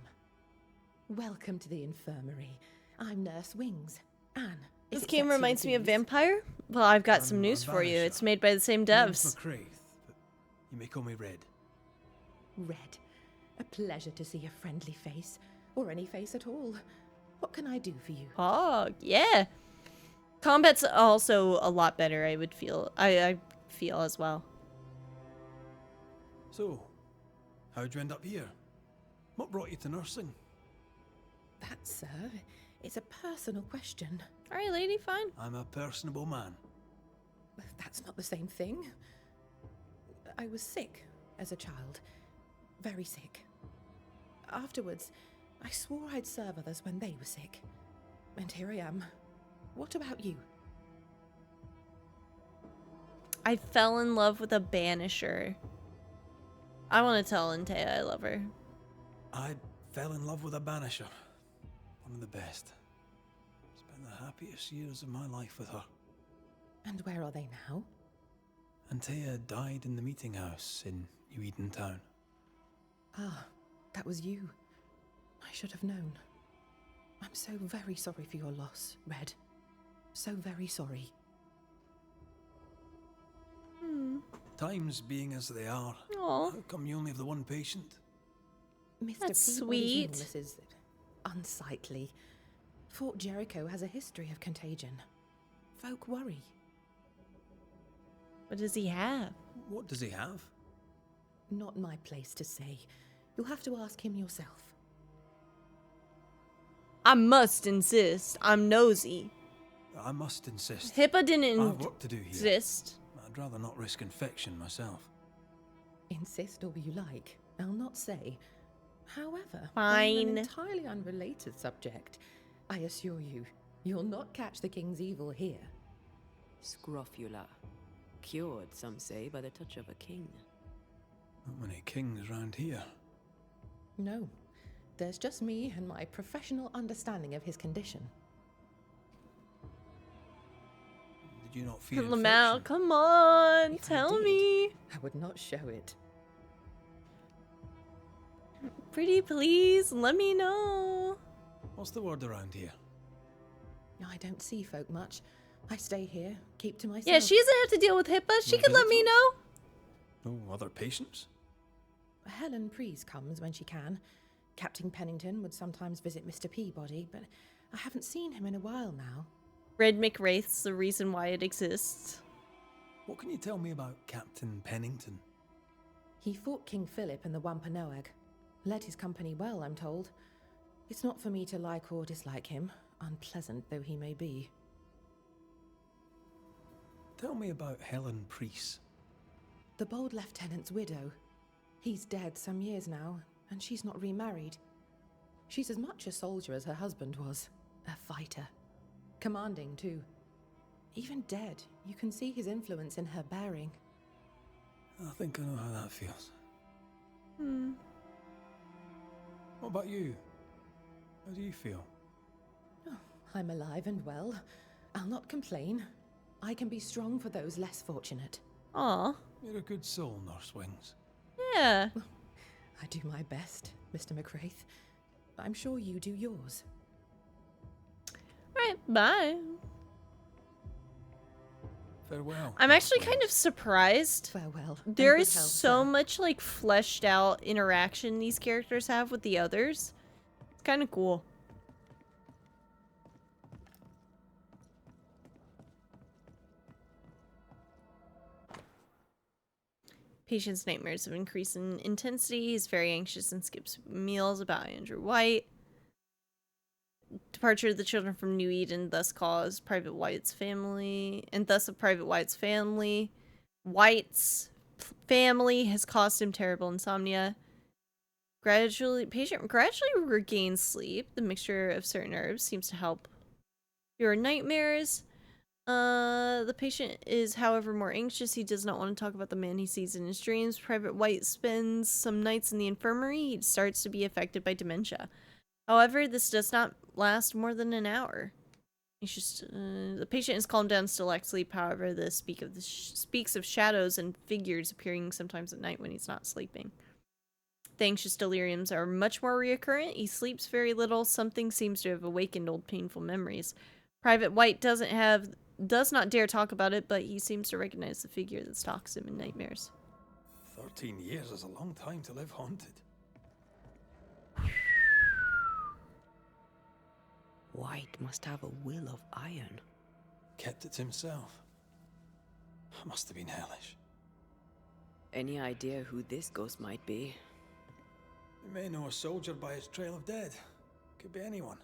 Welcome to the infirmary. I'm Nurse Wings. Anne. This game reminds me of Vampire. Well, I've got some news for you. It's made by the same devs. Name's McCraith, but you may call me Red. Red. A pleasure to see a friendly face. Or any face at all. What can I do for you? Oh, yeah. Combat's also a lot better, I would feel. I feel as well. So, how'd you end up here? What brought you to nursing? That, sir, is a personal question. Alright, lady, fine. I'm a personable man. That's not the same thing. I was sick as a child. Very sick. Afterwards, I swore I'd serve others when they were sick. And here I am. What about you? I fell in love with a Banisher. I want to tell Antea I love her. I fell in love with a Banisher. One of the best. Spent the happiest years of my life with her. And where are they now? Antea died in the meeting house in New Eden Town. Ah, that was you. I should have known. I'm so very sorry for your loss, Red. So very sorry. Times being as they are, Aw. how come you only have the one patient? Mr. That's Peabody's sweet. illness is unsightly. Fort Jericho has a history of contagion. Folk worry. What does he have? What does he have? Not my place to say. You'll have to ask him yourself. I must insist. I'm nosy. I must insist. Hippa didn't I've work to do here. insist. I'd rather not risk infection myself. Insist all you like. I'll not say. However, Fine. on an entirely unrelated subject, I assure you, you'll not catch the king's evil here. Scrofula. Cured, some say, by the touch of a king. Not many kings round here. No. There's just me and my professional understanding of his condition. Did you not fear Lamau, infection? come on, If I tell did, me. I would not show it. Pretty please, let me know. What's the word around here? I don't see folk much. I stay here, keep to myself. Yeah, she doesn't have to deal with HIPAA. She No could let me visitors? know. No other patients? Helen Preece comes when she can. Captain Pennington would sometimes visit Mr. Peabody, but I haven't seen him in a while now. Red McWraith's the reason why it exists. What can you tell me about Captain Pennington? He fought King Philip in the Wampanoag. Led his company well, I'm told. It's not for me to like or dislike him, unpleasant though he may be. Tell me about Helen Preece. The bold lieutenant's widow. He's dead some years now, and she's not remarried. She's as much a soldier as her husband was. A fighter. Commanding, too. Even dead, you can see his influence in her bearing. I think I know how that feels. Hmm. What about you? How do you feel? Oh, I'm alive and well. I'll not complain. I can be strong for those less fortunate. Aw. You're a good soul, Nurse Wings. Yeah. I do my best, Mr. McWraith. I'm sure you do yours. Alright, bye. Farewell. I'm actually kind of surprised. Farewell. There and is good health, so sir. much like fleshed out interaction these characters have with the others. It's kind of cool. Patient's nightmares have increased in intensity. He's very anxious and skips meals about Andrew White. Departure of the children from New Eden thus caused Private White's family, and thus of Private White's family. White's family has caused him terrible insomnia. Patient gradually regains sleep. The mixture of certain herbs seems to help your nightmares. The patient is, however, more anxious. He does not want to talk about the man he sees in his dreams. Private White spends some nights in the infirmary. He starts to be affected by dementia. However, this does not last more than an hour. He's just, the patient is calmed down, still lacks sleep. However, this speaks of shadows and figures appearing sometimes at night when he's not sleeping. The anxious deliriums are much more reoccurrent. He sleeps very little. Something seems to have awakened old painful memories. Private White does not dare talk about it, but he seems to recognize the figure that stalks him in nightmares. 13 years is a long time to live haunted. White must have a will of iron. Kept it to himself. Must have been hellish. Any idea who this ghost might be? You may know a soldier by his trail of dead. Could be anyone.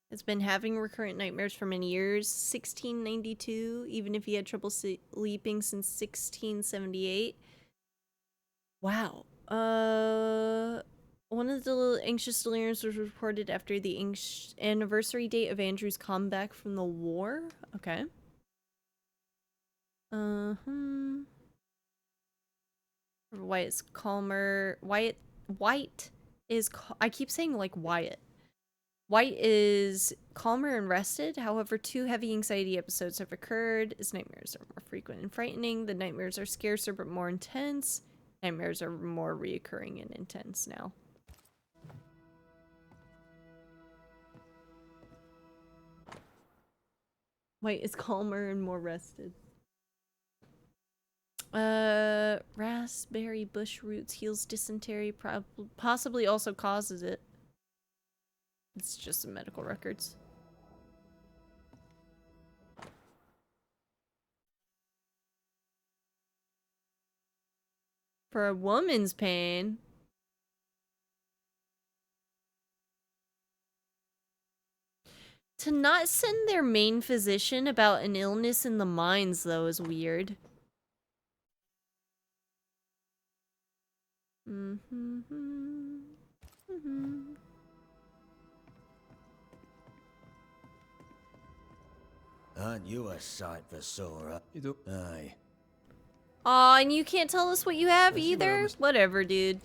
Has been having recurrent nightmares for many years. 1692, even if he had trouble sleeping since 1678. Wow. One of the anxious deliriums was reported after the anniversary date of Andrew's comeback from the war. Okay. Wyatt's calmer. White is. I keep saying like Wyatt. White is calmer and rested. However, 2 heavy anxiety episodes have occurred. His nightmares are more frequent and frightening. The nightmares are scarcer but more intense. Nightmares are more reoccurring and intense now. White is calmer and more rested. Raspberry bush roots heals dysentery, possibly also causes it. It's just some medical records. For a woman's pain. To not send their main physician about an illness in the mines, though, is weird. Aren't you a sight for sore? You do. Aye. Aw, and you can't tell us what you have either? Whatever, dude.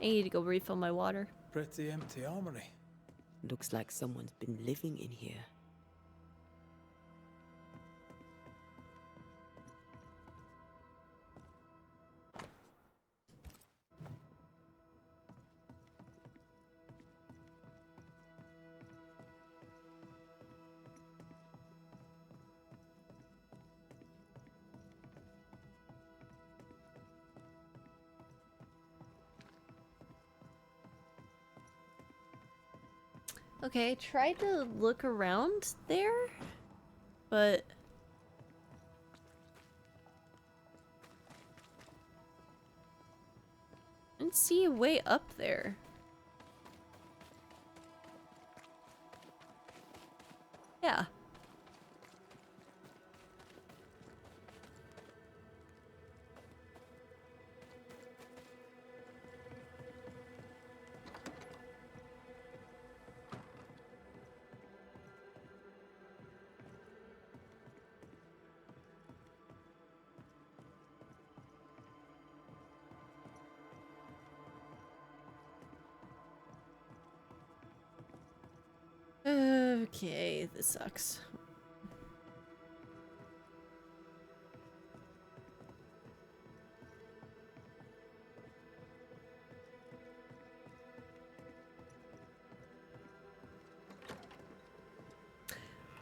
I need to go refill my water. Pretty empty armory. Looks like someone's been living in here. Okay, I tried to look around there, but I didn't see a way up there. Yeah. Okay, this sucks.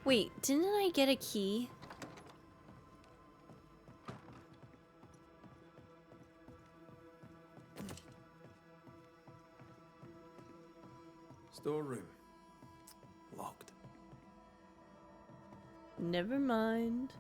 Wait, didn't I get a key? Storeroom. Locked. Never mind.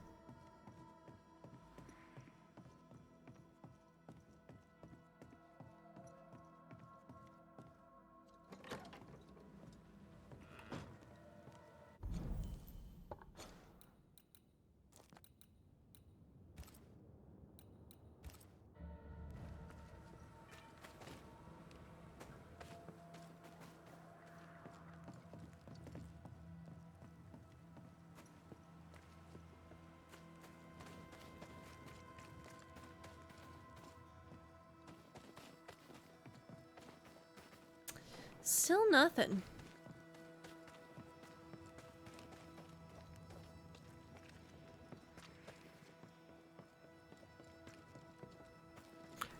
Still nothing.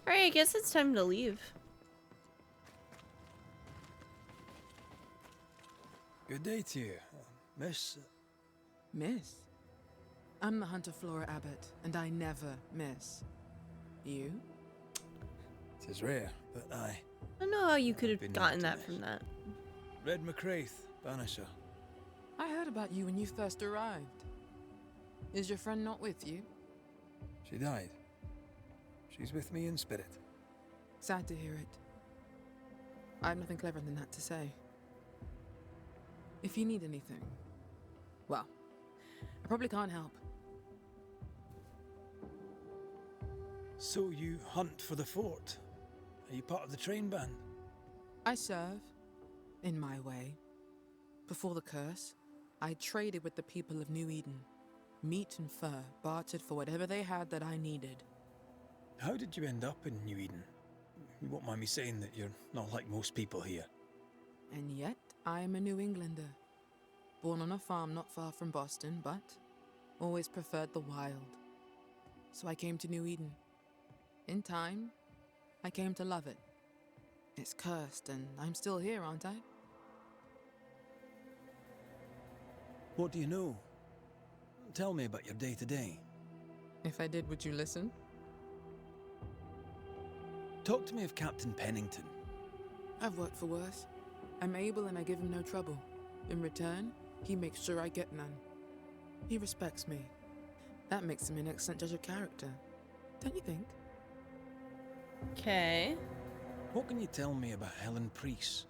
Alright, I guess it's time to leave. Good day to you, Miss. Miss? I'm the Hunter Flora Abbott, and I never miss. You? It is rare, but I don't know how you could have been gotten known that to from that. Red McCraith, Banisher. I heard about you when you first arrived. Is your friend not with you? She died. She's with me in spirit. Sad to hear it. I have nothing clever than that to say. If you need anything, well, I probably can't help. So you hunt for the fort? Are you part of the train band? I serve, in my way. Before the curse, I traded with the people of New Eden. Meat and fur bartered for whatever they had that I needed. How did you end up in New Eden? You won't mind me saying that you're not like most people here. And yet, I am a New Englander. Born on a farm not far from Boston, but always preferred the wild. So I came to New Eden. In time, I came to love it. It's cursed, and I'm still here, aren't I? What do you know? Tell me about your day-to-day. If I did, would you listen? Talk to me of Captain Pennington. I've worked for worse. I'm able and I give him no trouble. In return, he makes sure I get none. He respects me. That makes him an excellent judge of character. Don't you think? Okay. What can you tell me about Helen Priest?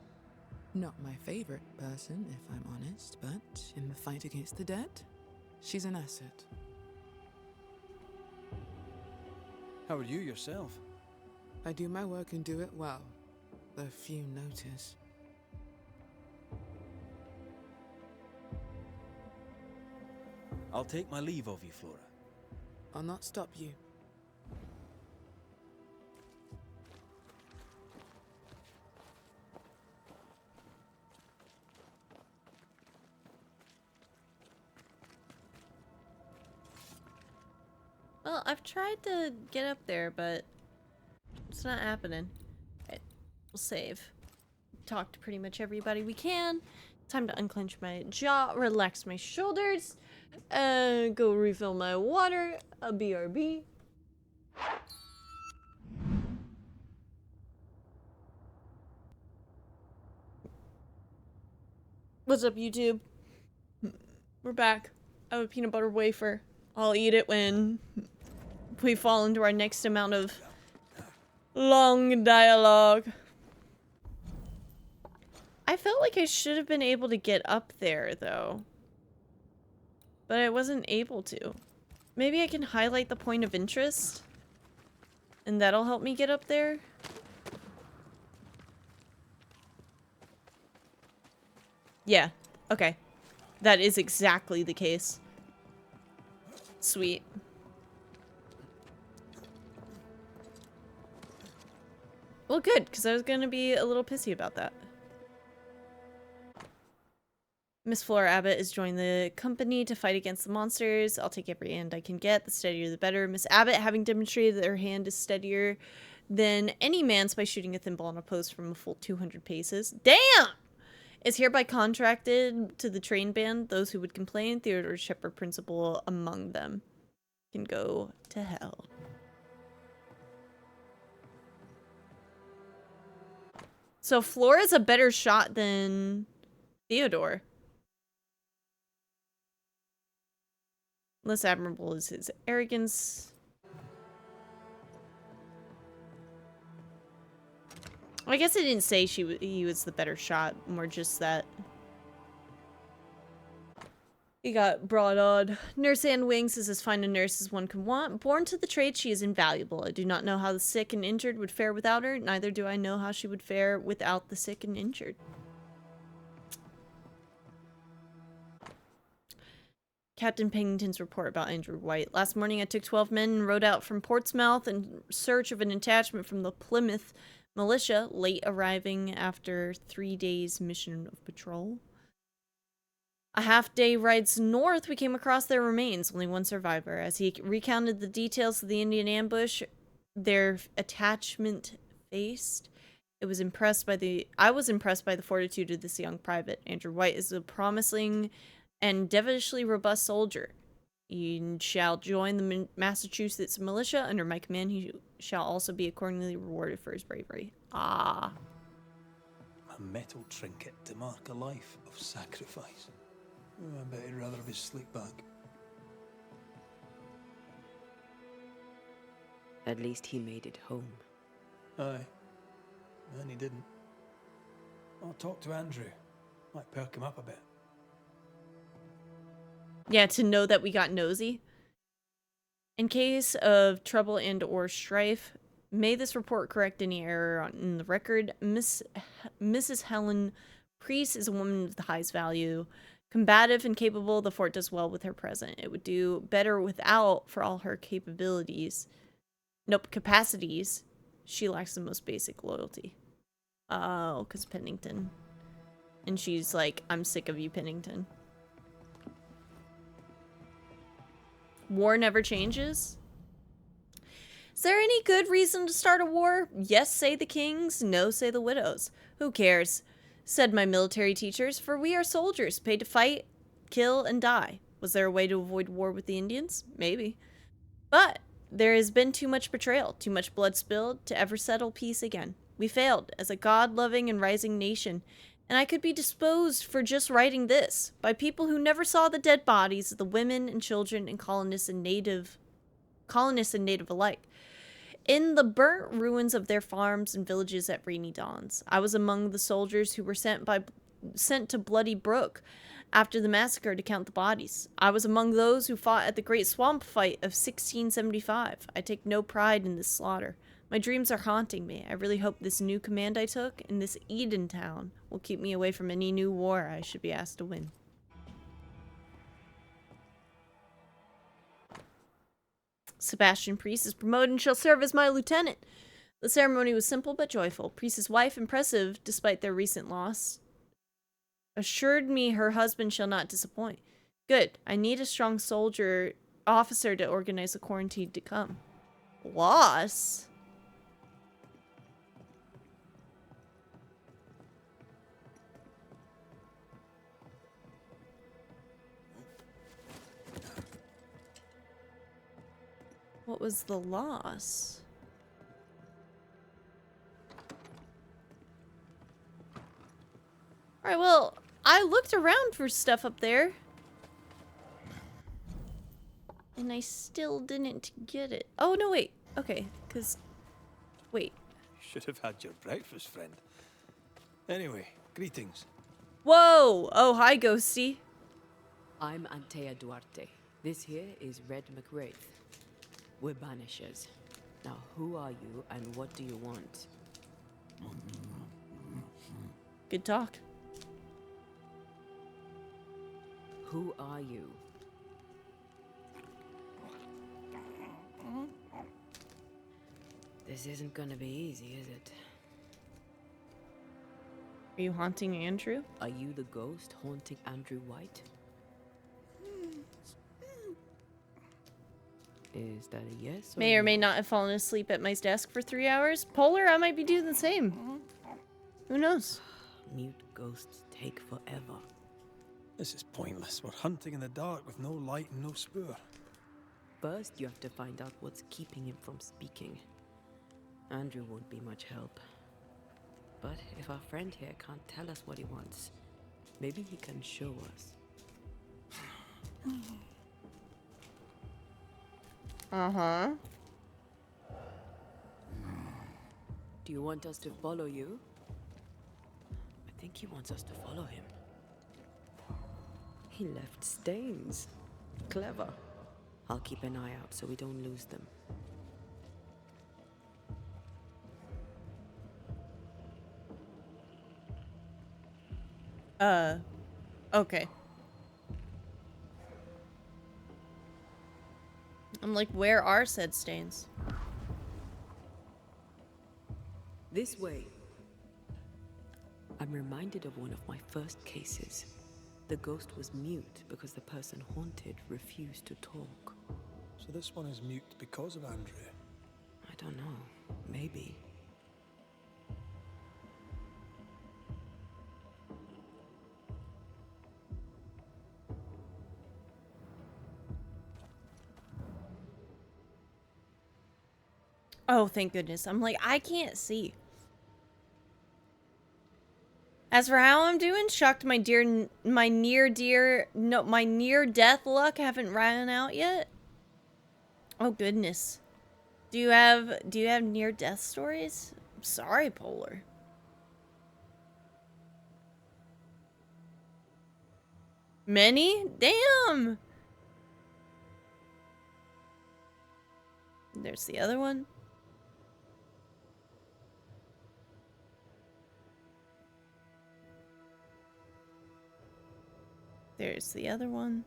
Not my favorite person, if I'm honest, but in the fight against the dead, she's an asset. How are you yourself? I do my work and do it well. The few notice. I'll take my leave of you, Flora. I'll not stop you. Well, I've tried to get up there, but it's not happening. Right, we'll save. Talk to pretty much everybody we can. Time to unclench my jaw, relax my shoulders, go refill my water, a BRB. What's up, YouTube? We're back. I have a peanut butter wafer. I'll eat it when we fall into our next amount of long dialogue. I felt like I should have been able to get up there, though. But I wasn't able to. Maybe I can highlight the point of interest? And that'll help me get up there? Yeah. Okay. That is exactly the case. Sweet. Well, good, because I was going to be a little pissy about that. Miss Flora Abbott is joining the company to fight against the monsters. I'll take every hand I can get. The steadier the better. Miss Abbott, having demonstrated that her hand is steadier than any man's by shooting a thin ball in a post from a full 200 paces. Damn! Is hereby contracted to the train band. Those who would complain, Theodore Shepard principal among them, can go to hell. So Flora's a better shot than Theodore. Less admirable is his arrogance. I guess I didn't say he was the better shot, more just that he got brought on. Nurse Anne Wings is as fine a nurse as one can want. Born to the trade, she is invaluable. I do not know how the sick and injured would fare without her. Neither do I know how she would fare without the sick and injured. Captain Pennington's report about Andrew White. Last morning I took 12 men and rode out from Portsmouth in search of an attachment from the Plymouth militia, late arriving after 3 days' mission of patrol. A half-day rides north, we came across their remains, only one survivor. As he recounted the details of the Indian ambush their attachment faced, I was impressed by the fortitude of this young private. Andrew White is a promising and devilishly robust soldier. He shall join the Massachusetts militia under my command. He shall also be accordingly rewarded for his bravery. Ah. A metal trinket to mark a life of sacrifice. I bet he'd rather have his sleep back. At least he made it home. Aye. And he didn't. I'll talk to Andrew. Might perk him up a bit. Yeah, to know that we got nosy. In case of trouble and or strife, may this report correct any error in the record. Mrs. Helen Priest is a woman of the highest value. Combative and capable, the fort does well with her present. It would do better without, for all her capabilities. Nope, capacities. She lacks the most basic loyalty. Oh, because Pennington. And she's like, I'm sick of you, Pennington. War never changes? Is there any good reason to start a war? Yes, say the kings. No, say the widows. Who cares? Said my military teachers, for we are soldiers, paid to fight, kill, and die. Was there a way to avoid war with the Indians? Maybe. But there has been too much betrayal, too much blood spilled to ever settle peace again. We failed as a God-loving and rising nation, and I could be disposed for just writing this by people who never saw the dead bodies of the women and children and colonists and native alike. in the burnt ruins of their farms and villages at rainy dawns. I was among the soldiers who were sent to Bloody Brook after the massacre to count the bodies. I was among those who fought at the Great Swamp Fight of 1675. I take no pride in this slaughter. My dreams are haunting me. I really hope this new command I took in this Eden town will keep me away from any new war I should be asked to win. Sebastian Priest is promoted and shall serve as my lieutenant. The ceremony was simple but joyful. Priest's wife, impressive despite their recent loss, assured me her husband shall not disappoint. Good. I need a strong soldier officer to organize the quarantine to come. Loss? What was the loss? Alright, well, I looked around for stuff up there. And I still didn't get it. Oh, no, wait. Okay, because... Wait. Should have had your breakfast, friend. Anyway, greetings. Whoa! Oh, hi, Ghosty. I'm Antea Duarte. This here is Red McWraith. We're Banishers. Now, who are you and what do you want? Good talk. Who are you? This isn't gonna be easy, is it? Are you haunting Andrew? Are you the ghost haunting Andrew White? Is that a yes or May or no? may not have fallen asleep at my desk for 3 hours. Polar, I might be doing the same. Who knows? Mute ghosts take forever. This is pointless. We're hunting in the dark with no light and no spoor. First, you have to find out what's keeping him from speaking. Andrew won't be much help. But if our friend here can't tell us what he wants, maybe he can show us. Uh-huh. Do you want us to follow you? I think he wants us to follow him. He left stains. Clever. I'll keep an eye out so we don't lose them. Okay. I'm like, where are said stains? This way. I'm reminded of one of my first cases. The ghost was mute because the person haunted refused to talk. So this one is mute because of Andrew. I don't know. Maybe. Oh, thank goodness. I'm like, I can't see. As for how I'm doing, shocked my near death luck haven't ran out yet. Oh goodness. Do you have near death stories? I'm sorry, Polar. Many? Damn. There's the other one. There's the other one.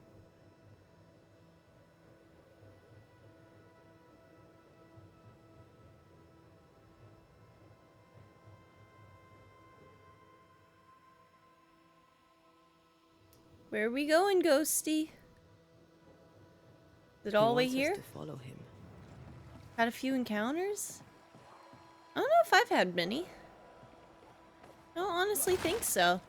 Where are we going, Ghosty? Is it all the way here? To follow him. Had a few encounters? I don't know if I've had many. I don't honestly think so.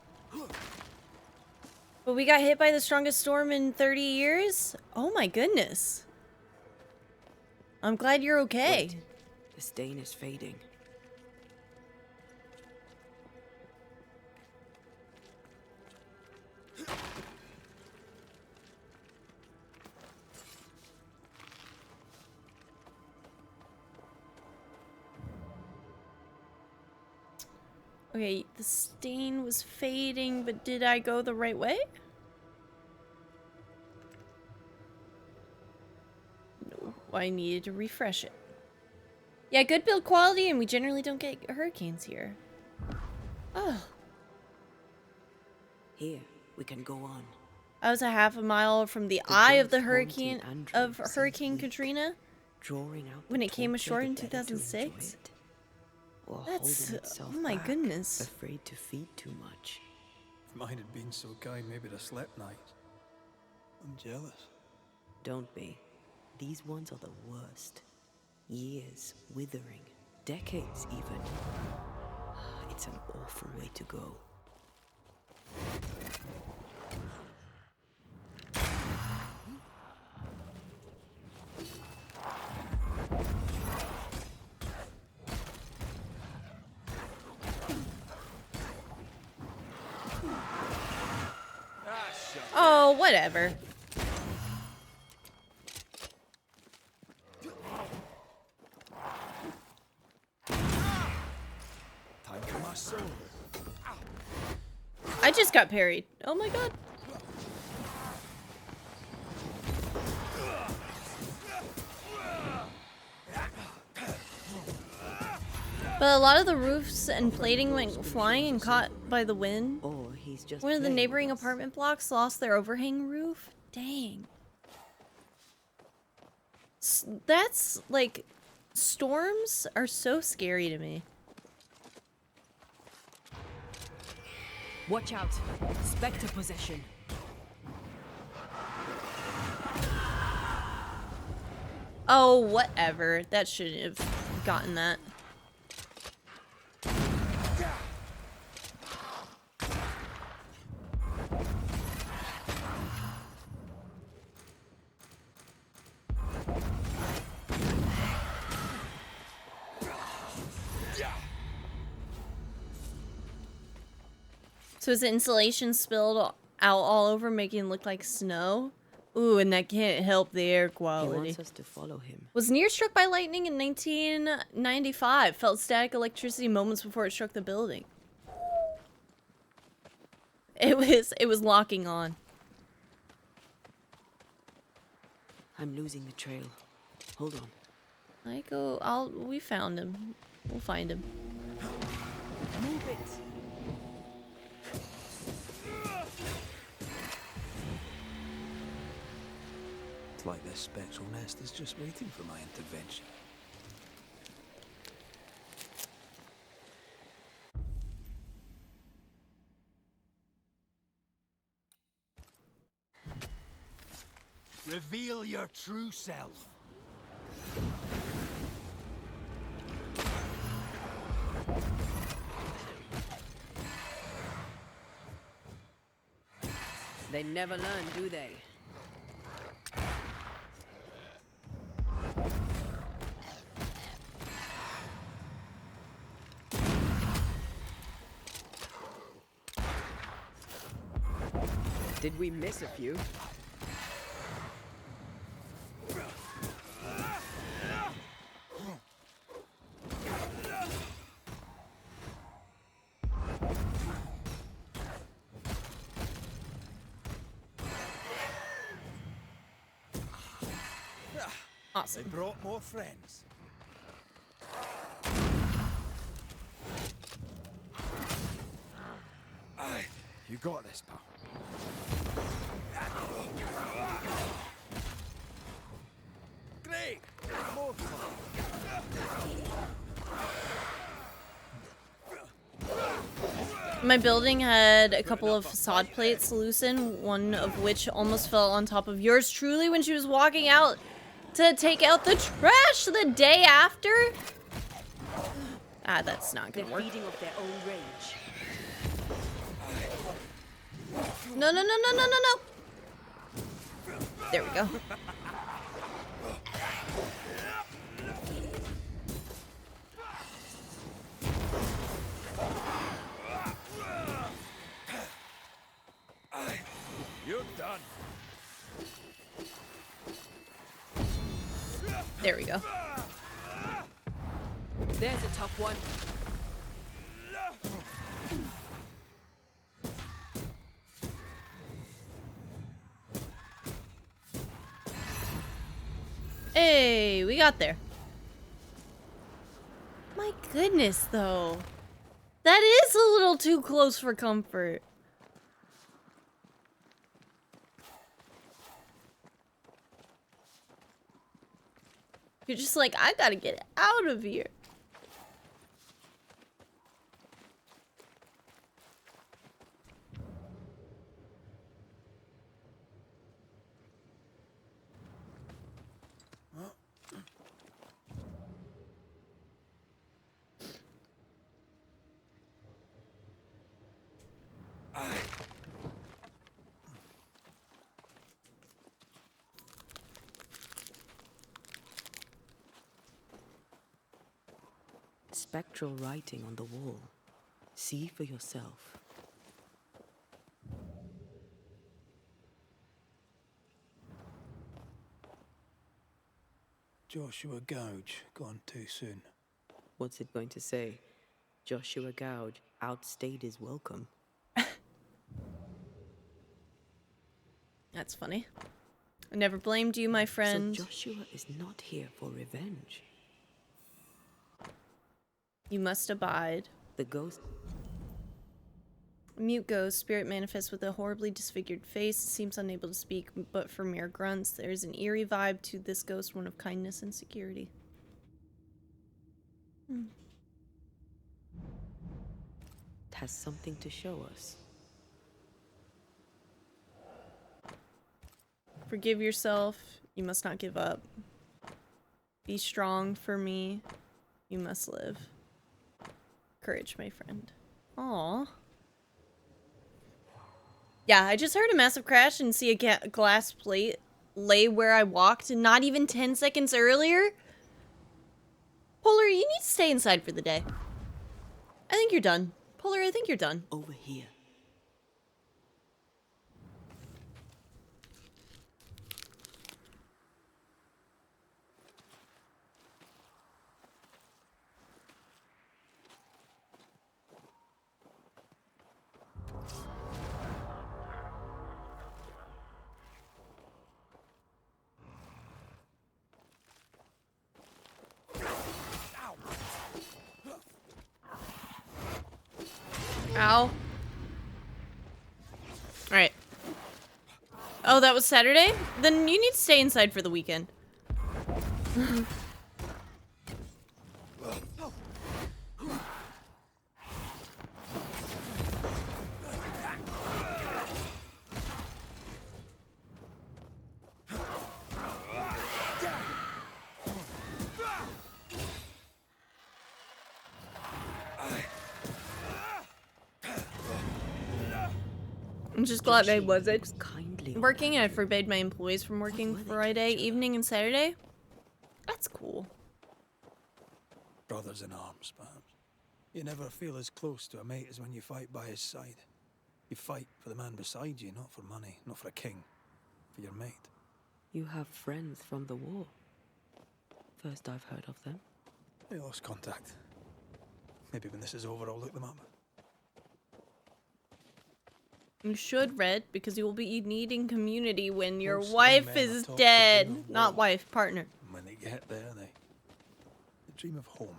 But we got hit by the strongest storm in 30 years? Oh my goodness. I'm glad you're okay. Wait. The stain is fading. Okay, the stain was fading, but did I go the right way? No, I needed to refresh it. Yeah, good build quality, and we generally don't get hurricanes here. Oh. Here, we can go on. I was a half a mile from the eye of the hurricane of Hurricane Katrina when it came ashore in 2006. That's oh my goodness. Afraid to feed too much. If mine had been so kind, maybe I'd have slept nights. I'm jealous. Don't be. These ones are the worst. Years withering, decades even. It's an awful way to go. Oh, whatever. Time for my soul. I just got parried. Oh my god. But a lot of the roofs and plating went flying and caught by the wind. Or he's just one of the neighboring apartment blocks lost their overhang roof. Dang. That's like, storms are so scary to me. Watch out. Spectre possession. Oh, whatever. That shouldn't have gotten that. So his insulation spilled out all over, making it look like snow. Ooh, and that can't help the air quality. He wants us to follow him. Was near struck by lightning in 1995. Felt static electricity moments before it struck the building. It was locking on. I'm losing the trail. Hold on. We found him. We'll find him. Move it. It's like this spectral nest is just waiting for my intervention. Reveal your true self. They never learn, do they? Did we miss a few? Awesome. They brought more friends. You got this, pal. Great! More fun. My building had a couple of facade plates loosen, one of which almost fell on top of yours truly when she was walking out to take out the trash the day after. Ah, that's not gonna work. Feeding off their own rage. No, no, no, no, no, no, no. There we go. You're done. There we go. There's a tough one. got there? My goodness, though. That is a little too close for comfort. You're just like, I gotta get out of here. Spectral writing on the wall. See for yourself. Joshua Gouge, gone too soon. What's it going to say? Joshua Gouge outstayed his welcome. That's funny. I never blamed you, my friend. So Joshua is not here for revenge. You must abide. The ghost. Mute ghost, spirit manifests with a horribly disfigured face, seems unable to speak, but for mere grunts. There is an eerie vibe to this ghost, one of kindness and security. It has something to show us. Forgive yourself. You must not give up. Be strong for me. You must live. Courage, my friend. Aww. Yeah, I just heard a massive crash and see a glass plate lay where I walked not even 10 seconds earlier. Polar, you need to stay inside for the day. I think you're done. Polar, I think you're done. Over here. Ow. Alright. Oh, that was Saturday? Then you need to stay inside for the weekend. I'm just glad I wasn't working. I forbade my employees from working Friday evening and Saturday. That's cool. Brothers in arms, perhaps. You never feel as close to a mate as when you fight by his side. You fight for the man beside you, not for money, not for a king. For your mate. You have friends from the war. First I've heard of them. They lost contact. Maybe when this is over, I'll look them up. You should, Red, because you will be needing community when your Most wife men is are taught to dead. dream of Not war. wife, partner. And when they get there, they dream of home.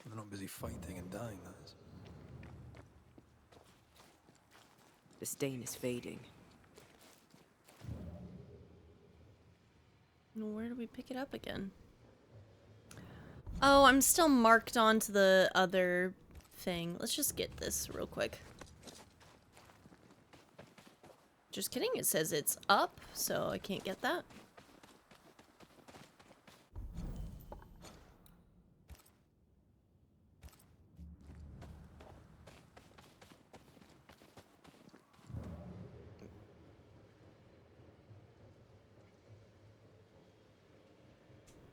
They're not busy fighting and dying, that is. The stain is fading. Where do we pick it up again? Oh, I'm still marked onto the other thing. Let's just get this real quick. Just kidding, it says it's up, so I can't get that.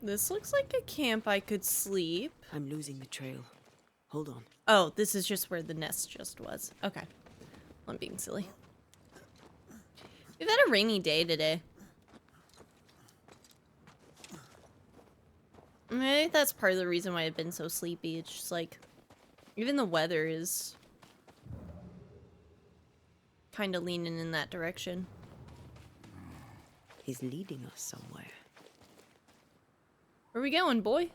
This looks like a camp I could sleep. I'm losing the trail. Hold on. Oh, this is just where the nest just was. Okay. I'm being silly. We've had a rainy day today. I think that's part of the reason why I've been so sleepy. It's just like, even the weather is kind of leaning in that direction. He's leading us somewhere. Where we going, boy?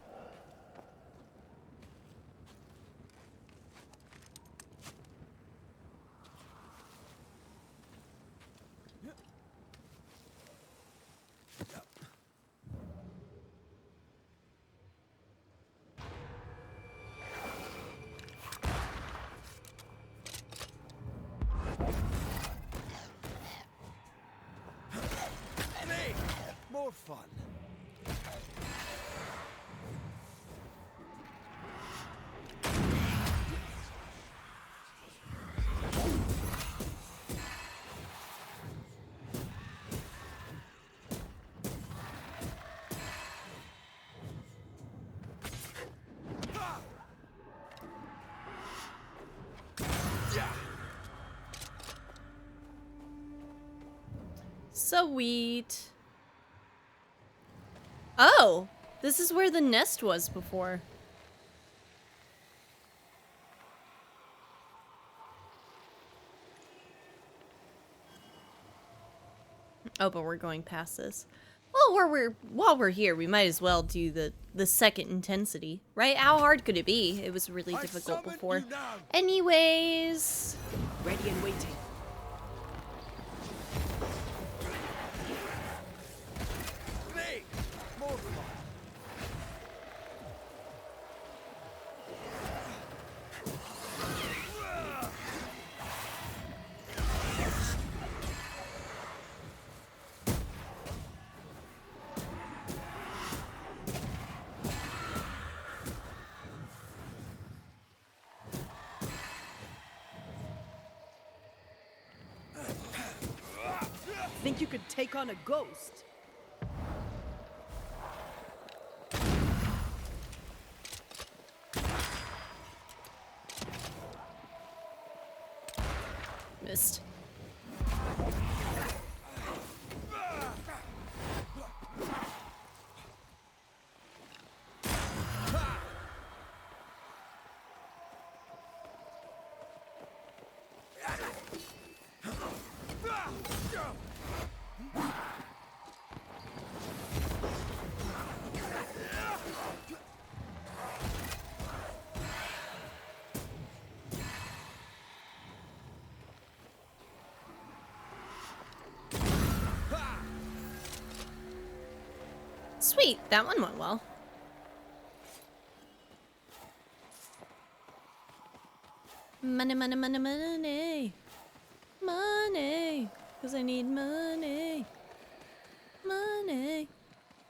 More fun. Sweet. Oh, this is where the nest was before. Oh, but we're going past this. Well, while we're here, we might as well do the second intensity, right? How hard could it be? It was really difficult before. Anyways, Ready and waiting. More fun. Think you could take on a ghost? missed. Sweet, that one went well. Money, money, money, money. Money. Because I need money. Money.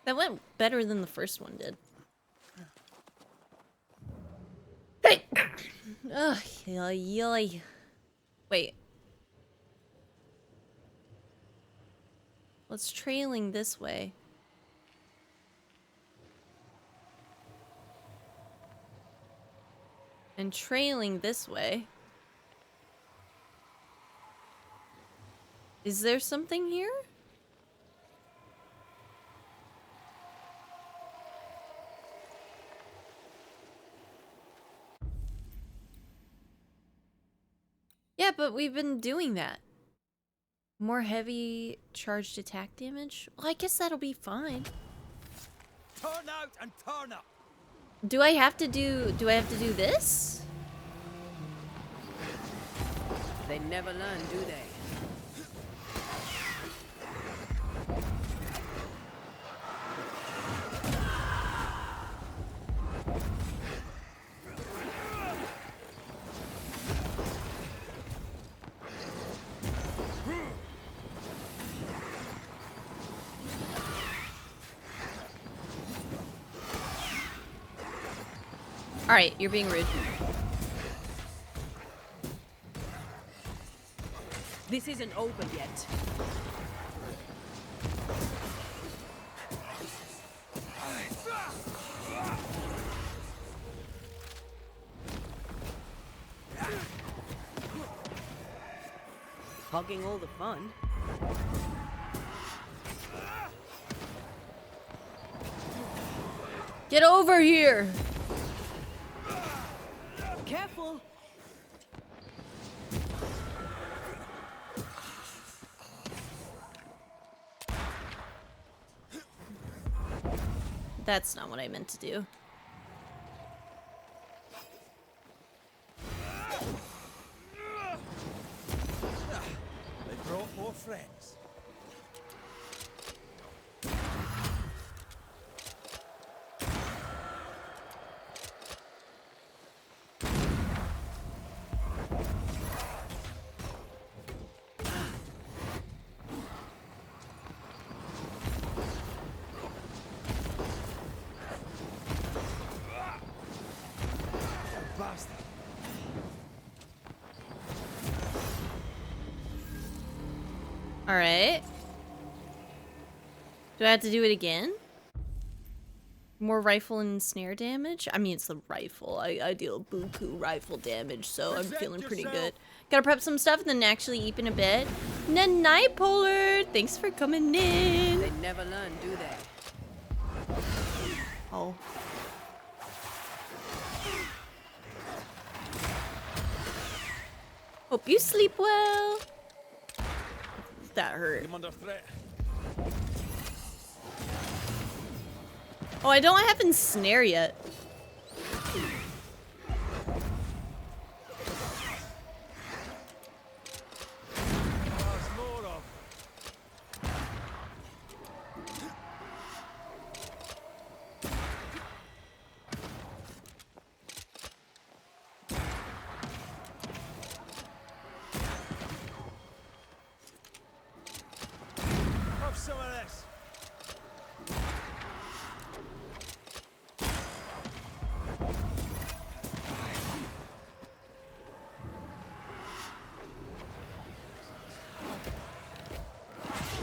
That went better than the first one did. Hey! Ugh, yoy. Wait. Let's trailing this way. And trailing this way. Is there something here? Yeah, but we've been doing that. More heavy charged attack damage? Well, I guess that'll be fine. Turn out and turn up. Do I have to do this? They never learn, do they? Alright, you're being rude. This isn't over yet. Hogging all the fun. Get over here! Careful! That's not what I meant to do. They brought more friends. Alright. Do I have to do it again? More rifle and snare damage? I mean, it's the rifle. I deal buku rifle damage, so I'm feeling pretty good. Gotta prep some stuff and then actually eat in a bit. Night Polar! Thanks for coming in! They never learn, do they? Oh. Hope you sleep well. That hurt. I'm under threat. Oh, I don't have ensnare yet. Have some of this.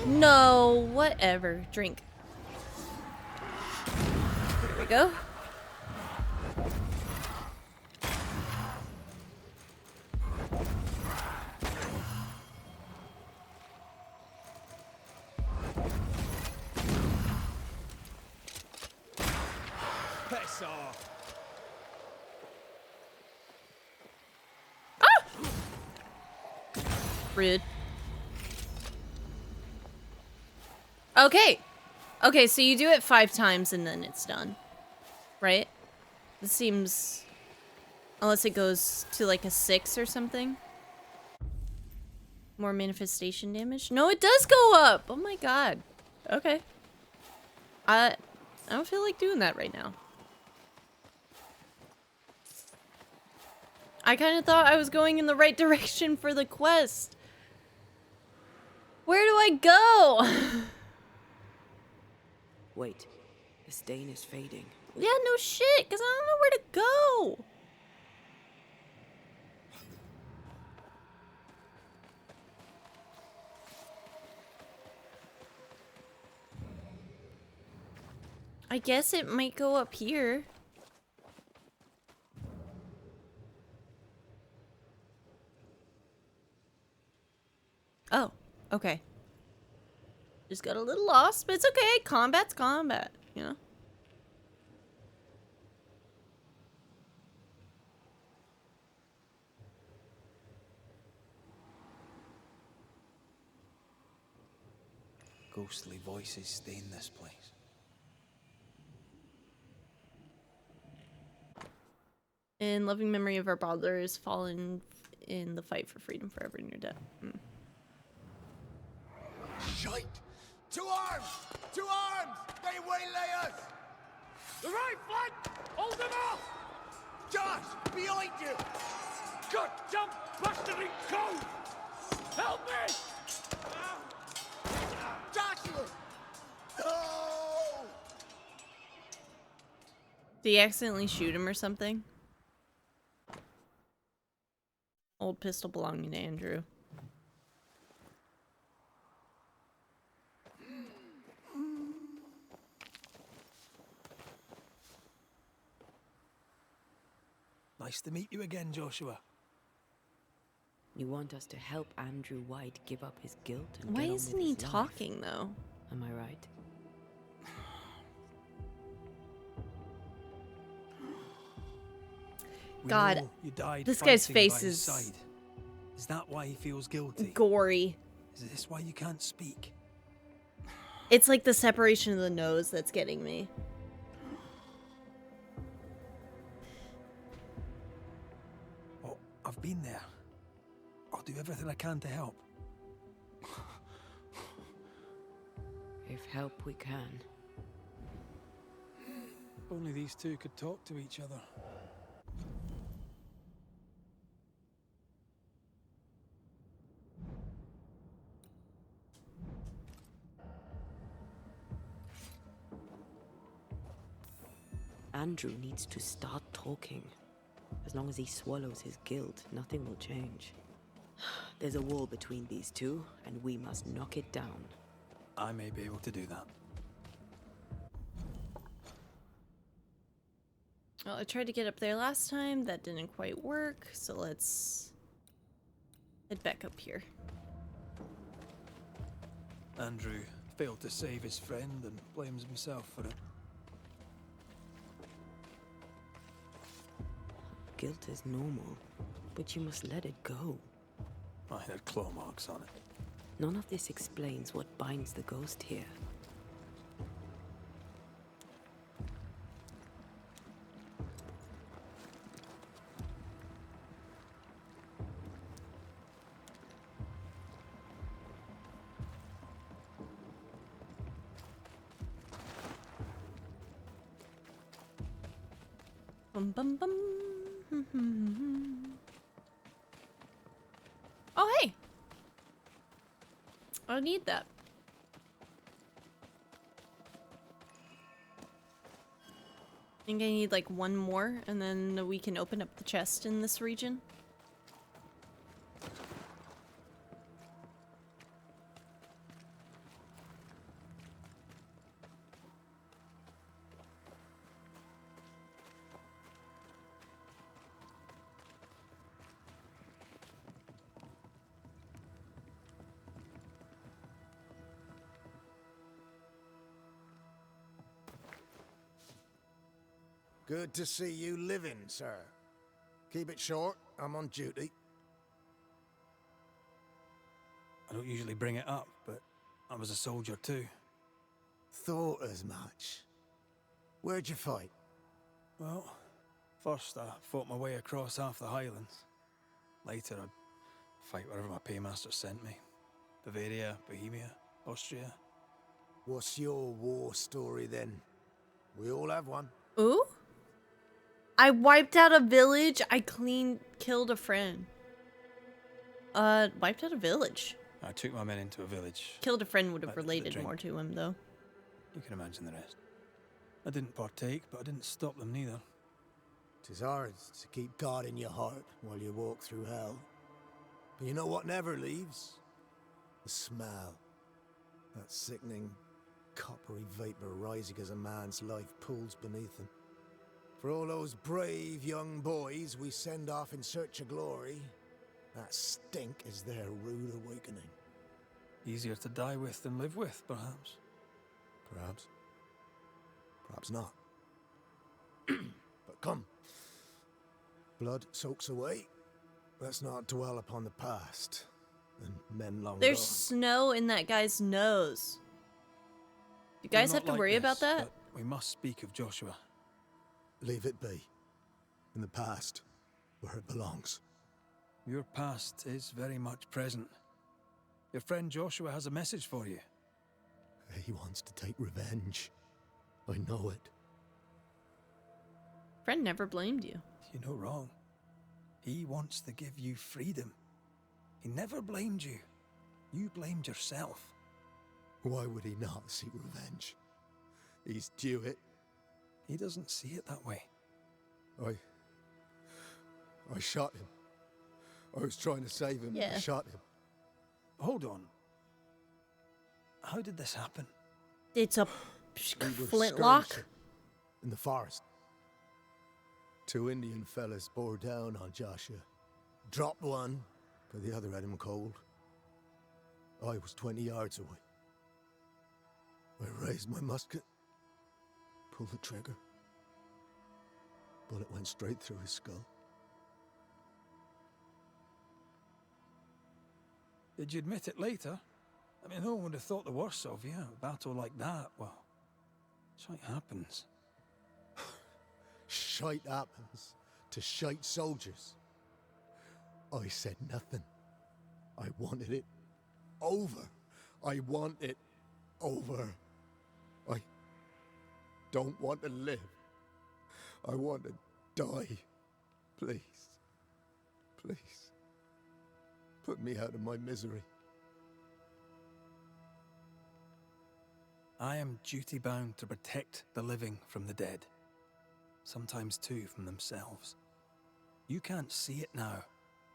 No, whatever. Drink. There we go. Piss off. Rude. Okay. Okay, so you do it 5 times and then it's done. Right? This seems... Unless it goes to like a 6 or something. More manifestation damage? No, it does go up! Oh my god. Okay. I don't feel like doing that right now. I kind of thought I was going in the right direction for the quest. Where do I go? Wait, the stain is fading. Yeah, no shit, because I don't know where to go. I guess it might go up here. Oh, okay. Just got a little lost, but it's okay. Combat's combat, you know? Ghostly voices stain this place. In loving memory of our brothers fallen in the fight for freedom forever in your death. Shite! To arms! To arms! They waylay us! The right flank! Hold them off! Josh! Behind you! Good jump, bastarding cove! Help me! Joshua! No! Did he accidentally shoot him or something? Old pistol belonging to Andrew. Nice to meet you again, Joshua. You want us to help Andrew White give up his guilt and Why get on isn't with he his life? talking though? Am I right? We God, know you died this guy's fighting face by his is side. Is that why he feels guilty? gory. Is this why you can't speak? It's like the separation of the nose that's getting me. I've been there. I'll do everything I can to help. If help we can. Only these two could talk to each other. Andrew needs to start talking. As long as he swallows his guilt, nothing will change. There's a wall between these two, and we must knock it down. I may be able to do that. Well, I tried to get up there last time. That didn't quite work. So let's head back up here. Andrew failed to save his friend and blames himself for it. Guilt is normal, but you must let it go. I had claw marks on it. None of this explains what binds the ghost here. Bum bum bum. Oh, hey! I need that. I think I need like one more, and then we can open up the chest in this region. Good to see you living, sir. Keep it short, I'm on duty. I don't usually bring it up, but I was a soldier too. Thought as much. Where'd you fight? Well, first I fought my way across half the Highlands. Later I'd fight wherever my paymaster sent me. Bavaria, Bohemia, Austria. What's your war story then? We all have one. Ooh? I wiped out a village. I killed a friend. Wiped out a village. I took my men into a village. Killed a friend would have Let them related drink. more to him, though. You can imagine the rest. I didn't partake, but I didn't stop them neither. 'Tis hard to keep God in your heart while you walk through hell. But you know what never leaves? The smell. That sickening, coppery vapor rising as a man's life pulls beneath him. For all those brave young boys we send off in search of glory, that stink is their rude awakening. Easier to die with than live with, perhaps. Perhaps. Perhaps not. But come. Blood soaks away. Let's not dwell upon the past. And men long There's gone. snow in that guy's nose. You guys We're have not to like worry this, about that? but we must speak of Joshua. Leave it be. In the past, where it belongs. Your past is very much present. Your friend Joshua has a message for you. He wants to take revenge. I know it. Friend never blamed you. You're no wrong. He wants to give you freedom. He never blamed you. You blamed yourself. Why would he not seek revenge? He's due it. He doesn't see it that way. I shot him. I was trying to save him. Yeah. I shot him. Hold on. How did this happen? It's a We were flintlock. skirmishing in the forest. Two Indian fellas bore down on Joshua. Dropped one, but the other had him cold. I was 20 yards away. I raised my musket, pulled the trigger. Bullet went straight through his skull. Did you admit it later? I mean, no one would have thought the worst of you. A battle like that, well, shite happens. Shite happens to shite soldiers. I said nothing. I wanted it over. I want it over. I don't want to live. I want to die. Please. Please. Put me out of my misery. I am duty-bound to protect the living from the dead. Sometimes too from themselves. You can't see it now,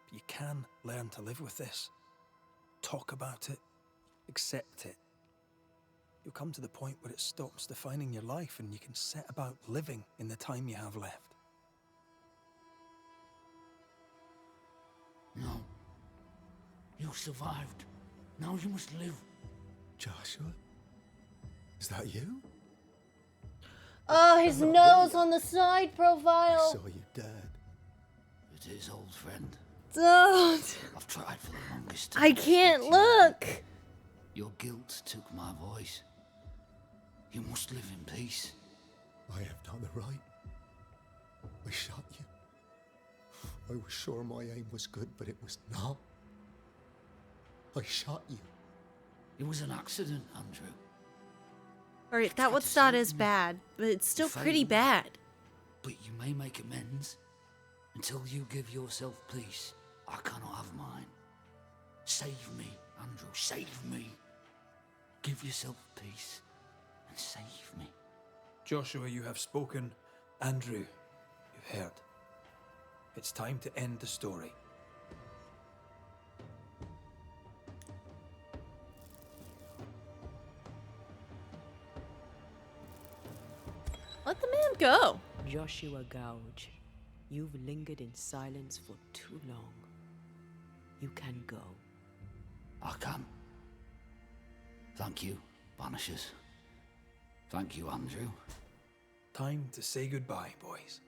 but you can learn to live with this. Talk about it. Accept it. You'll come to the point where it stops defining your life and you can set about living in the time you have left. No. You survived. Now you must live. Joshua? Is that you? Oh, his nose on the side profile. I saw you dead. It is, old friend. Don't. I've tried for the longest I time. can't look. Your guilt took my voice. You must live in peace. I have done the right. I shot you. I was sure my aim was good, but it was not. I shot you. It was an accident, Andrew. Alright, that one's not as bad, but it's still pretty bad. But you may make amends. Until you give yourself peace, I cannot have mine. Save me, Andrew, save me. Give yourself peace and save me. Joshua, you have spoken. Andrew, you've heard. It's time to end the story. Let the man go. Joshua Gouge, you've lingered in silence for too long. You can go. I can. Thank you, Banishers. Thank you, Andrew. Time to say goodbye, boys.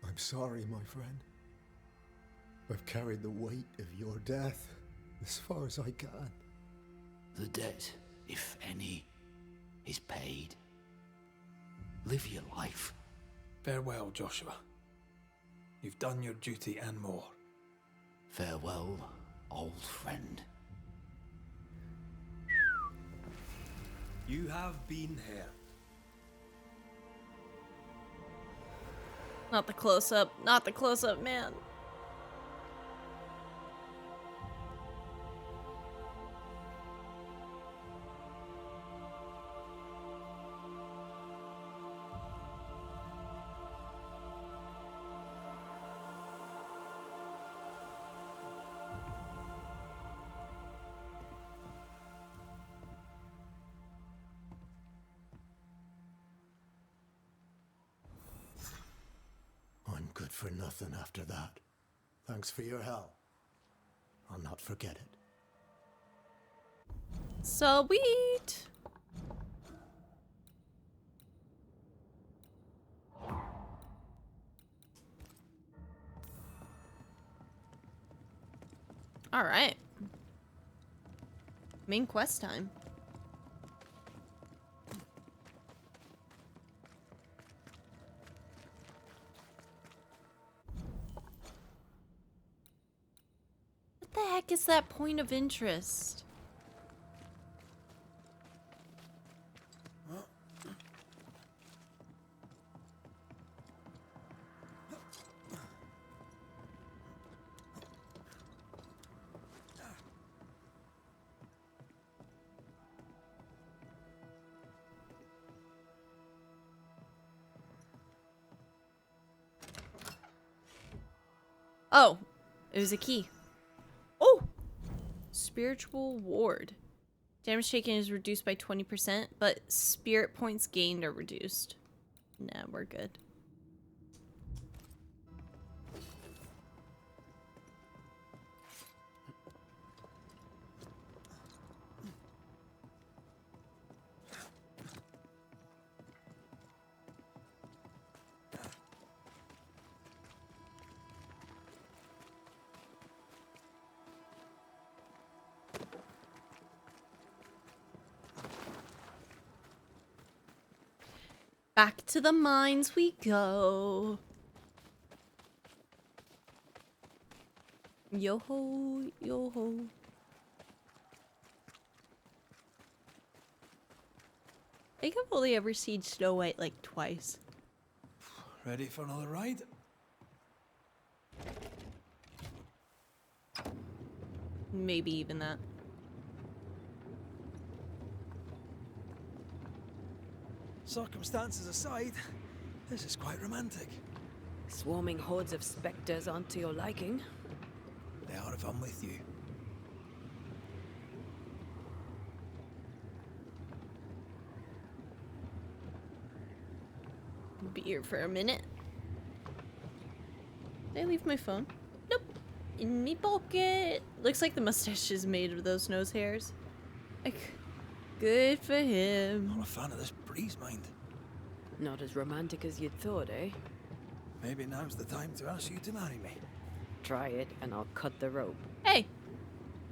I'm sorry, my friend. I've carried the weight of your death as far as I can. The debt, if any, is paid. Live your life. Farewell, Joshua. You've done your duty and more. Farewell, old friend. You have been here. Not the close-up. Not the close-up, man. I'm good for nothing after that. Thanks for your help. I'll not forget it. Sweet. All right. Main quest time. What the heck is that point of interest? Oh, it was a key. Oh! Spiritual ward. Damage taken is reduced by 20%, but spirit points gained are reduced. Nah, we're good. Back to the mines we go. Yo ho, yo ho. I think I've only ever seen Snow White like twice. Ready for another ride? Maybe even that. Circumstances aside, this is quite romantic. Swarming hordes of spectres aren't to your liking. They are if I'm with you. Be here for a minute. Did I leave my phone? Nope. In me pocket. Looks like the mustache is made of those nose hairs. Like, good for him. I'm a fan of this breeze, mind. Not as romantic as you'd thought, eh? Maybe now's the time to ask you to marry me. Try it and I'll cut the rope. Hey!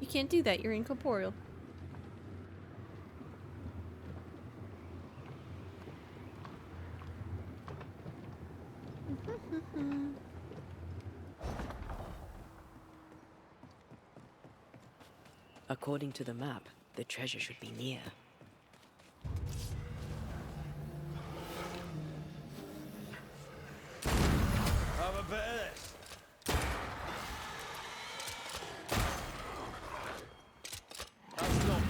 You can't do that. You're incorporeal. According to the map, the treasure should be near. Have a bit of this. That's not.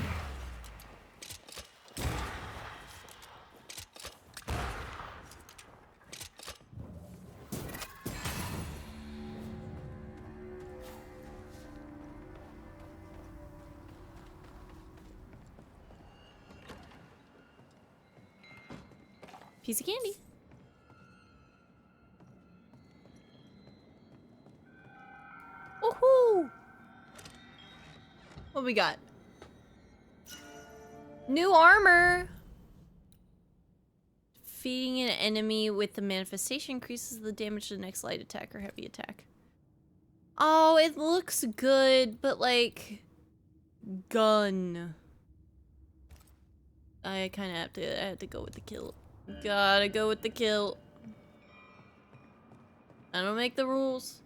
Piece of candy. Woohoo! What we got? New armor! Defeating an enemy with the manifestation increases the damage to the next light attack or heavy attack. Oh, it looks good, but like... gun. I kind of have to go with the kill. Gotta go with the kill. I don't make the rules.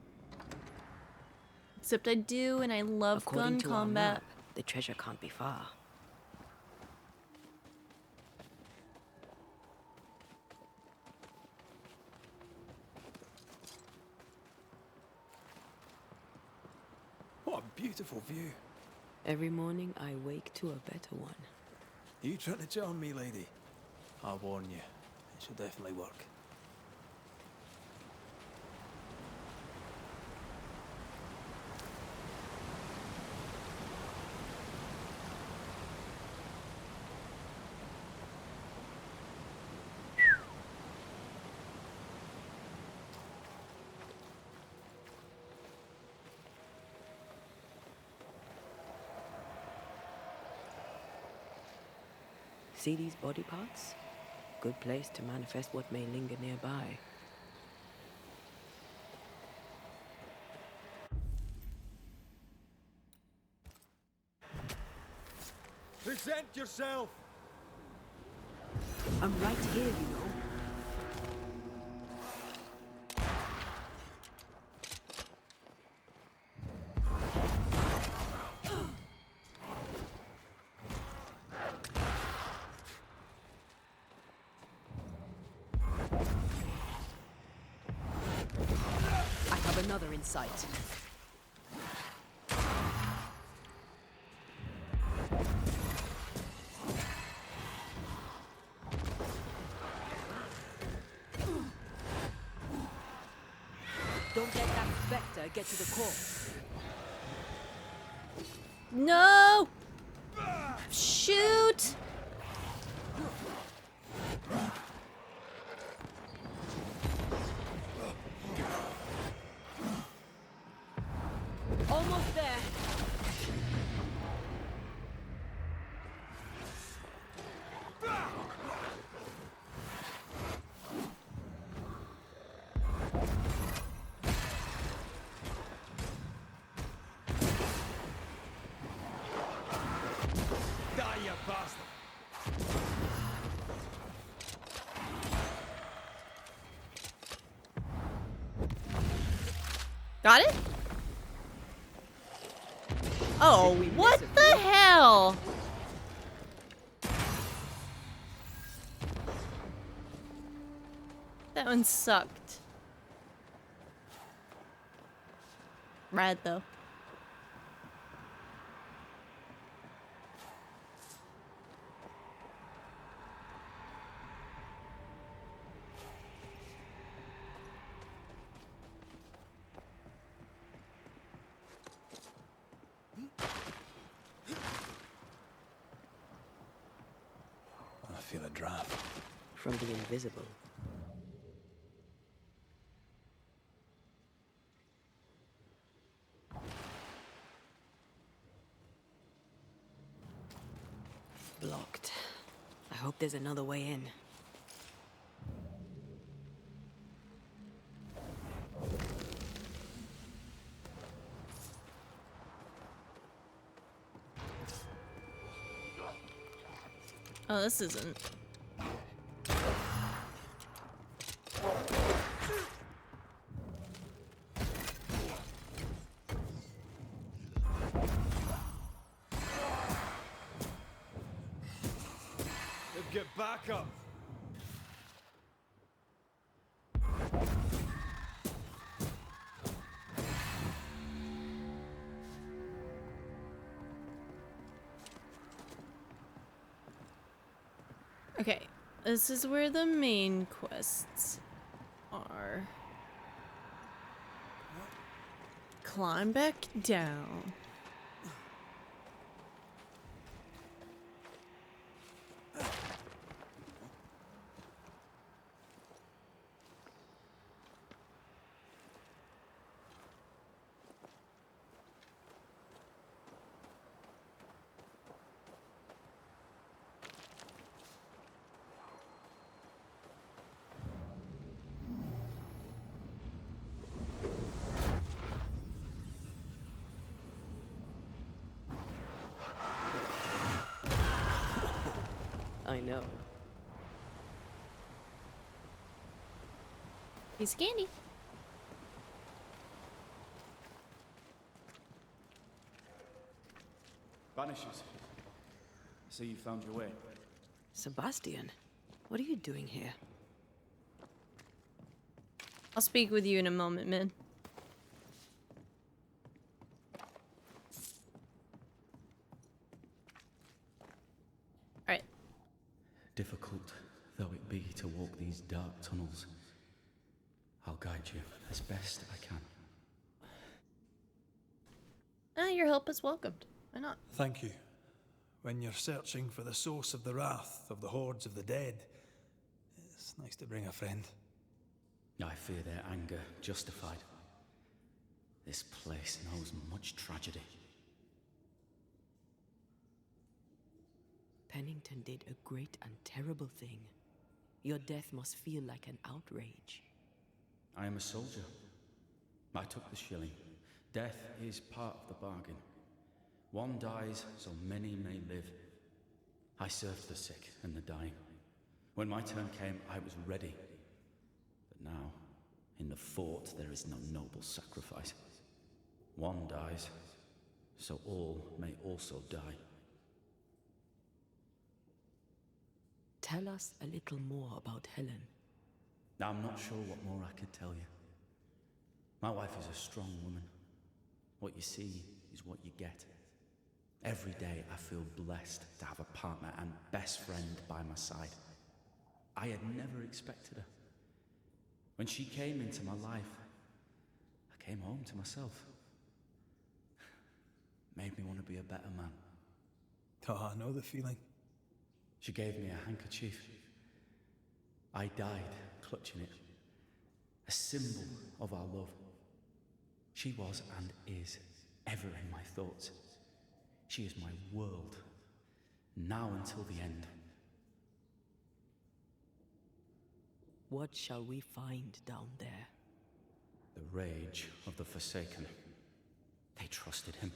Except I do, and I love gun combat. Map, the treasure can't be far. What a beautiful view. Every morning I wake to a better one. You trying to charm me, lady? I warn you, it should definitely work. See these body parts? Good place to manifest what may linger nearby. Present yourself! I'm right here, you know. Another in sight. Don't let that spectre get to the core. No! Shoot! Almost there. Die, you bastard! Got it? Oh, what the hell? That one sucked. Rad though. I feel a draft. From the invisible. Blocked. I hope there's another way in. Oh, this isn't. Get back up! Okay, this is where the main quests are. Climb back down. I know. Piece of candy. Banishers. I see you found your way. Sebastian, what are you doing here? I'll speak with you in a moment, man. Alright. Difficult though it be to walk these dark tunnels, I'll guide you as best I can. Your help is welcomed. Why not? Thank you. When you're searching for the source of the wrath of the hordes of the dead, it's nice to bring a friend. I fear their anger justified. This place knows much tragedy. Pennington did a great and terrible thing. Your death must feel like an outrage. I am a soldier. I took the shilling. Death is part of the bargain. One dies so many may live. I served the sick and the dying. When my turn came, I was ready. But now, in the fort, there is no noble sacrifice. One dies, so all may also die. Tell us a little more about Helen. I'm not sure what more I could tell you. My wife is a strong woman. What you see is what you get. Every day I feel blessed to have a partner and best friend by my side. I had never expected her. When she came into my life, I came home to myself. Made me want to be a better man. Oh, I know the feeling. She gave me a handkerchief. I died clutching it. A symbol of our love. She was and is ever in my thoughts. She is my world, now until the end. What shall we find down there? The rage of the Forsaken. They trusted him.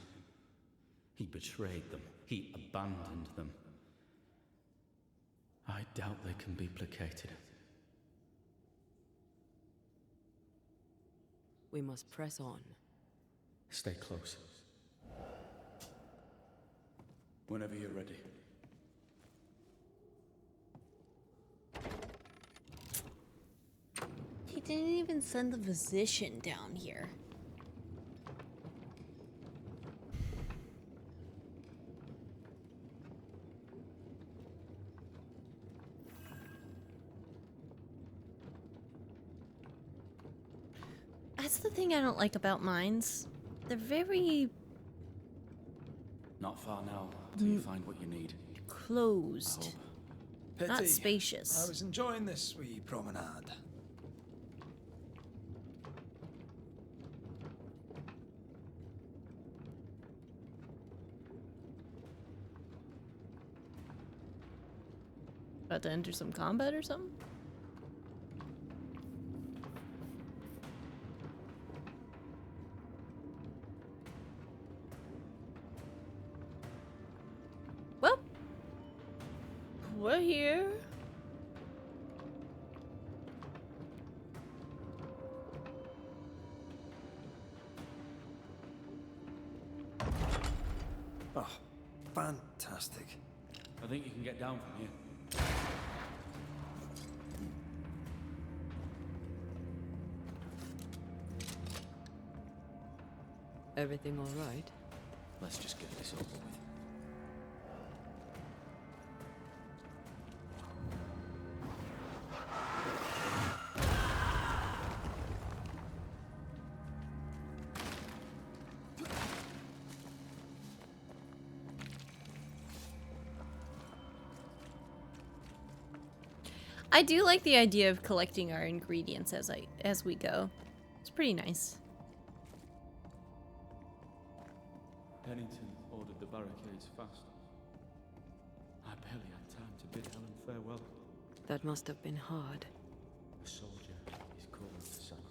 He betrayed them. He abandoned them. I doubt they can be placated. We must press on. Stay close. Whenever you're ready. He didn't even send the physician down here. That's the thing I don't like about mines. They're very Not far now, till you find what you need. closed. Not Pity. spacious. I was enjoying this wee promenade. About to enter some combat or something? Well, we're here. Oh, fantastic. I think you can get down from here. Everything all right? Let's just get this over with. I do like the idea of collecting our ingredients as we go. It's pretty nice. Pennington ordered the barricades fast. I barely had time to bid Helen farewell. That must have been hard. A soldier is called to sacrifice.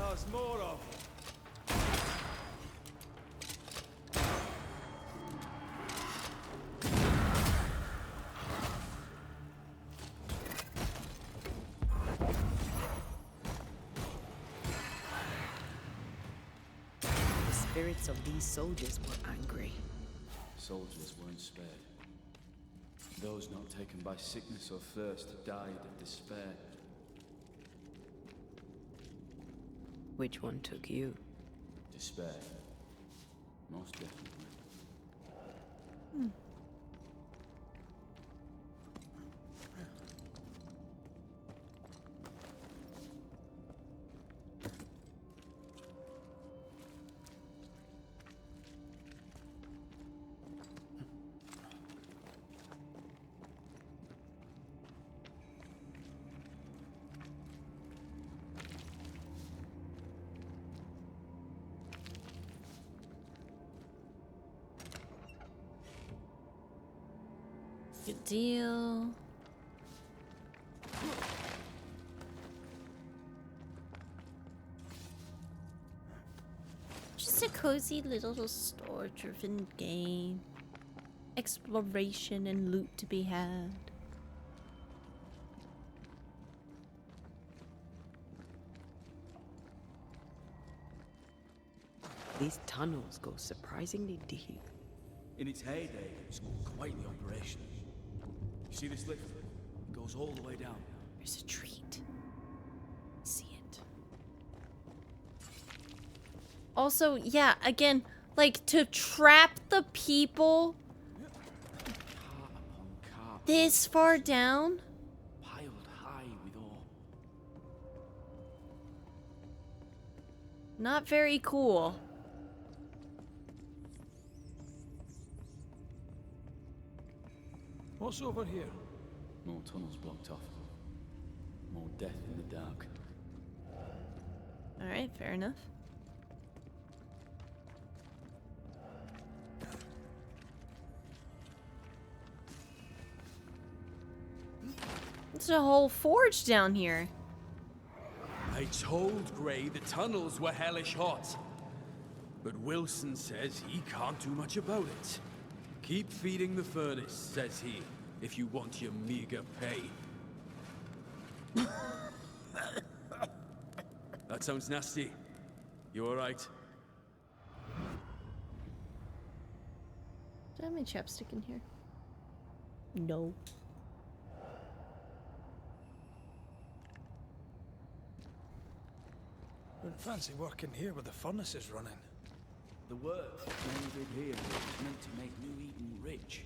There's more of them. The spirits of these soldiers were angry. Soldiers weren't spared. Those not taken by sickness or thirst died of despair. Which one took you? Despair. Most definitely. Good deal. Just a cozy little store-driven game. Exploration and loot to be had. These tunnels go surprisingly deep. In its heyday, it was quite the operation. You see this lift? It goes all the way down. There's a treat. See it. Also, yeah, again, like to trap the people this far down. Piled high with ore. Not very cool. What's over here? More tunnels blocked off. More death in the dark. Alright, fair enough. It's a whole forge down here. I told Gray the tunnels were hellish hot. But Wilson says he can't do much about it. Keep feeding the furnace, says he, if you want your meager pay. That sounds nasty. You alright? Do I have my chapstick in here? No. Wouldn't fancy working here with the furnaces running. The work men did here was meant to make New Eden rich.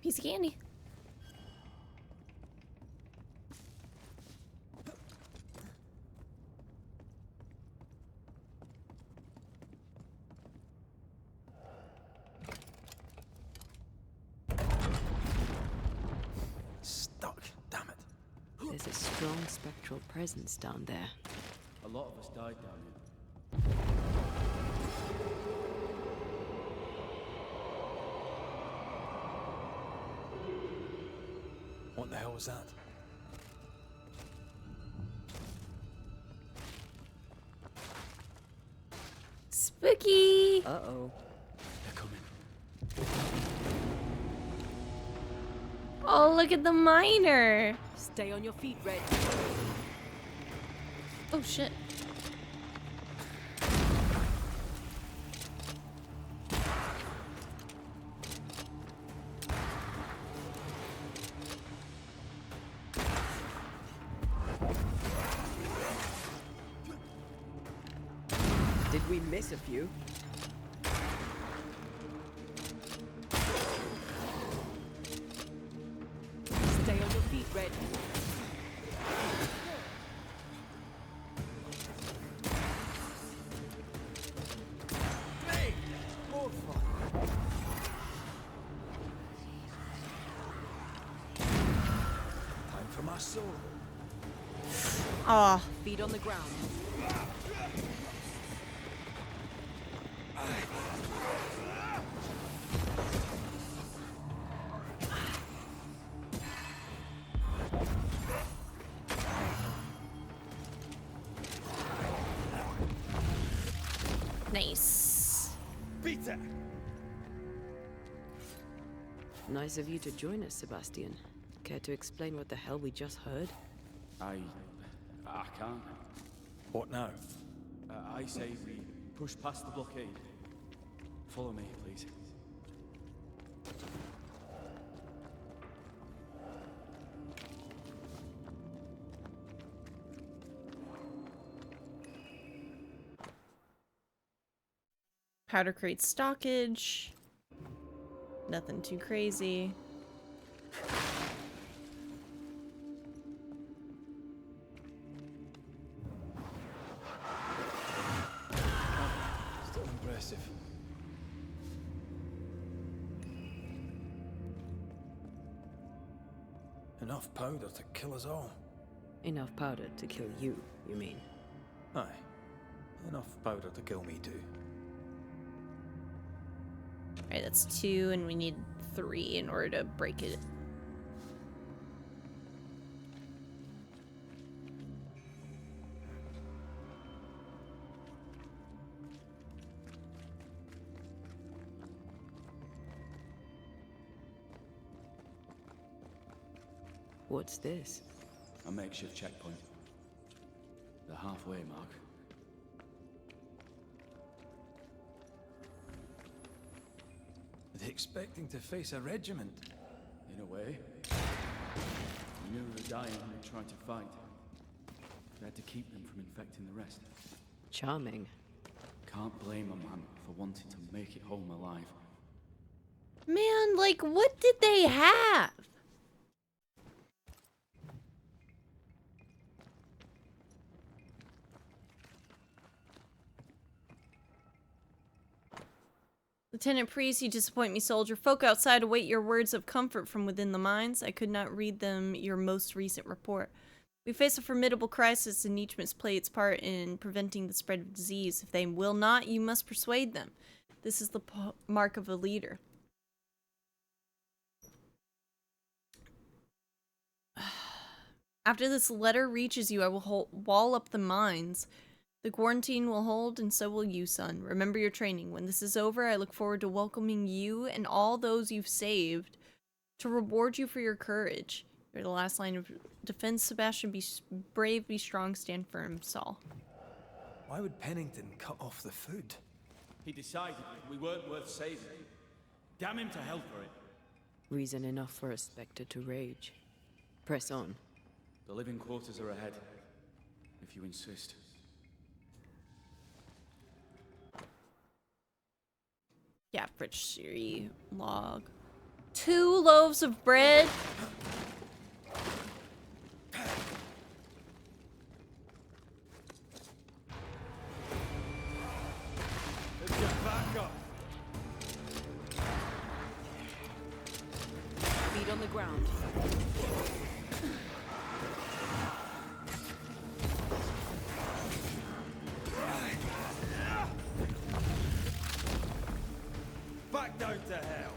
Piece of candy. Stuck, damn it. There's a strong spectral presence down there. A lot of us died down here. What the hell was that? Spooky! Uh-oh. They're coming. Oh, look at the miner! Stay on your feet, Red. Oh, shit. Did we miss a few? Stay on your feet, Red. Hey! More fun. Time for my soul. Aw. Feet on the ground. Nice. Peter! Nice of you to join us, Sebastian. Care to explain what the hell we just heard? I can't. What now? I say we push past the blockade. Follow me, please. Powder crate stockage. Nothing too crazy. Still impressive. Enough powder to kill us all. Enough powder to kill you, you mean? Aye. Enough powder to kill me too. Alright, that's 2, and we need 3 in order to break it. What's this? A makeshift checkpoint. The halfway mark. Are they expecting to face a regiment? In a way. We knew the dying they tried to fight. We had to keep them from infecting the rest. Charming. Can't blame a man for wanting to make it home alive. Man, like, what did they have? Lieutenant Priest, you disappoint me, soldier. Folk outside await your words of comfort from within the mines. I could not read them your most recent report. We face a formidable crisis, and each must play its part in preventing the spread of disease. If they will not, you must persuade them. This is the mark of a leader. After this letter reaches you, I will wall up the mines. The quarantine will hold, and so will you, son. Remember your training. When this is over, I look forward to welcoming you and all those you've saved to reward you for your courage. You're the last line of defense, Sebastian. Be brave, be strong, stand firm, Saul. Why would Pennington cut off the food? He decided we weren't worth saving. Damn him to hell for it. Reason enough for a Spectre to rage. Press on. The living quarters are ahead, if you insist. Yeah, Fritz log. 2 loaves of bread. Let's get back up. Feet on the ground. Back down to hell.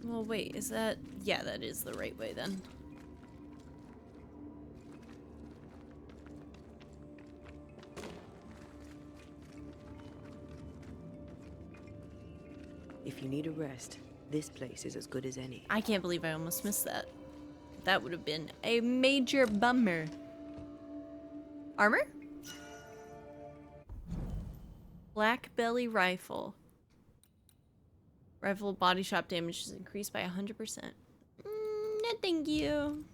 Well, wait, is that... Yeah, that is the right way then. If you need a rest, this place is as good as any. I can't believe I almost missed that. That would have been a major bummer. Armor? Black belly rifle. Rifle body shot damage is increased by 100%. No, thank you.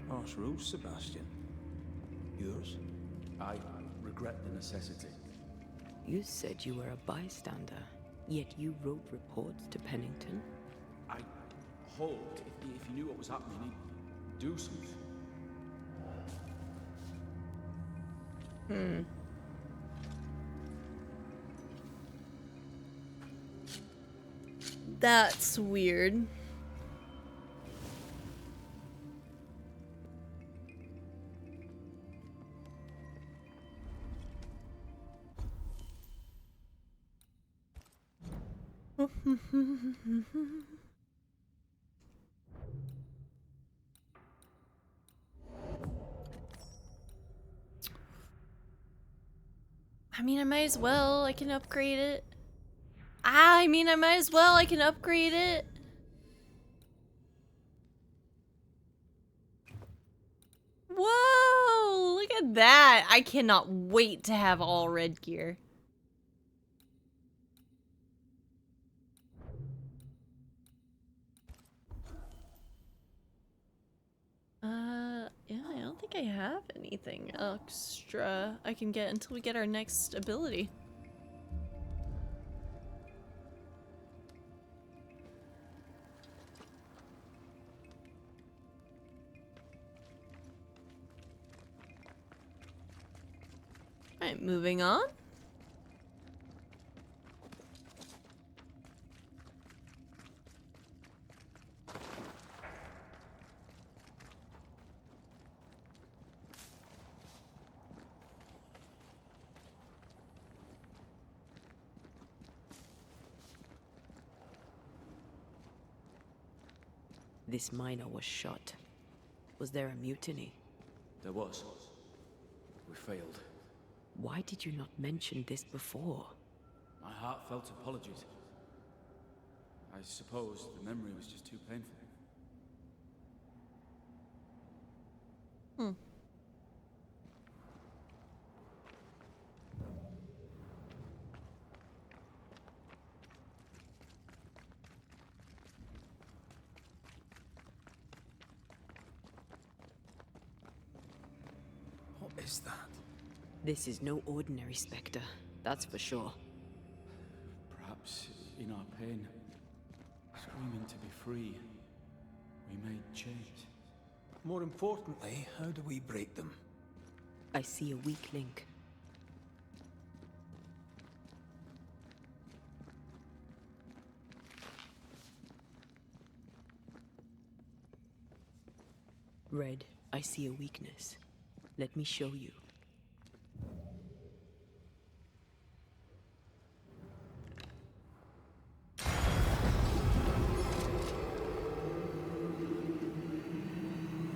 Harsh rules, Sebastian. Yours? I regret the necessity. You said you were a bystander, yet you wrote reports to Pennington? I hoped if he knew what was happening, he'd do something. That's weird. I mean, I might as well. I can upgrade it. I mean, I might as well. I can upgrade it. Whoa! Look at that. I cannot wait to have all red gear. Yeah, I don't think I have anything extra I can get until we get our next ability. Alright, moving on. This miner was shot. Was there a mutiny? There was. We failed. Why did you not mention this before? My heartfelt apologies. I suppose the memory was just too painful. is that? This is no ordinary spectre, that's for sure. Perhaps in our pain, screaming to be free, we made chains. More importantly, how do we break them? I see a weak link. Red, I see a weakness. Let me show you.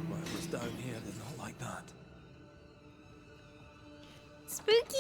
Whatever's down here is not like that. Spooky!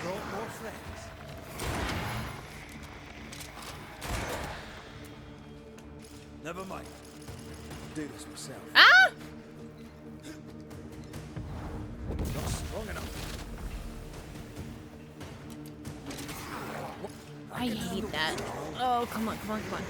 Brought more friends. Never mind. Do this myself. Ah! Not strong enough. I hate that. Oh, come on, come on, come on.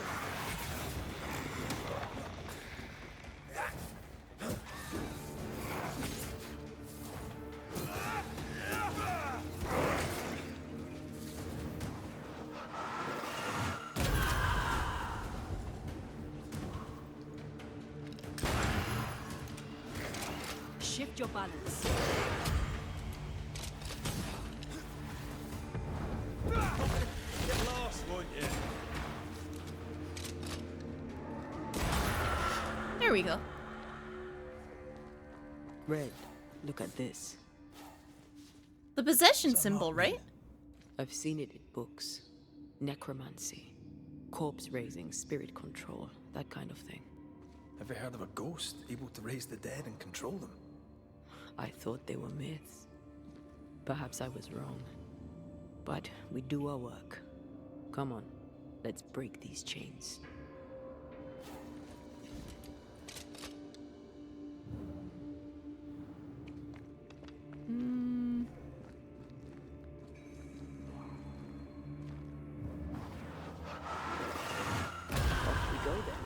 Shift your balance. Get lost, won't you? There we go. Red, look at this. The possession symbol, right? I've seen it in books. Necromancy. Corpse raising, spirit control, that kind of thing. Have you heard of a ghost able to raise the dead and control them? I thought they were myths. Perhaps I was wrong. But we do our work. Come on, let's break these chains. Off we go then.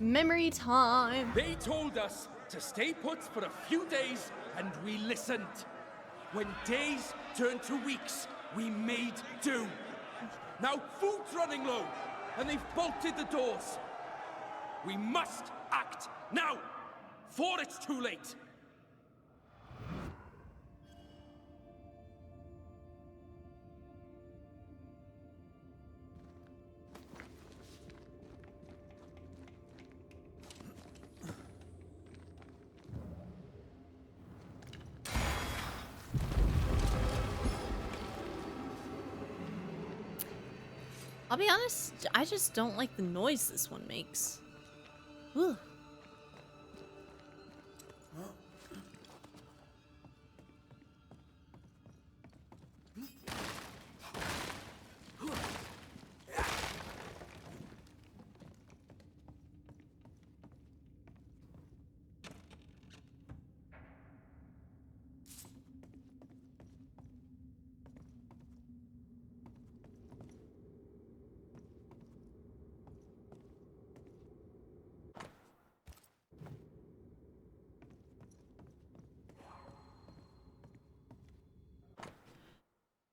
Memory time. They told us to stay put for a few days, and we listened. When days turned to weeks, we made do. Now food's running low, and they've bolted the doors. We must act now, for it's too late. I'll be honest, I just don't like the noise this one makes. Ugh.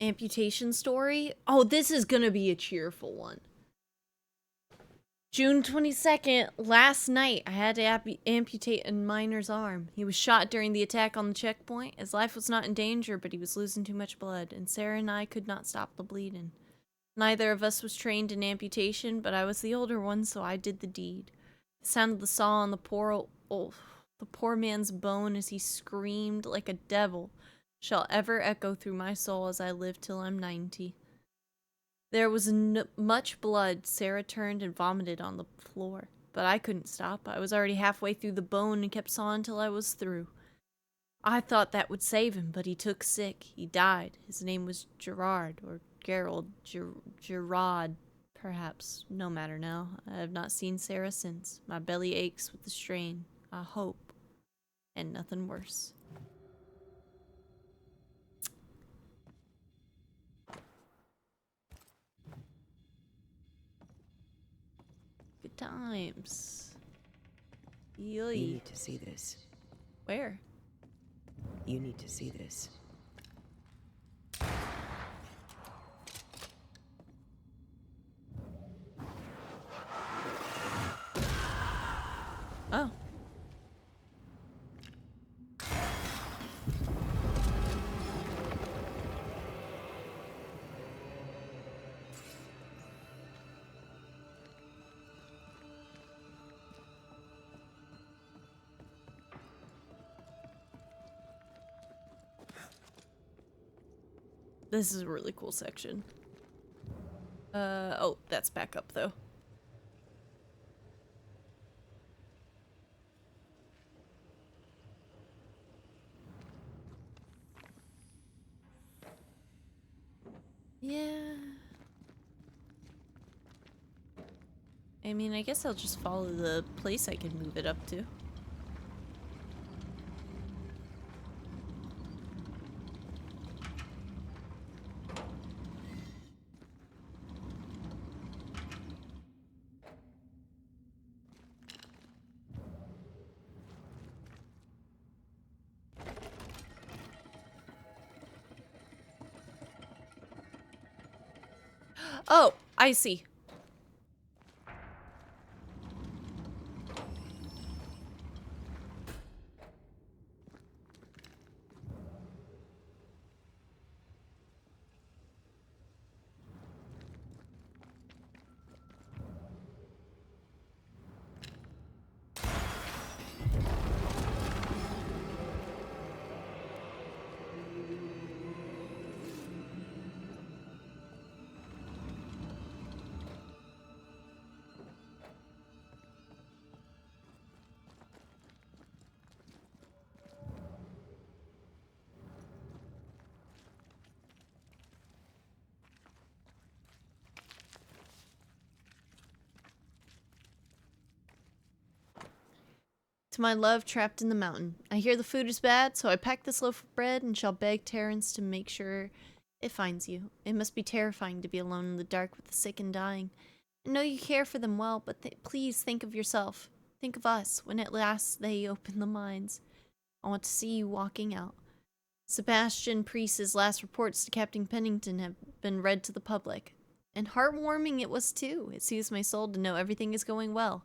Amputation story? Oh, this is gonna be a cheerful one. June 22nd, last night, I had to amputate a miner's arm. He was shot during the attack on the checkpoint. His life was not in danger, but he was losing too much blood, and Sarah and I could not stop the bleeding. Neither of us was trained in amputation, but I was the older one, so I did the deed. The sound of the saw on the poor man's bone as he screamed like a devil shall ever echo through my soul as I live till I'm 90. There was much blood. Sarah turned and vomited on the floor, but I couldn't stop. I was already halfway through the bone and kept sawing till I was through. I thought that would save him, but he took sick. He died. His name was Gerard, or Gerald, Gerard, perhaps. No matter now. I have not seen Sarah since. My belly aches with the strain. I hope. And nothing worse. Good times. You need to see this. Where? You need to see this. Oh. This is a really cool section. Oh, that's back up though. Yeah. I mean, I guess I'll just follow the place I can move it up to. Oh, I see. To my love trapped in the mountain. I hear the food is bad, so I pack this loaf of bread and shall beg Terrence to make sure it finds you. It must be terrifying to be alone in the dark with the sick and dying. I know you care for them well, but please think of yourself. Think of us when at last they open the mines. I want to see you walking out. Sebastian Priest's last reports to Captain Pennington have been read to the public. And heartwarming it was too. It soothes my soul to know everything is going well.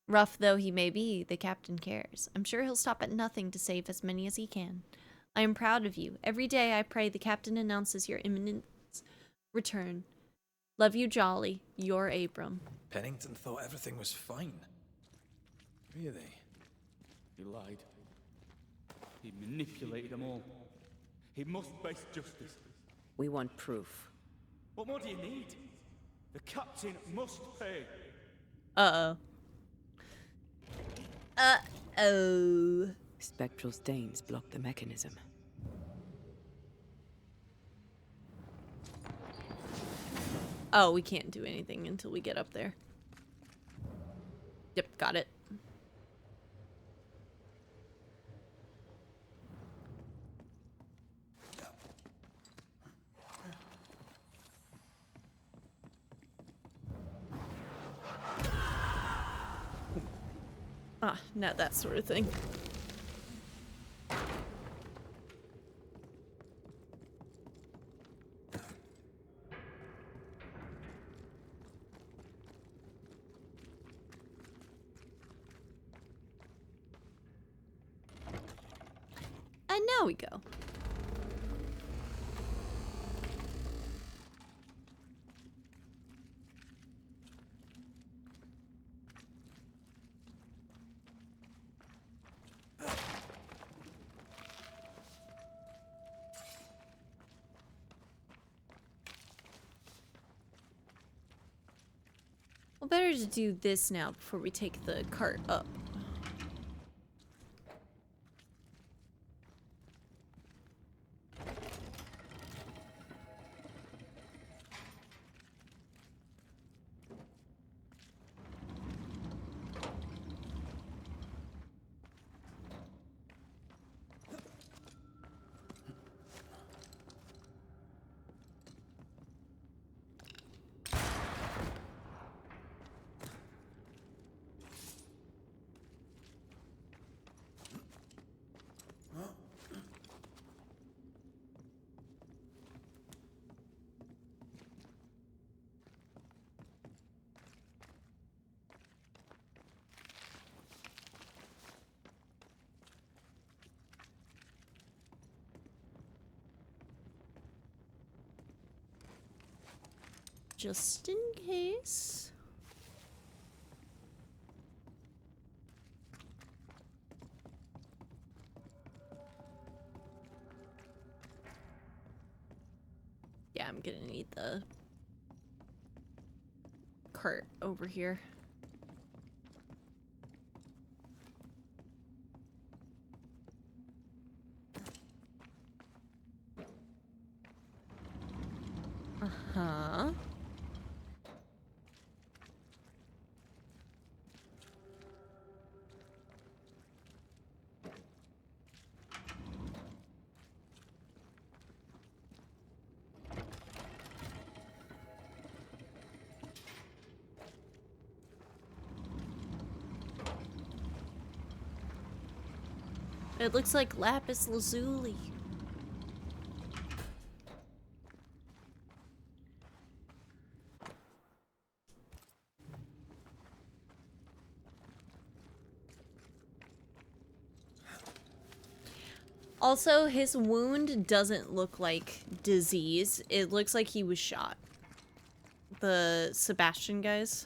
Rough though he may be, the captain cares. I'm sure he'll stop at nothing to save as many as he can. I am proud of you. Every day I pray the captain announces your imminent return. Love you, Jolly. Your Abram. Pennington thought everything was fine. Really? He lied. He manipulated them all. He must face justice. We want proof. What more do you need? The captain must pay. Uh-oh. Uh-oh. Spectral stains block the mechanism. Oh, we can't do anything until we get up there. Yep, got it. Ah, not that sort of thing. Now we go. Well, better to do this now before we take the cart up. Just in case. Yeah, I'm gonna need the cart over here. Uh-huh. It looks like lapis lazuli. Also, his wound doesn't look like disease. It looks like he was shot. The Sebastian guys.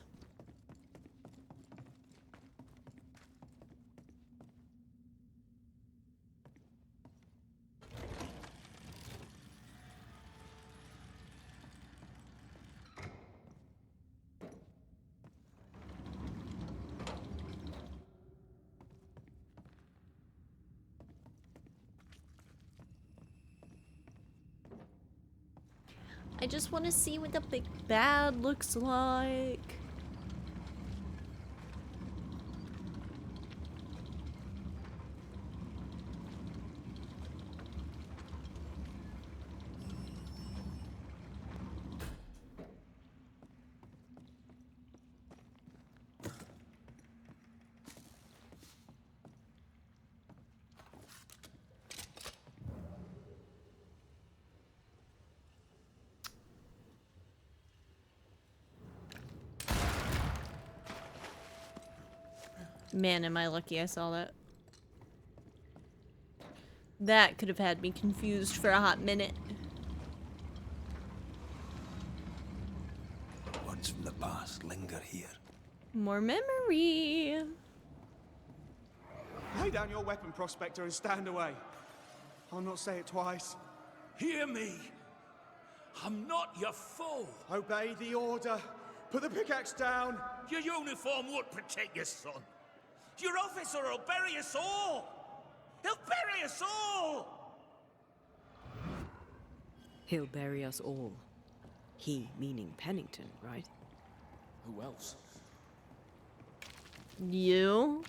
I just want to see what the big bad looks like. Man, am I lucky I saw that. That could have had me confused for a hot minute. Words from the past linger here. More memory. Lay down your weapon, Prospector, and stand away. I'll not say it twice. Hear me. I'm not your foe. Obey the order. Put the pickaxe down. Your uniform won't protect your son. Your officer will bury us all. He'll bury us all. He'll bury us all. He meaning Pennington, right? Who else? You?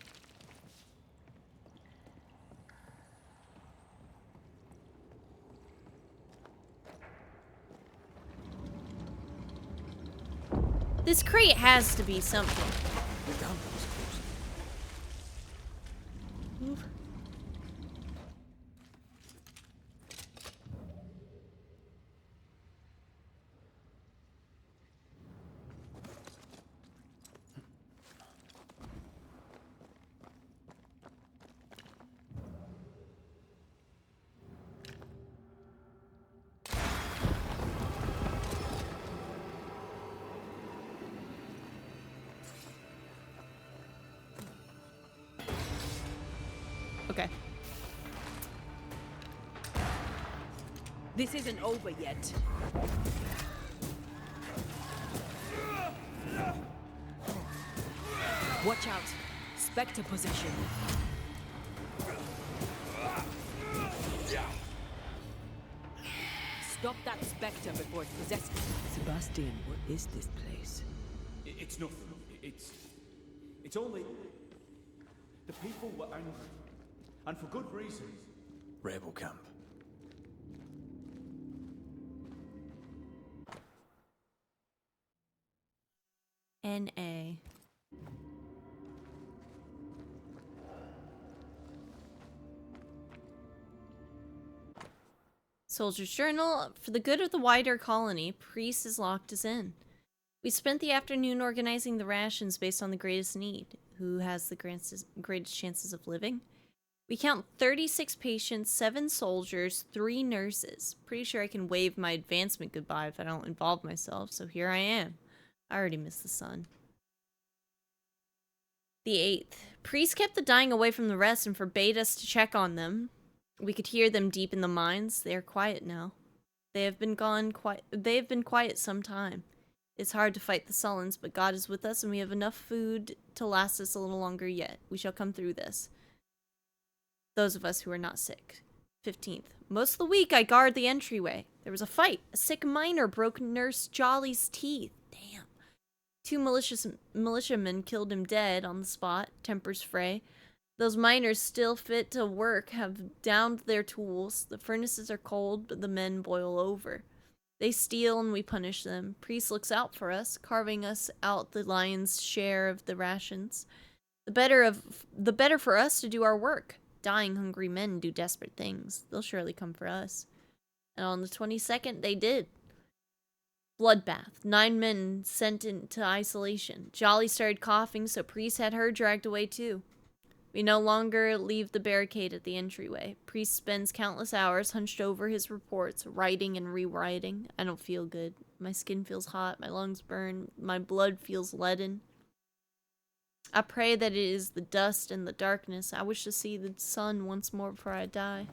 This crate has to be something. Oof. Okay. This isn't over yet. Watch out. Spectre possession. Stop that spectre before it possesses you. Sebastian, what is this place? It's nothing. It's only... The people were angry. And for good reasons. Rebel camp. N.A. Soldier's Journal. For the good of the wider colony, Priest has locked us in. We spent the afternoon organizing the rations based on the greatest need. Who has the greatest chances of living? We count 36 patients, 7 soldiers, 3 nurses. Pretty sure I can wave my advancement goodbye if I don't involve myself, so here I am. I already miss the sun. The 8th. Priest kept the dying away from the rest and forbade us to check on them. We could hear them deep in the mines. They are quiet now. They have been quiet some time. It's hard to fight the Sullens, but God is with us and we have enough food to last us a little longer yet. We shall come through this. Those of us who are not sick. 15th. Most of the week I guard the entryway. There was a fight. A sick miner broke Nurse Jolly's teeth. Damn. 2 militiamen killed him dead on the spot. Tempers fray. Those miners, still fit to work, have downed their tools. The furnaces are cold, but the men boil over. They steal and we punish them. Priest looks out for us, carving us out the lion's share of the rations. The better for us to do our work. Dying hungry men do desperate things. They'll surely come for us. And on the 22nd, they did. Bloodbath. 9 men sent into isolation. Jolly started coughing, so Priest had her dragged away too. We no longer leave the barricade at the entryway. Priest spends countless hours hunched over his reports, writing and rewriting. I don't feel good. My skin feels hot, my lungs burn, my blood feels leaden. I pray that it is the dust and the darkness. I wish to see the sun once more before I die.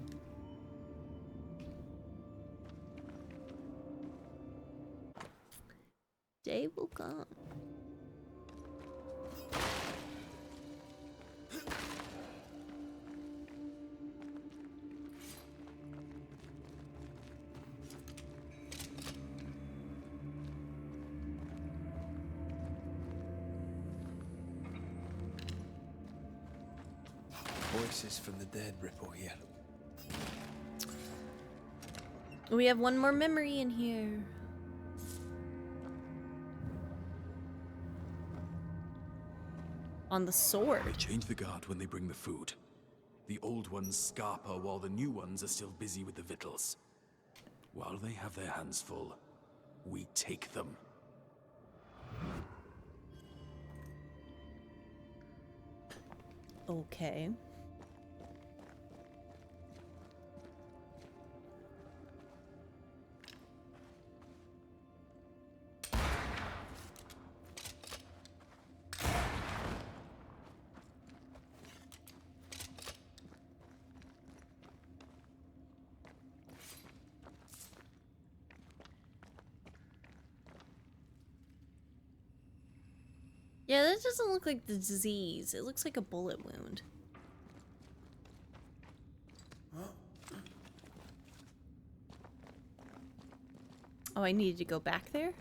Day will come. Voices from the dead ripple here. We have one more memory in here. On the sword. They change the guard when they bring the food. The old ones scarper while the new ones are still busy with the victuals. While they have their hands full, we take them. Okay. Yeah, that doesn't look like the disease. It looks like a bullet wound. Oh, I needed to go back there?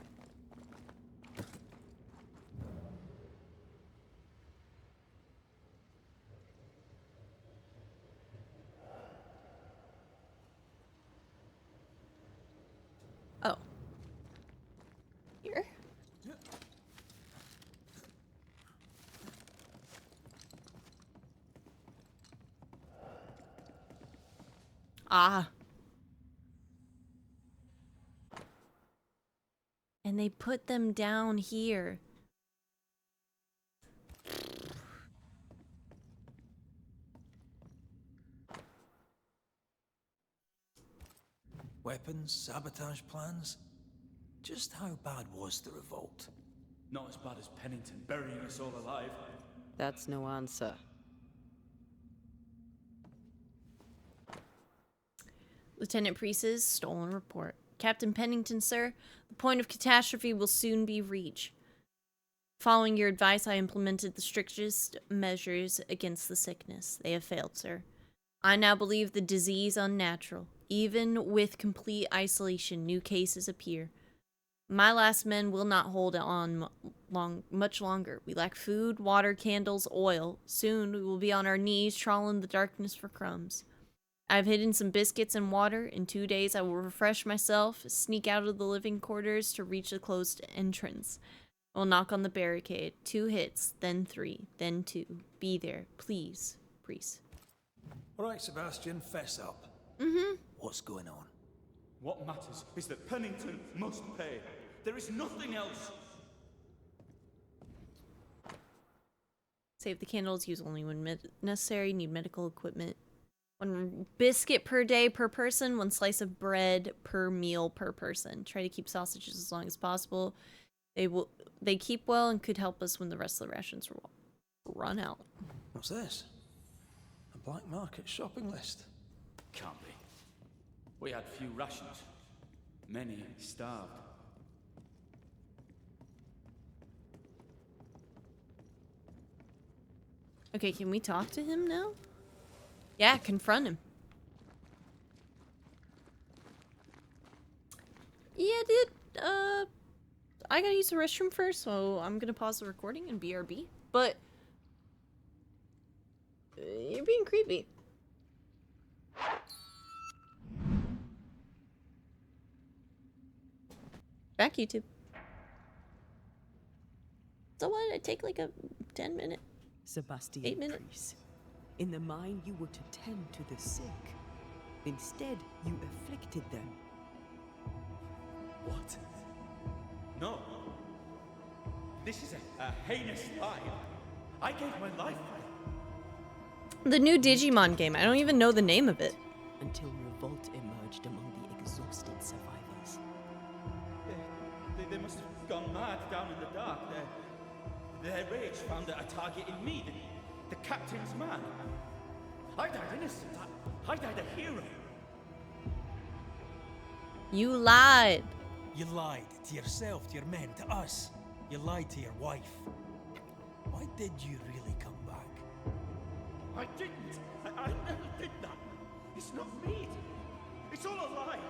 Oh. Here? Ah. And they put them down here. Weapons, sabotage plans? Just how bad was the revolt? Not as bad as Pennington burying us all alive. That's no answer. Lieutenant Priest's stolen report. Captain Pennington, sir, the point of catastrophe will soon be reached. Following your advice, I implemented the strictest measures against the sickness. They have failed, sir. I now believe the disease unnatural. Even with complete isolation, new cases appear. My last men will not hold on much longer. We lack food, water, candles, oil. Soon we will be on our knees trawling the darkness for crumbs. I've hidden some biscuits and water. In 2 days I will refresh myself, sneak out of the living quarters to reach the closed entrance. I will knock on the barricade. 2 hits, then 3, then 2. Be there, please, priest. All right, Sebastian, fess up. Mm-hmm. What's going on? What matters is that Pennington must pay. There is nothing else. Save the candles, use only when necessary, need medical equipment. 1 biscuit per day per person, 1 slice of bread per meal per person. Try to keep sausages as long as possible. They keep well and could help us when the rest of the rations run out. What's this? A black market shopping list. Can't be. We had few rations. Many starved. Okay, can we talk to him now? Yeah, confront him. Yeah, dude, I gotta use the restroom first, so I'm gonna pause the recording and BRB. But you're being creepy. Back YouTube. So what? I take like a 10-minute. Sebastian 8 minute. Priest. In the mine, you were to tend to the sick. Instead, you afflicted them. What? No. This is a heinous lie. I gave my life for it. The new Digimon game. I don't even know the name of it. Until revolt emerged among the exhausted survivors. They must have gone mad down in the dark. Their rage found a target in me, the captain's man. I died innocent. I died a hero. You lied. You lied to yourself, to your men, to us. You lied to your wife. Why did you really come back? I didn't. I never did that. It's not me. It's all a lie.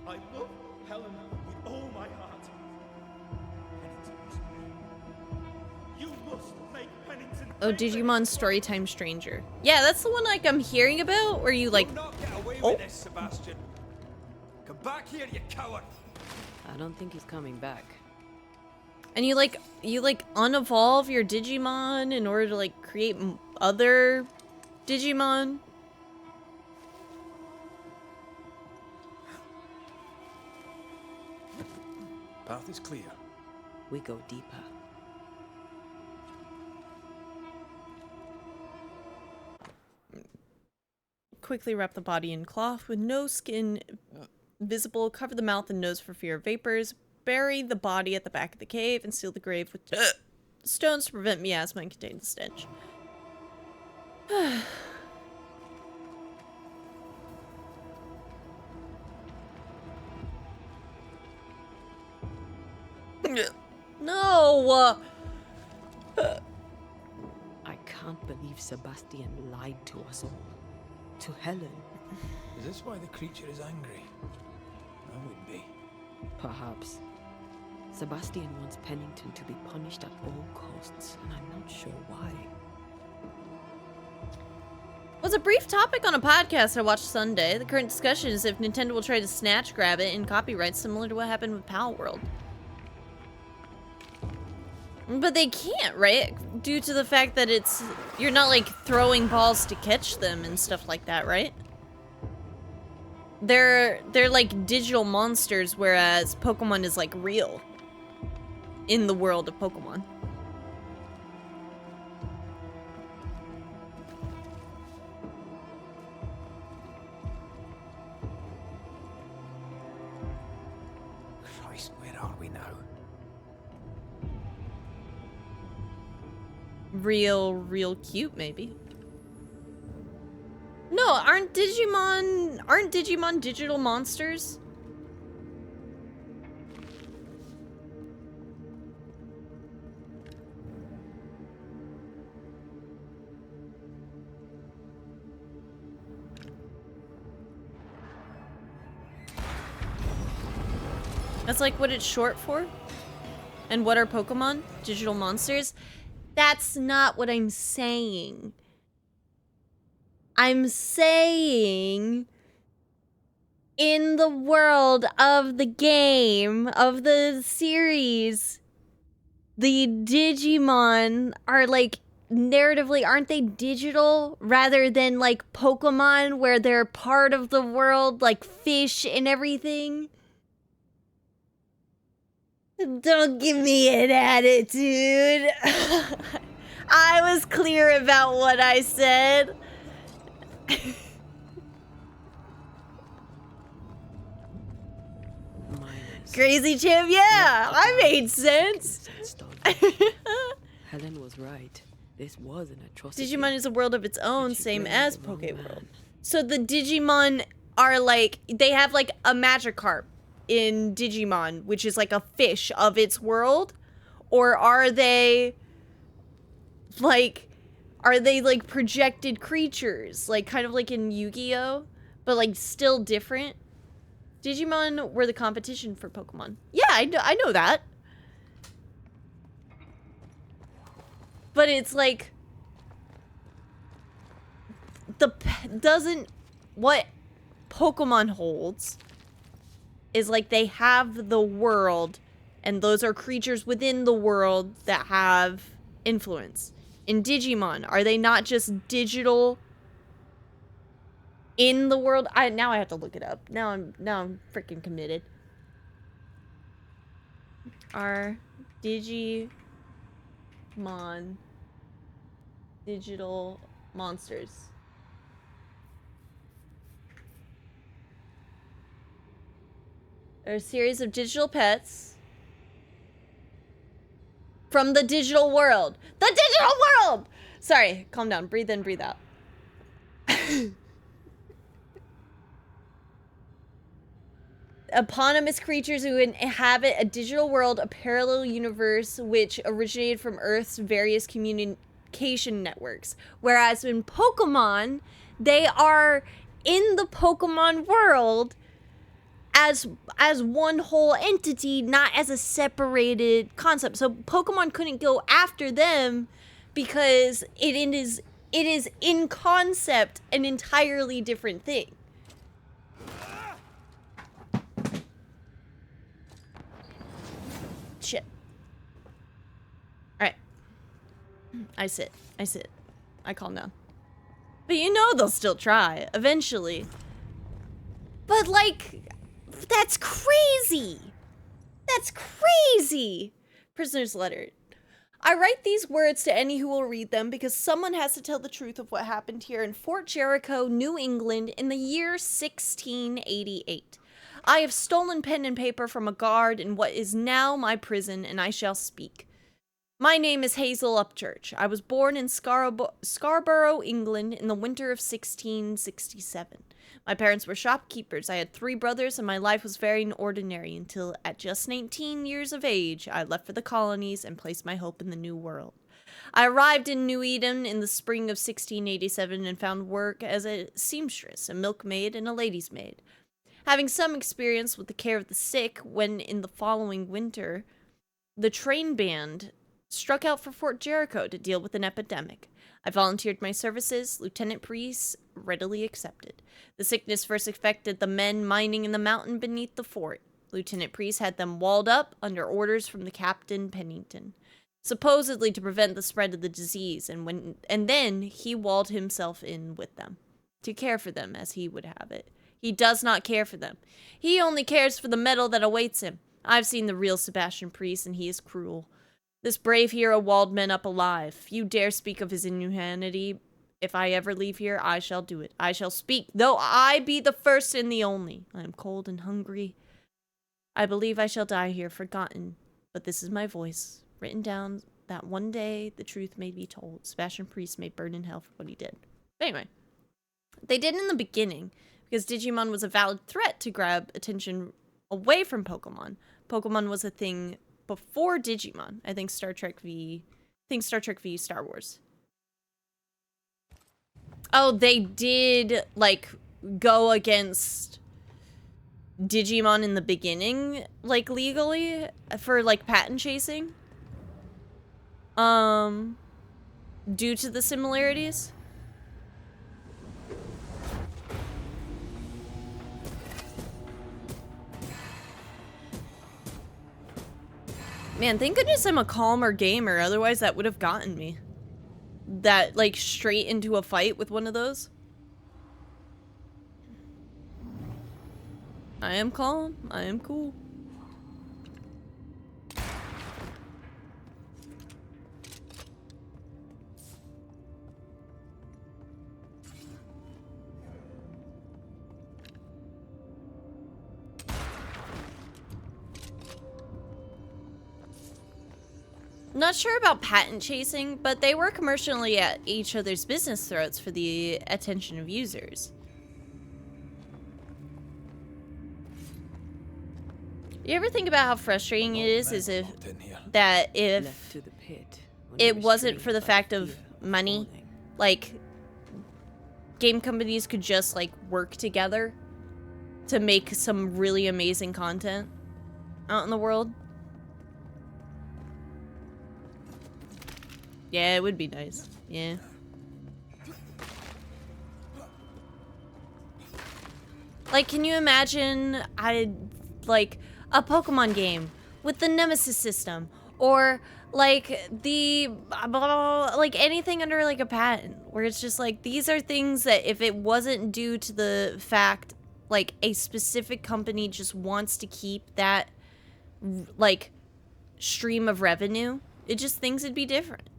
I love Helen with all my heart. You must make Pennington. Oh, Digimon Storytime Stranger. Yeah, that's the one like I'm hearing about, where you like. You'll not get away Oh. with this, Sebastian. Come back here, you coward. I don't think he's coming back. And you like unevolve your Digimon in order to like create other Digimon. Path is clear. We go deeper. Quickly wrap the body in cloth with no skin visible. Cover the mouth and nose for fear of vapors. Bury the body at the back of the cave and seal the grave with stones to prevent miasma and contain the stench. No! I can't believe Sebastian lied to us all. To Helen. Is this why the creature is angry? I would be. Perhaps. Sebastian wants Pennington to be punished at all costs, and I'm not sure why. Was a brief topic on a podcast I watched Sunday. The current discussion is if Nintendo will try to snatch grab it in copyright, similar to what happened with Pal World. But they can't, right? Due to the fact that you're not like throwing balls to catch them and stuff like that, right? They're like digital monsters, whereas Pokemon is like real in the world of Pokemon. Christ, where are we now? Real cute, maybe. No, aren't Digimon digital monsters? That's like what it's short for? And what are Pokemon? Digital monsters? That's not what I'm saying. I'm saying in the world of the game, of the series, the Digimon are like narratively, aren't they digital rather than like Pokemon where they're part of the world, like fish and everything? Don't give me an attitude. I was clear about what I said. Crazy Chip, yeah, I made sense. Helen was right. This was an atrocity. Digimon is a world of its own, same as Pokeworld. So the Digimon are like, they have like a Magikarp in Digimon, which is like a fish of its world? Or are they like projected creatures? Like kind of like in Yu-Gi-Oh! But like still different? Digimon were the competition for Pokemon. Yeah, I know that. But it's like what Pokemon holds is like they have the world, and those are creatures within the world that have influence. In Digimon, are they not just digital in the world? Now I have to look it up. Now I'm freaking committed. Are Digimon digital monsters? They're a series of digital pets from the digital world. The digital world! Sorry, calm down. Breathe in, breathe out. Eponymous creatures who inhabit a digital world, a parallel universe which originated from Earth's various communication networks. Whereas in Pokemon, they are in the Pokemon world as one whole entity, not as a separated concept. So Pokemon couldn't go after them because it is in concept an entirely different thing. Shit. Alright. I sit. I calm down. But you know they'll still try, eventually. But like, that's crazy! That's crazy! Prisoner's letter. I write these words to any who will read them because someone has to tell the truth of what happened here in Fort Jericho, New England in the year 1688. I have stolen pen and paper from a guard in what is now my prison, and I shall speak. My name is Hazel Upchurch. I was born in Scarborough, England in the winter of 1667. My parents were shopkeepers. I had 3 brothers, and my life was very ordinary until, at just 19 years of age, I left for the colonies and placed my hope in the New World. I arrived in New Eden in the spring of 1687 and found work as a seamstress, a milkmaid, and a lady's maid. Having some experience with the care of the sick, when in the following winter, the train band struck out for Fort Jericho to deal with an epidemic. I volunteered my services. Lieutenant Priest readily accepted. The sickness first affected the men mining in the mountain beneath the fort. Lieutenant Priest had them walled up under orders from the Captain Pennington, supposedly to prevent the spread of the disease, and then he walled himself in with them, to care for them as he would have it. He does not care for them. He only cares for the medal that awaits him. I've seen the real Sebastian Priest, and he is cruel. This brave hero walled men up alive. Few dare speak of his inhumanity. If I ever leave here, I shall do it. I shall speak, though I be the first and the only. I am cold and hungry. I believe I shall die here, forgotten. But this is my voice, written down that one day the truth may be told. Sebastian Priest may burn in hell for what he did. But anyway, They did in the beginning, because Digimon was a valid threat to grab attention away from Pokemon. Pokemon was a thing before Digimon. I think Star Trek v Star Wars. Oh, they did, like, go against Digimon in the beginning, like, legally, for, like, patent chasing. Due to the similarities. Man, thank goodness I'm a calmer gamer, otherwise that would have gotten me. That, like, straight into a fight with one of those. I am calm. I am cool. Not sure about patent chasing, but they were commercially at each other's business throats for the attention of users. You ever think about how frustrating it is if Left to the pit, it wasn't for the fact of money, like, game companies could just, like, work together to make some really amazing content out in the world? Yeah, it would be nice. Yeah. Like, can you imagine like a Pokemon game with the Nemesis system, or like the blah, blah, blah, like anything under like a patent, where it's just like, these are things that if it wasn't due to the fact like a specific company just wants to keep that like stream of revenue, it just thinks it'd be different.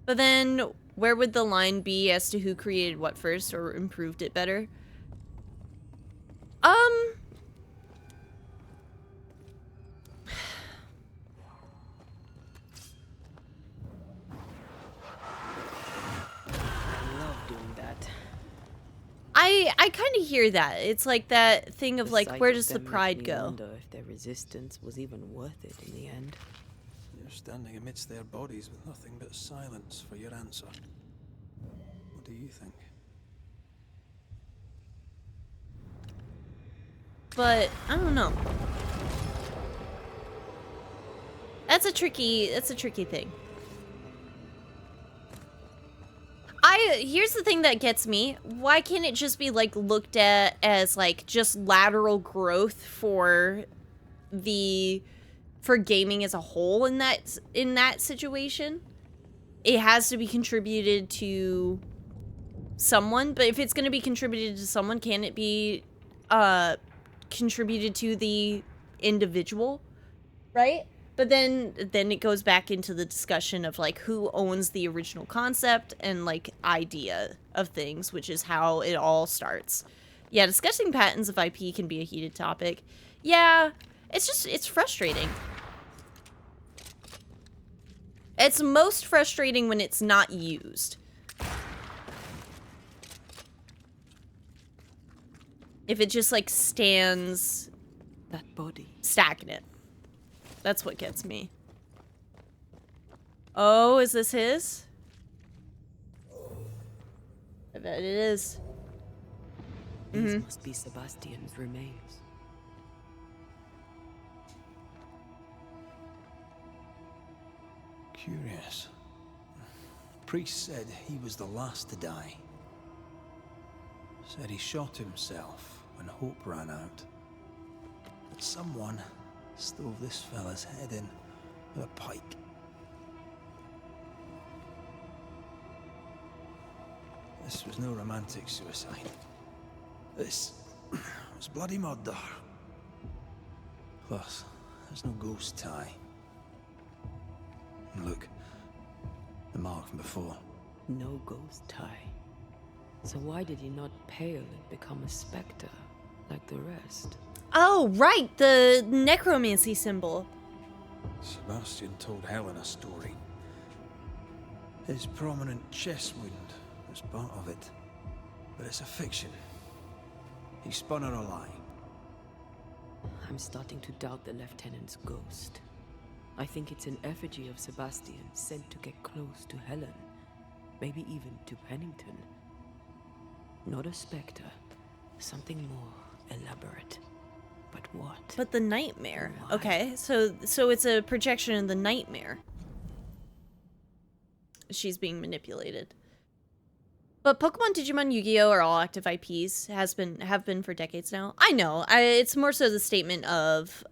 But then, where would the line be as to who created what first or improved it better? I kind of hear that. It's like that thing of like, where does the pride go? I wonder if their resistance was even worth it in the end. You're standing amidst their bodies with nothing but silence for your answer. What do you think? But I don't know. That's a tricky thing. Here's the thing that gets me. Why can't it just be like looked at as like just lateral growth for gaming as a whole in that situation? It has to be contributed to someone, but if it's going to be contributed to someone, can it be contributed to the individual, right? But then it goes back into the discussion of like who owns the original concept and like idea of things, which is how it all starts. Yeah, discussing patents of IP can be a heated topic. Yeah, it's frustrating. It's most frustrating when it's not used. If it just like stands that body stagnant. That's what gets me. Oh, is this his? I bet it is. These must be Sebastian's remains. Curious. Priest said he was the last to die. Said he shot himself when hope ran out. But someone stove this fella's head in with a pike. This was no romantic suicide. This was bloody murder. Plus, there's no ghost tie. And look, the mark from before. No ghost tie. So why did he not pale and become a spectre like the rest? Oh, right, the necromancy symbol. Sebastian told Helen a story. His prominent chest wound was was part of it. But it's a fiction. He spun her a lie. I'm starting to doubt the Lieutenant's ghost. I think it's an effigy of Sebastian sent to get close to Helen. Maybe even to Pennington. Not a spectre. Something more elaborate. But what? But the nightmare. Okay, so it's a projection of the nightmare. She's being manipulated. But Pokemon, Digimon, Yu-Gi-Oh are all active IPs. Have been for decades now. I know. It's more so the statement of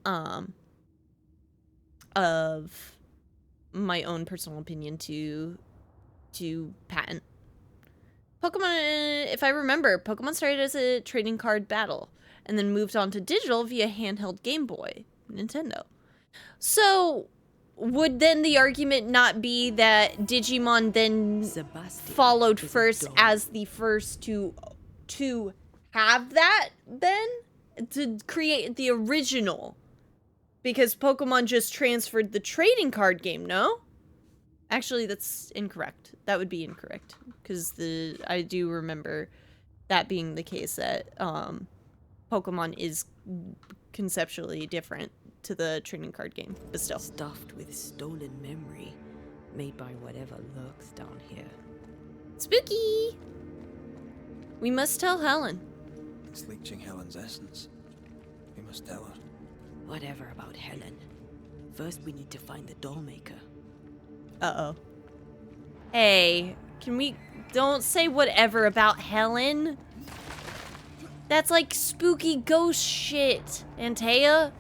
my own personal opinion to patent. Pokemon, if I remember, Pokemon started as a trading card battle and then moved on to digital via handheld Game Boy, Nintendo. So, would then the argument not be that Digimon then followed first as the first to have that then? To create the original? Because Pokemon just transferred the trading card game, no? Actually, that's incorrect. That would be incorrect. Because I do remember that being the case, that Pokemon is conceptually different to the trading card game, but still. Stuffed with stolen memory, made by whatever lurks down here. Spooky! We must tell Helen. It's leeching Helen's essence. We must tell her. Whatever about Helen. First, we need to find the doll maker. Uh-oh. Hey, can we... Don't say whatever about Helen. That's like spooky ghost shit, Antea.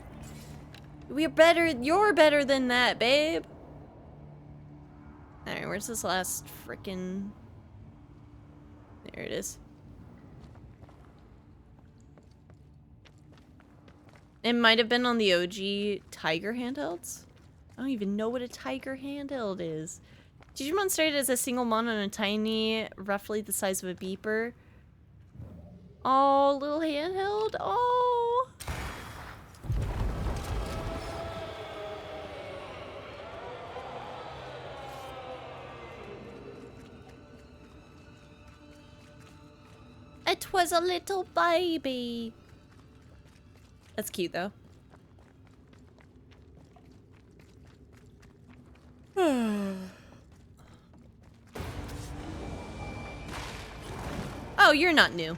We're better... You're better than that, babe. Alright, where's this last frickin'... There it is. It might have been on the OG Tiger handhelds. I don't even know what a Tiger handheld is. Digimon started as a single mon on a tiny, roughly the size of a beeper. Oh, little handheld. Oh. It was a little baby. That's cute, though. Oh, you're not new.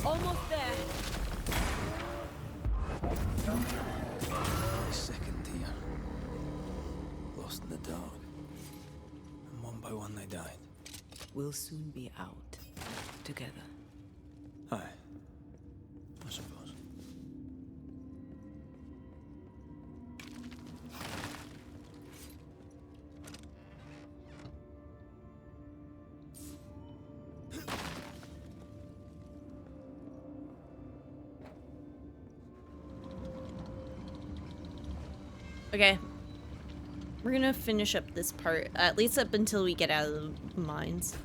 Almost there. I second here. Lost in the dark. And one by one they died. We'll soon be out. Together. Aye. I suppose. Okay. We're gonna finish up this part, at least up until we get out of the mines.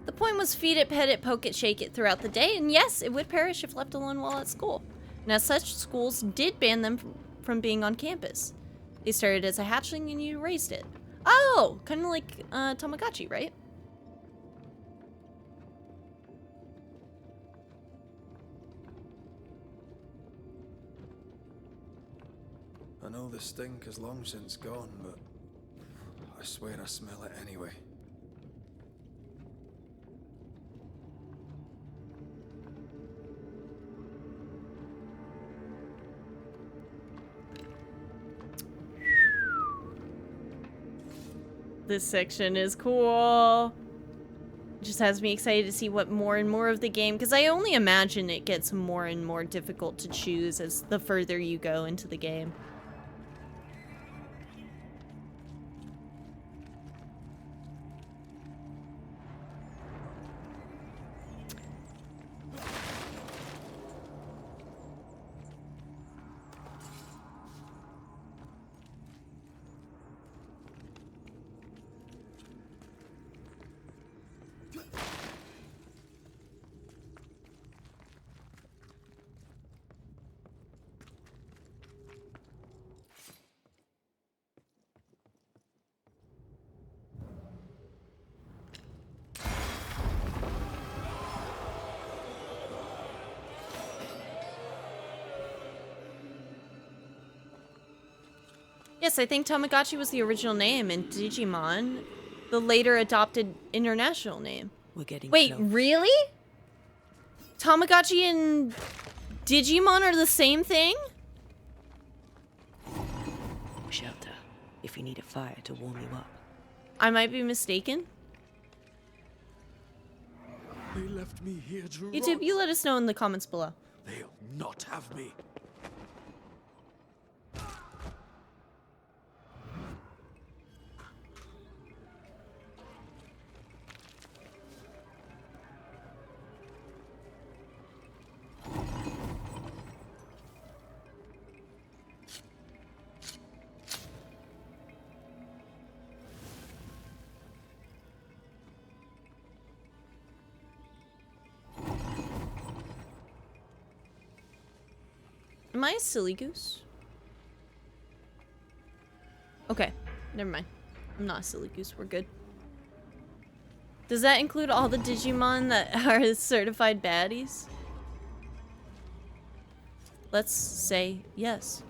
The point was feed it, pet it, poke it, shake it throughout the day, and yes, it would perish if left alone while at school. And as such, schools did ban them from being on campus. They started as a hatchling and you raised it. Oh, kind of like Tamagotchi, right? I know the stink is long since gone, but I swear I smell it anyway. This section is cool. just has me excited to see what more and more of the game, because I only imagine it gets more and more difficult to choose as the further you go into the game. Yes, I think Tamagotchi was the original name, and Digimon, the later adopted international name. We're getting Wait, close. really? Tamagotchi and Digimon are the same thing? Shelter, if you need a fire to warm you up. I might be mistaken. They left me here to YouTube, you let us know in the comments below. They'll not have me. Am I a silly goose? Okay, never mind. I'm not a silly goose, we're good. Does that include all the Digimon that are certified baddies? Let's say yes.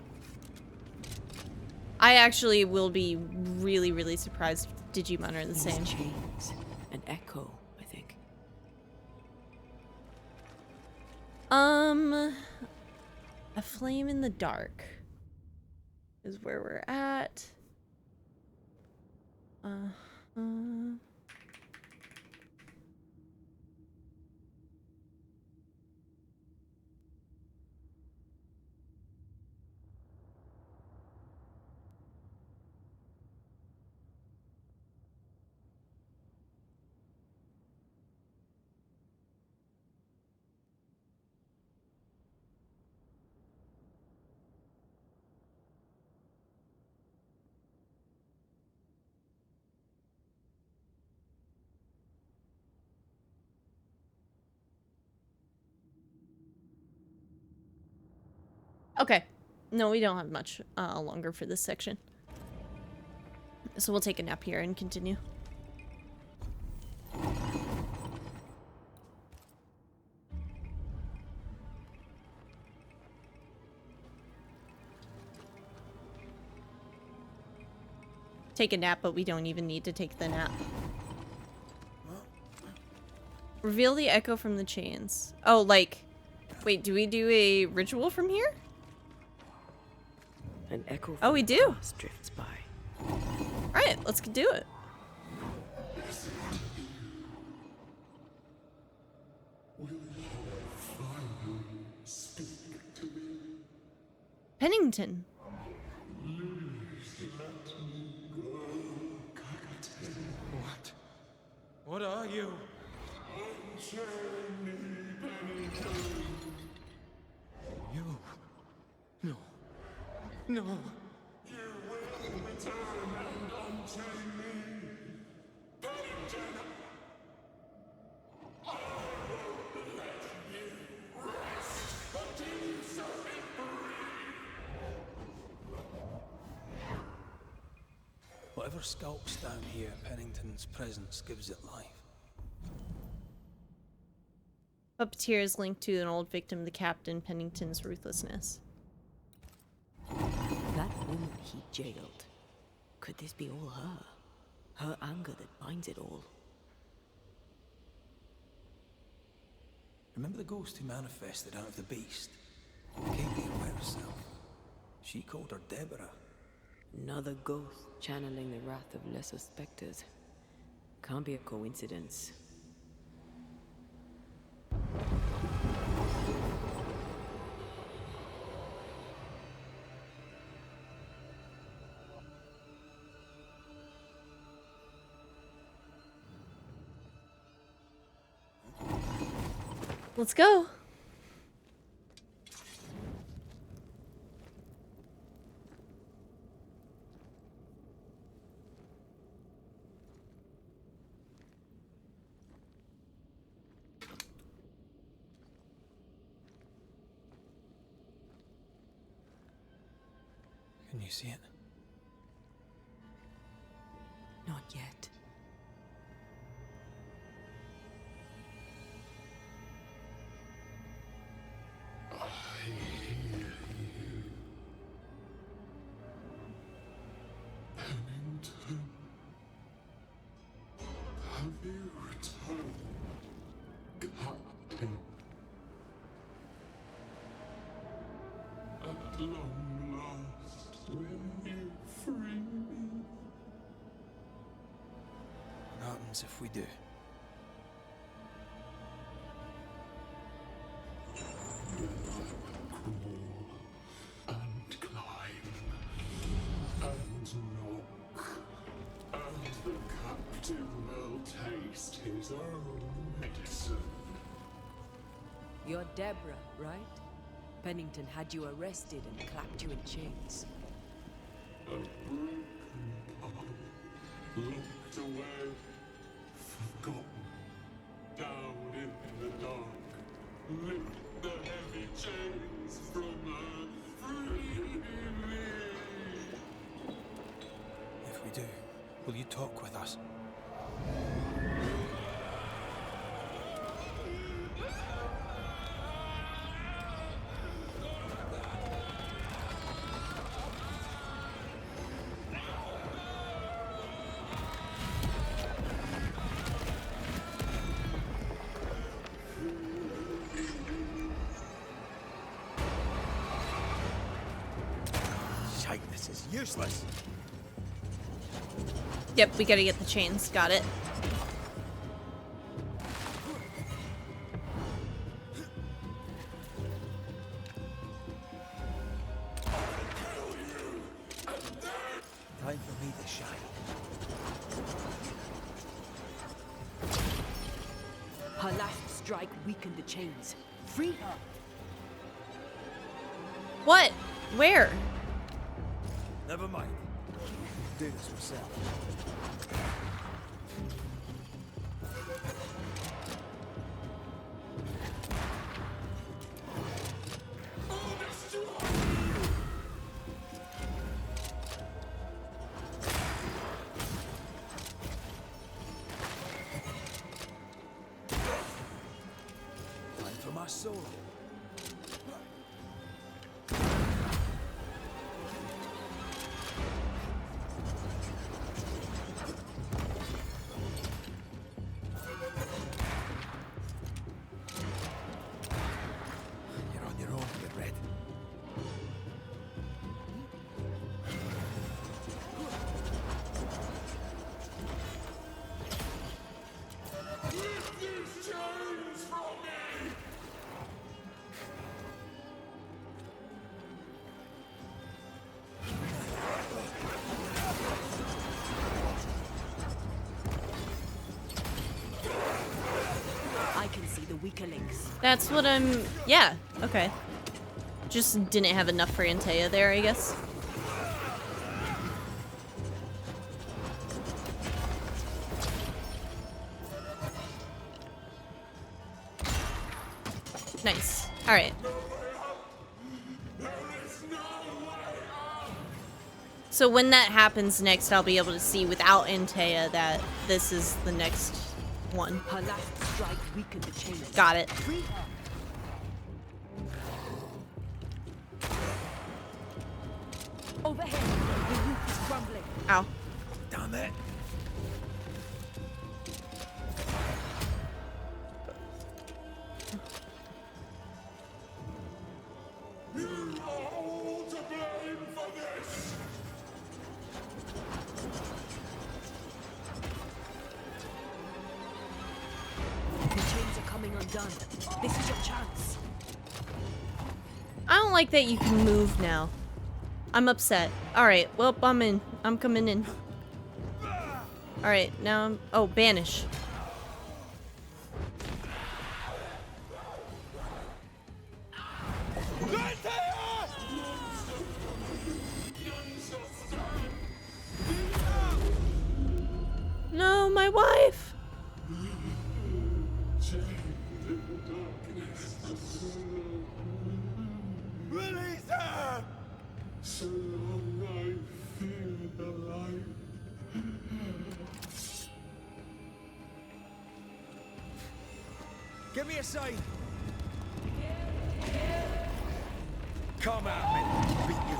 I actually will be really, really surprised if Digimon are the same. Chains. An echo, I think. A flame in the dark is where we're at. Okay. No, we don't have much longer for this section. So we'll take a nap here and continue. Take a nap, but we don't even need to take the nap. Reveal the echo from the chains. Oh, like... Wait, do we do a ritual from here? An echo Oh, we do. Drifts by. Alright, let's do it. Pennington. What are you? You. No. No. You will return and unchain me. Pennington! I won't let you rest until you set me free. Whatever skulks down here, Pennington's presence gives it life. Puppeteer is linked to an old victim, the Captain Pennington's ruthlessness. That woman he jailed. Could this be all her? Her anger that binds it all. Remember the ghost who manifested out of the beast? Katie aware herself. She called her Deborah. Another ghost channeling the wrath of lesser specters. Can't be a coincidence. Let's go. Can you see it? Not yet. I hear you. Pennington. Have you returned, Captain? At long last, will you free me? What happens if we do? Then I will crawl and climb and knock, and the captain will taste his own medicine. You're Deborah, right? Pennington had you arrested and clapped you in chains. A broken pile, locked away, forgotten, down in the dark. Lift the heavy chains from her, free me. If we do, will you talk with us? Shite, this is useless. Yep, we gotta get the chains. Got it. Time for me to shine. Her last strike weakened the chains. Free her! What? Where? Never mind. Do this yourself. Time for my sword. You're on your own, Get Red. Lift these chains from me! I can see the weaker links. That's what I'm... Yeah, okay. Just didn't have enough for Antea there, I guess. Nice. Alright. So when that happens next, I'll be able to see without Antea that this is the next one. Her last strike weakened the chains. Got it. Free her! Overhead, the roof is crumbling. Ow. Damn it. You are all to blame for this! The chains are coming undone. This is your chance. I don't like that you can move now. I'm upset. Alright, well, I'm in. I'm coming in. Alright, now I'm... Oh, banish. wife. Release her! So long I fear the light. Give me a sign. Come at me, beat you.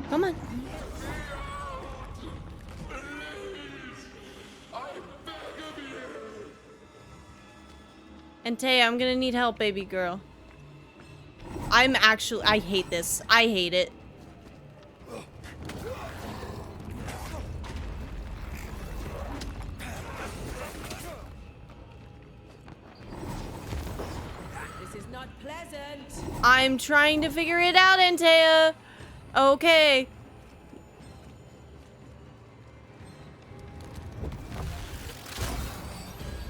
Come on. And Taya, I'm gonna need help, baby girl. I hate this. I hate it. This is not pleasant. I'm trying to figure it out, Antea. Okay.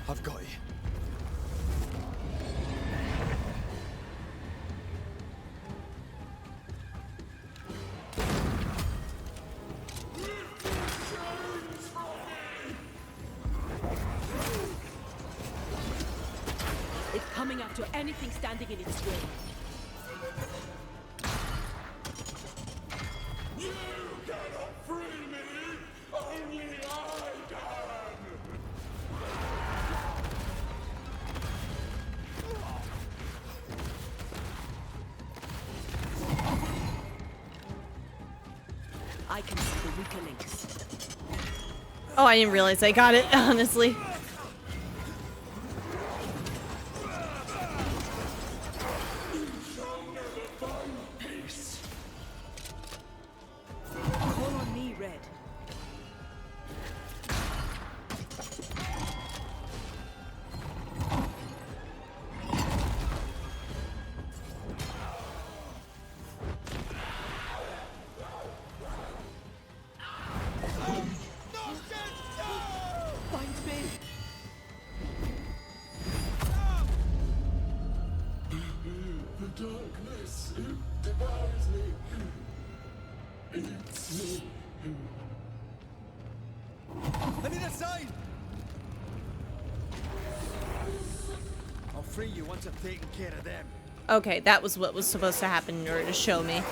I've got you. It's coming after anything standing in its way. You cannot free me! Only I can! I can see the weaker links. Oh, I didn't realize I got it, honestly. Call on me, Red. Find me. The darkness, it devours me. Eats me. I need a sign! I'll free you once I've taken care of them. Okay, that was what was supposed to happen in order to show me.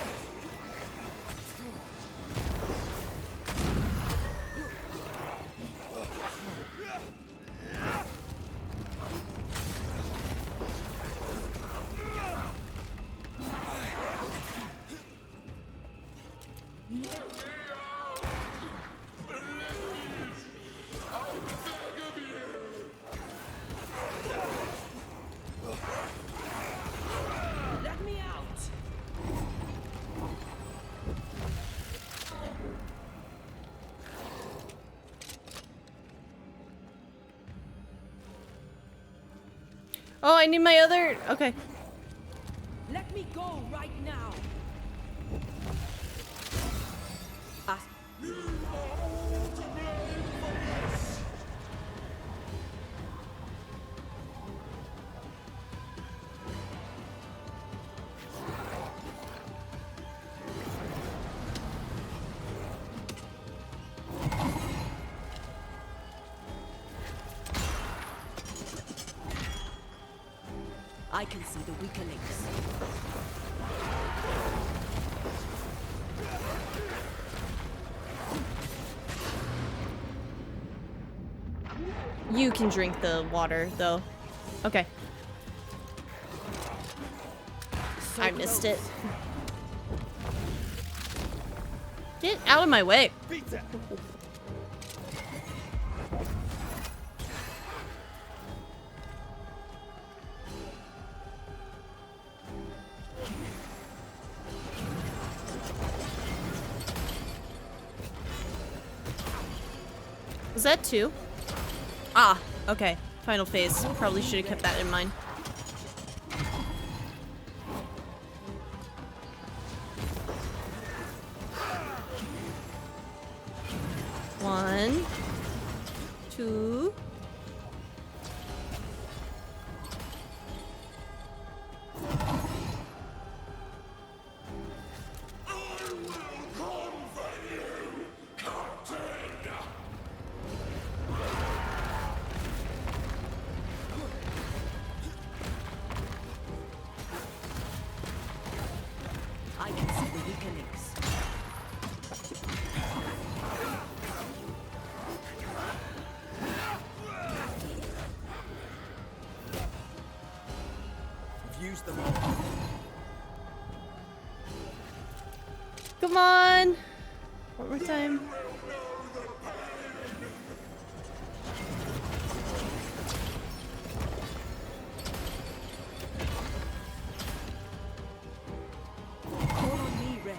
Let me out. Oh, I need my other... Okay. Let me go right now. Ask. I can see the weaker links. You can drink the water, though. Okay. I missed it. Get out of my way. that 2? Ah, okay. Final phase. Probably should have kept that in mind. One, 2. I can see the weaker links. We've used them all. Come on! One more time. Call on me, Red.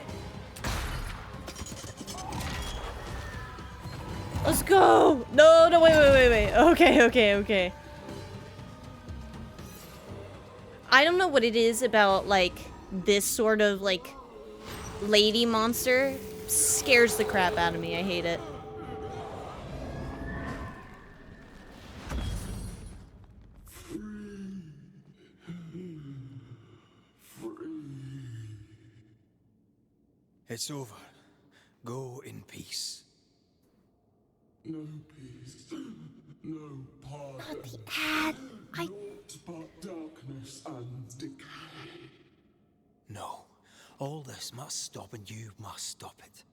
Let's go! No, no, wait. Okay. I don't know what it is about, like, this sort of, like, lady monster. Scares the crap out of me. I hate it. It's over. Go in peace. No peace, no pardon. Not the ad. Naught but darkness and decay. No. All this must stop and you must stop it.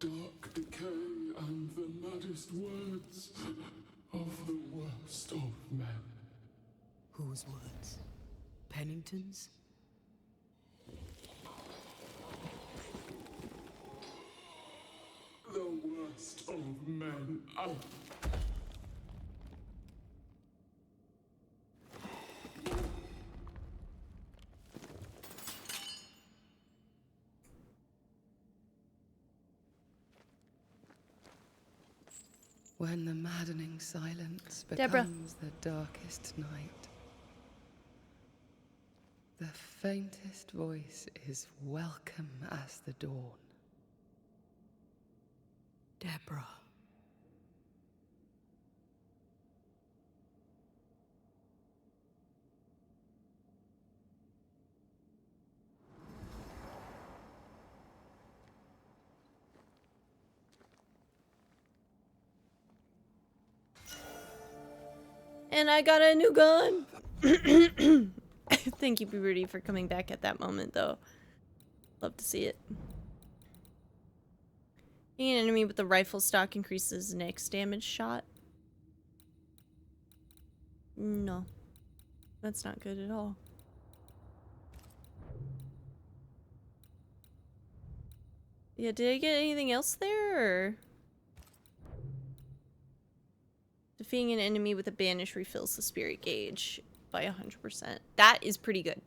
Dark decay and the maddest words of the worst of men. Whose words? Pennington's? The worst of men. When the maddening silence Deborah. becomes the darkest night, the faintest voice is welcome as the dawn. Deborah. And I got a new gun. Thank you, Rudy, for coming back at that moment, though. Love to see it. Being an enemy with the rifle stock increases next damage shot. No. That's not good at all. Yeah, did I get anything else there, or? Defeating an enemy with a banish refills the spirit gauge by 100%. That is pretty good.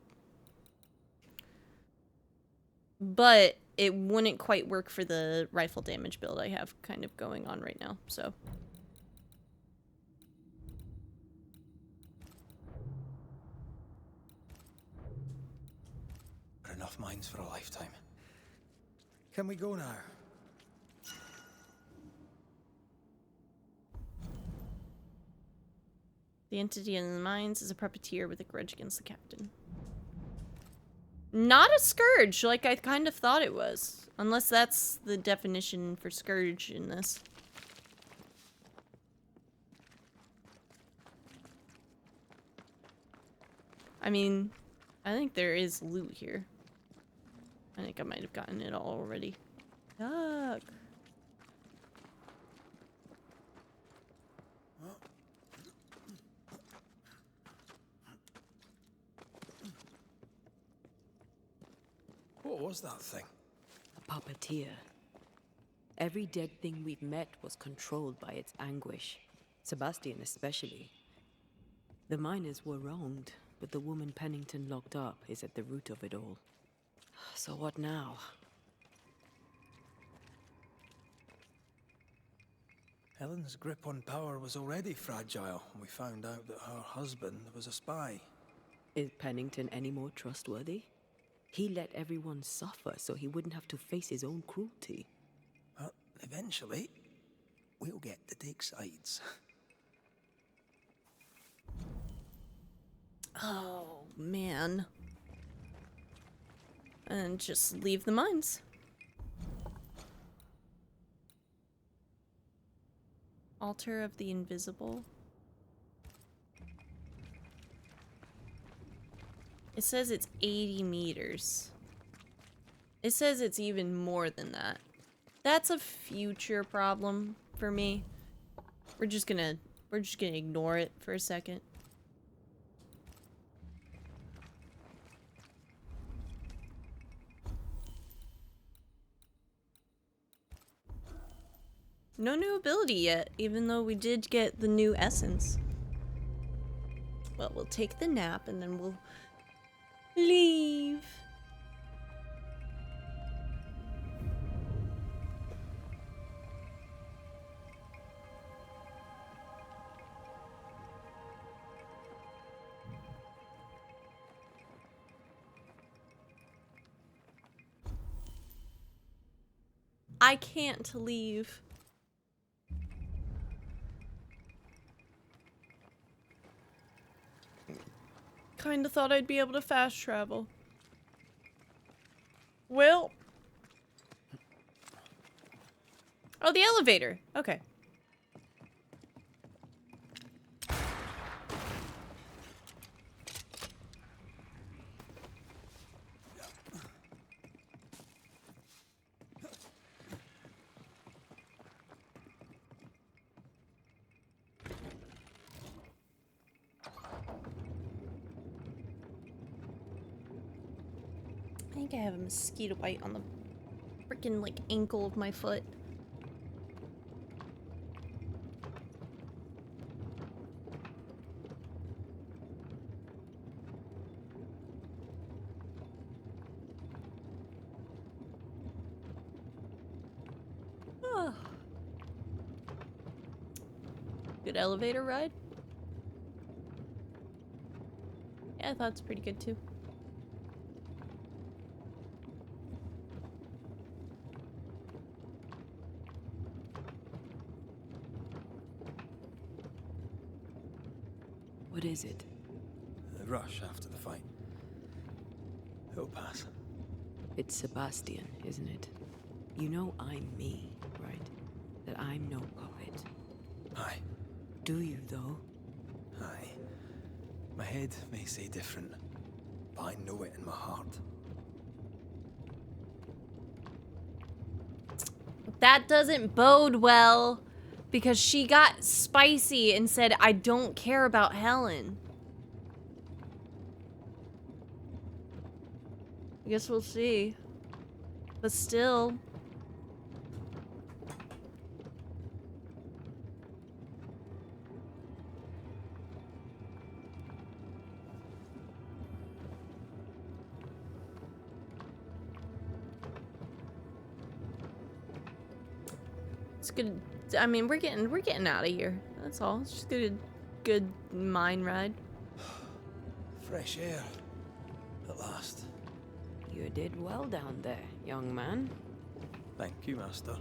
But it wouldn't quite work for the rifle damage build I have kind of going on right now, so. Enough mines for a lifetime. Can we go now? The entity in the mines is a puppeteer with a grudge against the captain. Not a scourge, like I kind of thought it was. Unless that's the definition for scourge in this. I mean, I think there is loot here. I think I might have gotten it all already. Yuck. What was that thing? A puppeteer. Every dead thing we've met was controlled by its anguish. Sebastian especially. The miners were wronged, but the woman Pennington locked up is at the root of it all. So what now? Helen's grip on power was already fragile when we found out that her husband was a spy. Is Pennington any more trustworthy? He let everyone suffer so he wouldn't have to face his own cruelty. But eventually, we'll get to take sides. Oh, man. And just leave the mines. Altar of the Invisible. It says it's 80 meters. It says it's even more than that. That's a future problem for me. We're just gonna ignore it for a second. No new ability yet, even though we did get the new essence. Well, we'll take the nap and then we'll leave. I can't leave. Kinda thought I'd be able to fast travel. Well. Oh, the elevator. Okay. I think I have a mosquito bite on the freaking like ankle of my foot. Oh. Good elevator ride. Yeah, I thought it's pretty good too. What is it? The rush after the fight. It'll pass. It's Sebastian, isn't it? You know I'm me, right? That I'm no puppet. Aye. Do you, though? Aye. My head may say different, but I know it in my heart. That doesn't bode well, because she got spicy and said, I don't care about Helen. I guess we'll see. But still. It's good. I mean, we're getting out of here. That's all. It's just good mine ride. Fresh air. At last. You did well down there, young man. Thank you, Master.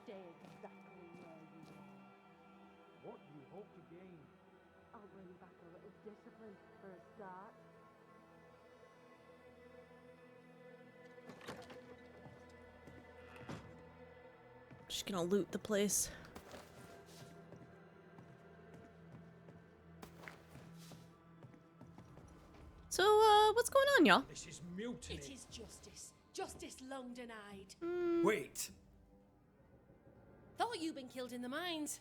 Stay exactly where you are. What do you hope to gain? I'll bring back a little discipline for a start. Just gonna loot the place. So on, y'all. This is mutiny. It is justice. Justice long denied. Wait! Thought you'd been killed in the mines.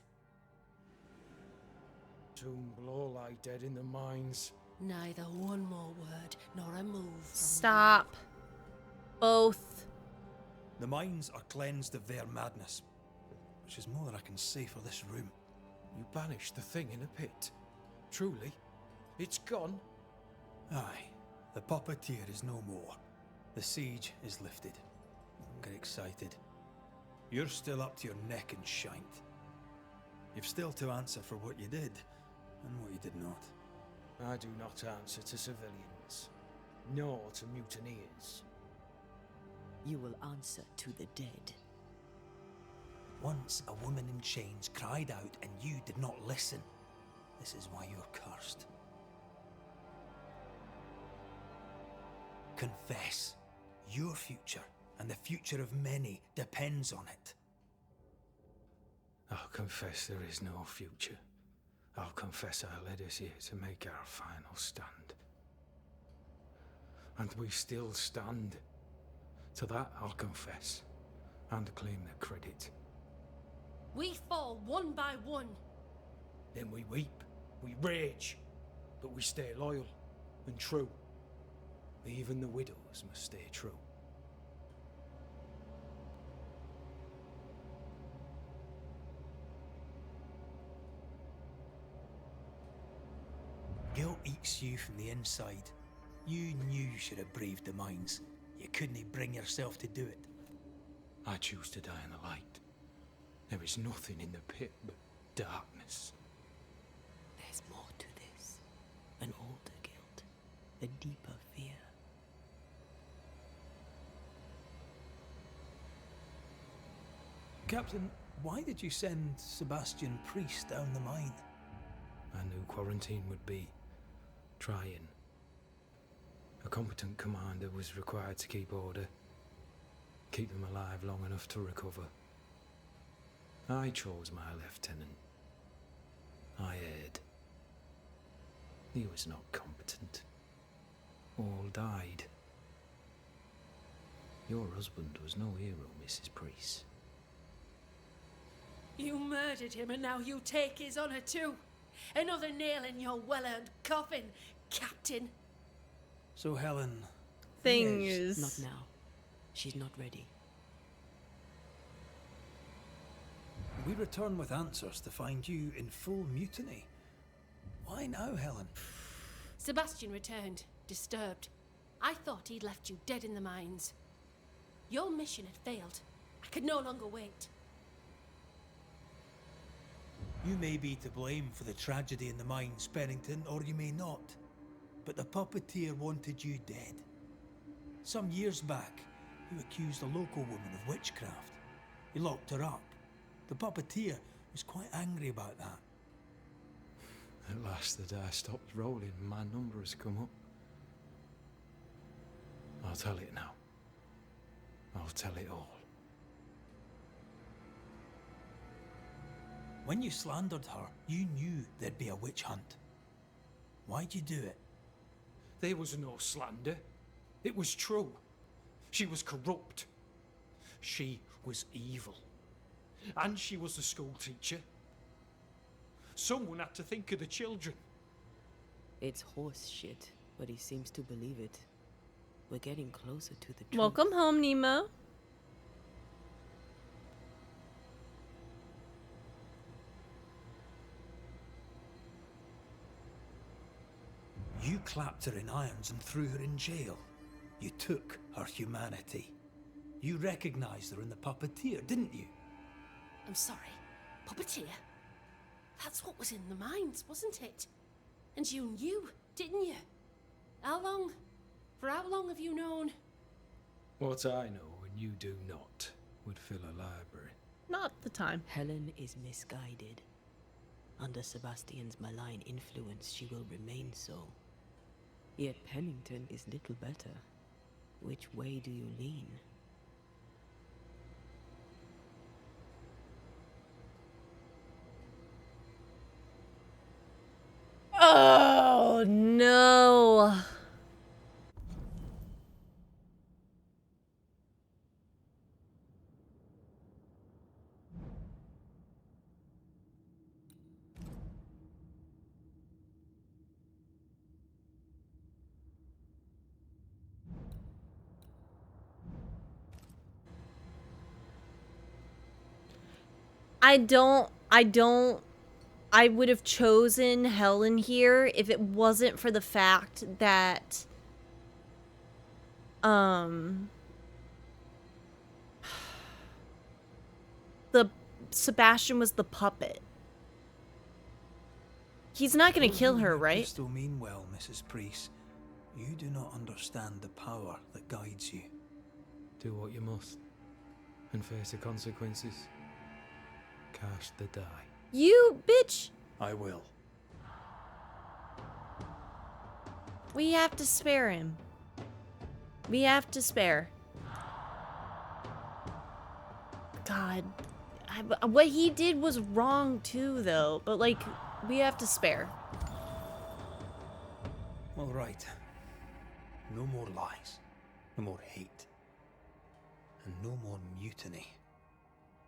Tomb blow lie dead in the mines. Neither one more word nor a move. Stop. Both. The mines are cleansed of their madness, which is more than I can say for this room. You banished the thing in a pit. Truly, it's gone. Aye, the puppeteer is no more. The siege is lifted. Don't get excited. You're still up to your neck in shite. You've still to answer for what you did and what you did not. I do not answer to civilians, nor to mutineers. You will answer to the dead. Once a woman in chains cried out and you did not listen. This is why you're cursed. Confess. Your future and the future of many depends on it. I'll confess there is no future. I'll confess I led us here to make our final stand. And we still stand. To that I'll confess, and claim the credit. We fall one by one. Then we weep, we rage, but we stay loyal and true. Even the widows must stay true. Guilt eats you from the inside. You knew you should have braved the mines. You couldn't bring yourself to do it. I choose to die in the light. There is nothing in the pit but darkness. There's more to this. An older guilt. A deeper fear. Captain, why did you send Sebastian Priest down the mine? I knew quarantine would be trying. A competent commander was required to keep order, keep them alive long enough to recover. I chose my lieutenant. I erred. He was not competent. All died. Your husband was no hero, Mrs. Priest. You murdered him and now you take his honor too. Another nail in your well-earned coffin, Captain. So Helen... Things. Not now. She's not ready. We return with answers to find you in full mutiny. Why now, Helen? Sebastian returned, disturbed. I thought he'd left you dead in the mines. Your mission had failed. I could no longer wait. You may be to blame for the tragedy in the mines, Pennington, or you may not. But the puppeteer wanted you dead. Some years back, you accused a local woman of witchcraft. You locked her up. The puppeteer was quite angry about that. At last the die stopped rolling and my number has come up. I'll tell it now. I'll tell it all. When you slandered her, you knew there'd be a witch hunt. Why'd you do it? There was no slander. It was true. She was corrupt. She was evil. And she was a school teacher. Someone had to think of the children. It's horse shit, but he seems to believe it. We're getting closer to the truth. Welcome home, Nemo. You clapped her in irons and threw her in jail. You took her humanity. You recognized her in the puppeteer, didn't you? I'm sorry. Puppeteer? That's what was in the mines, wasn't it? And you knew, didn't you? How long? For how long have you known? What I know and you do not would fill a library. Not the time. Helen is misguided. Under Sebastian's malign influence, she will remain so. Yet Pennington is little better. Which way do you lean? Oh no. I would have chosen Helen here if it wasn't for the fact that the Sebastian was the puppet. He's not gonna kill her, right? Still mean well, Mrs. Priest. You do not understand the power that guides you. Do what you must, and face the consequences. Cast the die. You bitch! I will. We have to spare him. We have to spare. God. What he did was wrong too, though. But, like, we have to spare. All right. No more lies. No more hate. And no more mutiny.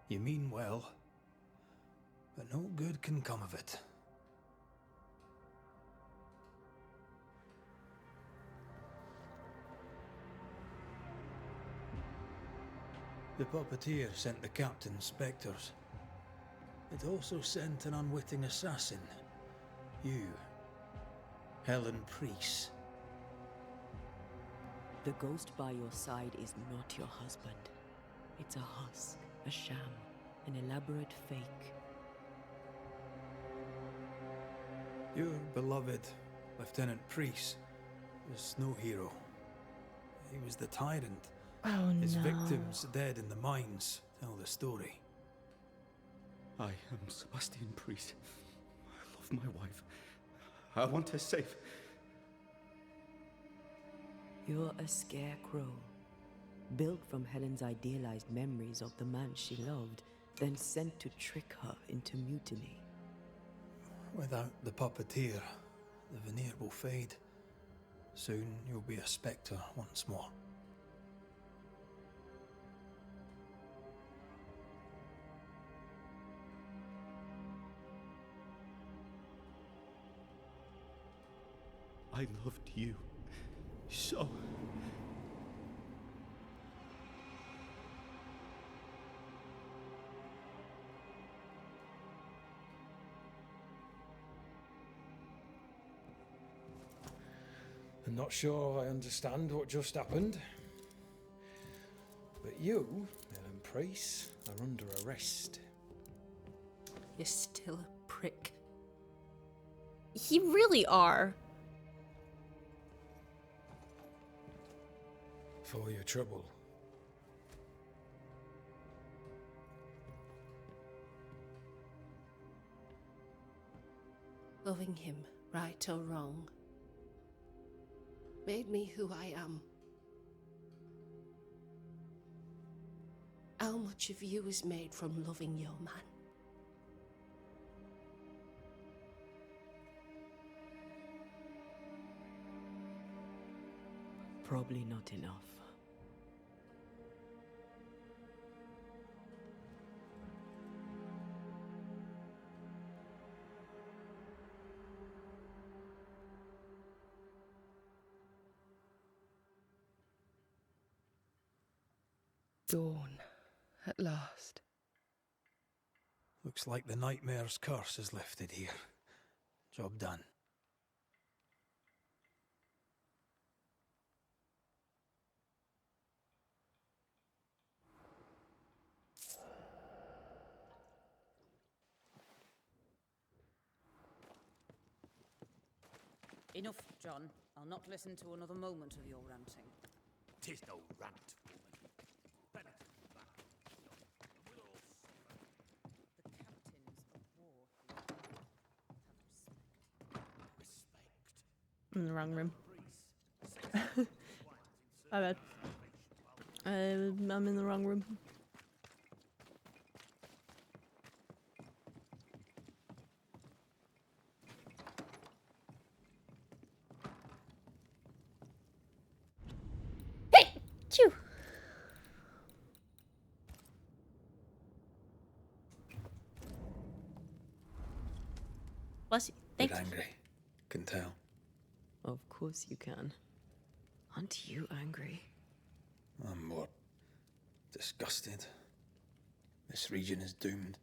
You mean well, but no good can come of it. The puppeteer sent the captain spectres. It also sent an unwitting assassin. You, Helen Priest. The ghost by your side is not your husband. It's a husk, a sham, an elaborate fake. Your beloved Lieutenant Priest was no hero. He was the tyrant. Oh, His no. victims dead in the mines tell the story. I am Sebastian Priest. I love my wife. I want her safe. You're a scarecrow, built from Helen's idealized memories of the man she loved, then sent to trick her into mutiny. Without the puppeteer, the veneer will fade. Soon you'll be a spectre once more. I loved you so. I'm not sure I understand what just happened. But you, Helen Priest, are under arrest. You're still a prick. You really are. For your trouble. Loving him, right or wrong, made me who I am. How much of you is made from loving your man? Probably not enough. Dawn, at last. Looks like the nightmare's curse is lifted here. Job done. Enough, John. I'll not listen to another moment of your ranting. 'Tis no rant, woman. Benedict back. We'll all suffer. The captains of war have respect. In the wrong room. My bad. I'm in the wrong room. Hey! Chew! Bless you. Thank you. Angry. Can tell. Of course you can. Aren't you angry? I'm more disgusted. This region is doomed.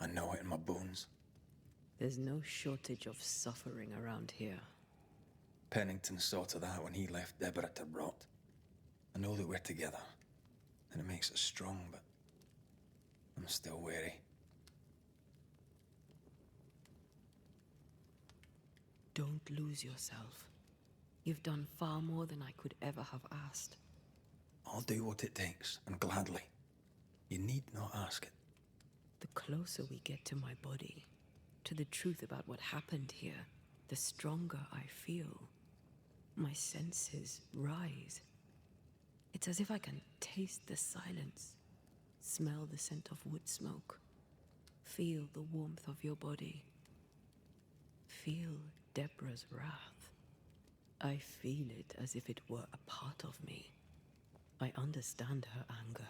I know it in my bones. There's no shortage of suffering around here. Pennington saw to that when he left Deborah to rot. I know that we're together, and it makes us strong, but I'm still wary. Don't lose yourself. You've done far more than I could ever have asked. I'll do what it takes, and gladly. You need not ask it. The closer we get to my body, to the truth about what happened here, the stronger I feel. My senses rise. It's as if I can taste the silence, smell the scent of wood smoke, feel the warmth of your body, feel Deborah's wrath. I feel it as if it were a part of me. I understand her anger.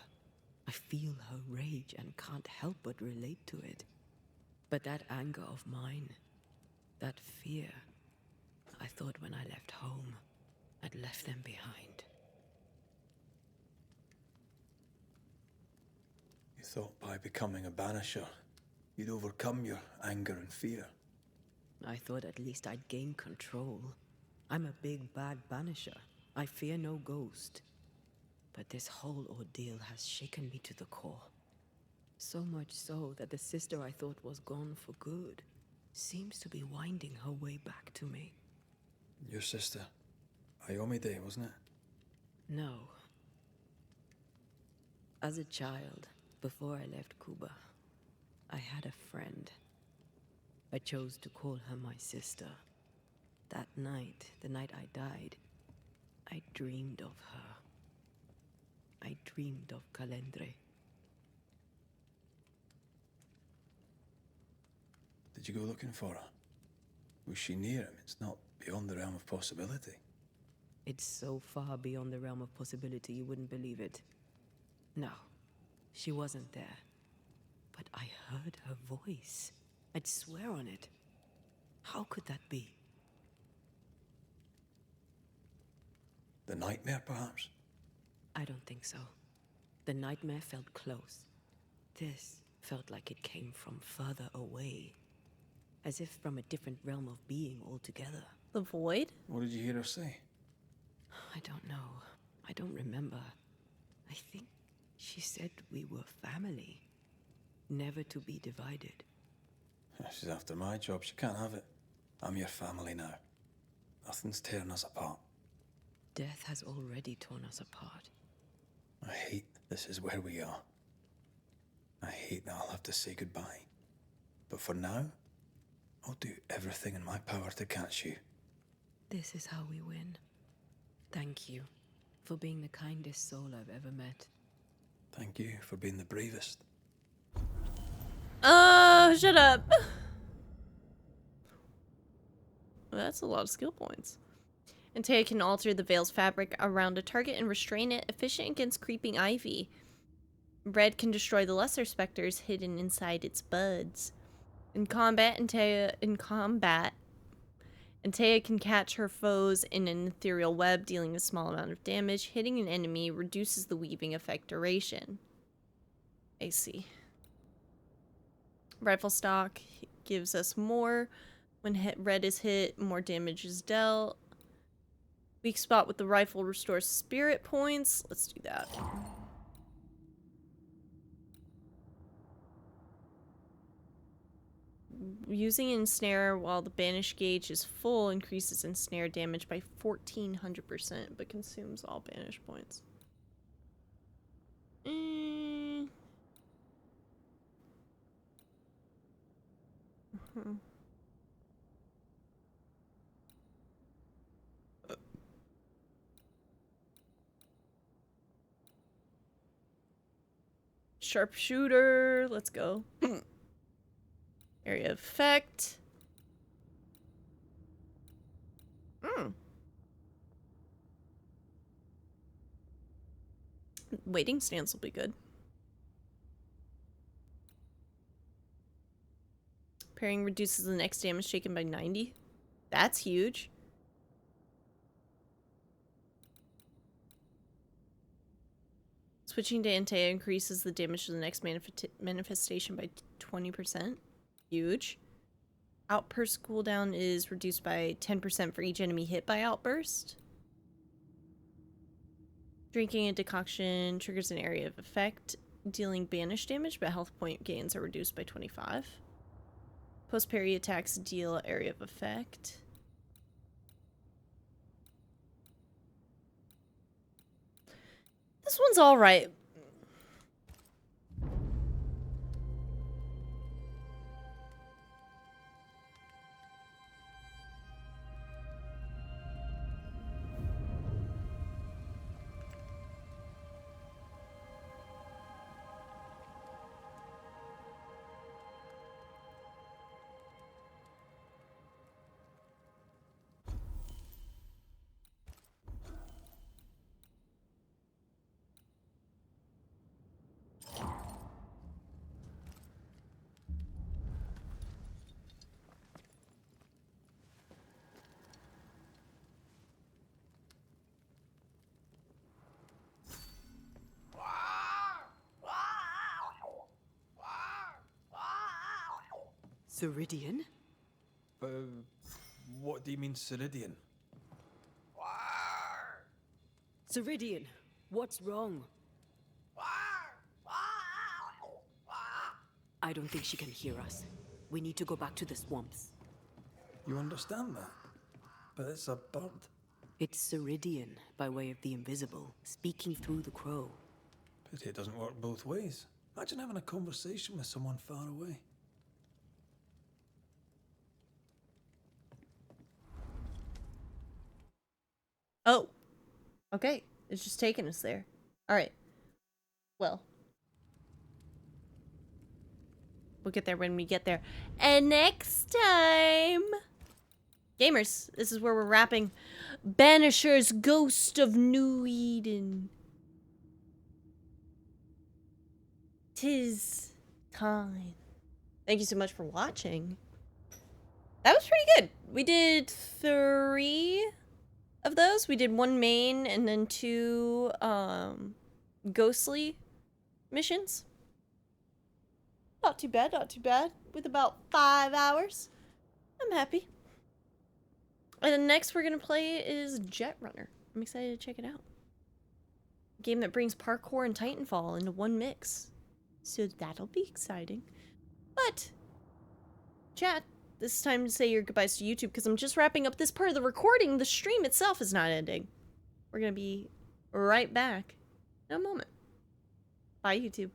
I feel her rage and can't help but relate to it. But that anger of mine, that fear, I thought when I left home, I'd left them behind. You thought by becoming a banisher, you'd overcome your anger and fear. I thought at least I'd gain control. I'm a big bad banisher. I fear no ghost. But this whole ordeal has shaken me to the core. So much so that the sister I thought was gone for good seems to be winding her way back to me. Your sister, Ayomide, wasn't it? No. As a child, before I left Cuba, I had a friend. I chose to call her my sister. That night, the night I died, I dreamed of her. I dreamed of Calendre. Did you go looking for her? Was she near him? It's not beyond the realm of possibility. It's so far beyond the realm of possibility you wouldn't believe it. No, she wasn't there. But I heard her voice. I'd swear on it. How could that be? The nightmare, perhaps? I don't think so. The nightmare felt close. This felt like it came from further away. As if from a different realm of being altogether. The void? What did you hear her say? I don't know. I don't remember. I think she said we were family. Never to be divided. She's after my job. She can't have it. I'm your family now. Nothing's tearing us apart. Death has already torn us apart. I hate this is where we are. I hate that I'll have to say goodbye. But for now, I'll do everything in my power to catch you. This is how we win. Thank you for being the kindest soul I've ever met. Thank you for being the bravest. Oh, shut up. Well, that's a lot of skill points. Antea can alter the veil's fabric around a target and restrain it, efficient against creeping ivy. Red can destroy the lesser specters hidden inside its buds. In combat, Antea can catch her foes in an ethereal web, dealing a small amount of damage. Hitting an enemy reduces the weaving effect duration. I see. Rifle stock gives us more. When red is hit, more damage is dealt. Weak spot with the rifle restores spirit points. Let's do that. Using ensnare while the banish gauge is full increases ensnare damage by 1400%, but consumes all banish points. Sharpshooter, let's go. Area effect. Waiting stance will be good. Parrying reduces the next damage taken by 90. That's huge. Switching to Antea increases the damage to the next manifestation by 20%. Huge. Outburst cooldown is reduced by 10% for each enemy hit by outburst. Drinking a decoction triggers an area of effect, dealing banish damage, but health point gains are reduced by 25. Post-parry attacks deal area of effect. This one's alright. Ceridian? What do you mean, Ceridian? Ceridian, what's wrong? I don't think she can hear us. We need to go back to the swamps. You understand that? But it's a bird. It's Ceridian, by way of the invisible, speaking through the crow. Pity it doesn't work both ways. Imagine having a conversation with someone far away. Oh. Okay. It's just taking us there. Alright. Well. We'll get there when we get there. And next time... Gamers, this is where we're wrapping Banishers Ghost of New Eden. 'Tis time. Thank you so much for watching. That was pretty good. We did 3 of those. We did 1 main and then 2 ghostly missions. Not too bad, not too bad. With about 5 hours. I'm happy. And then next we're gonna play is Jet Runner. I'm excited to check it out. A game that brings parkour and Titanfall into one mix. So that'll be exciting. But, chat, this is time to say your goodbyes to YouTube because I'm just wrapping up this part of the recording. The stream itself is not ending. We're gonna be right back in a moment. Bye, YouTube.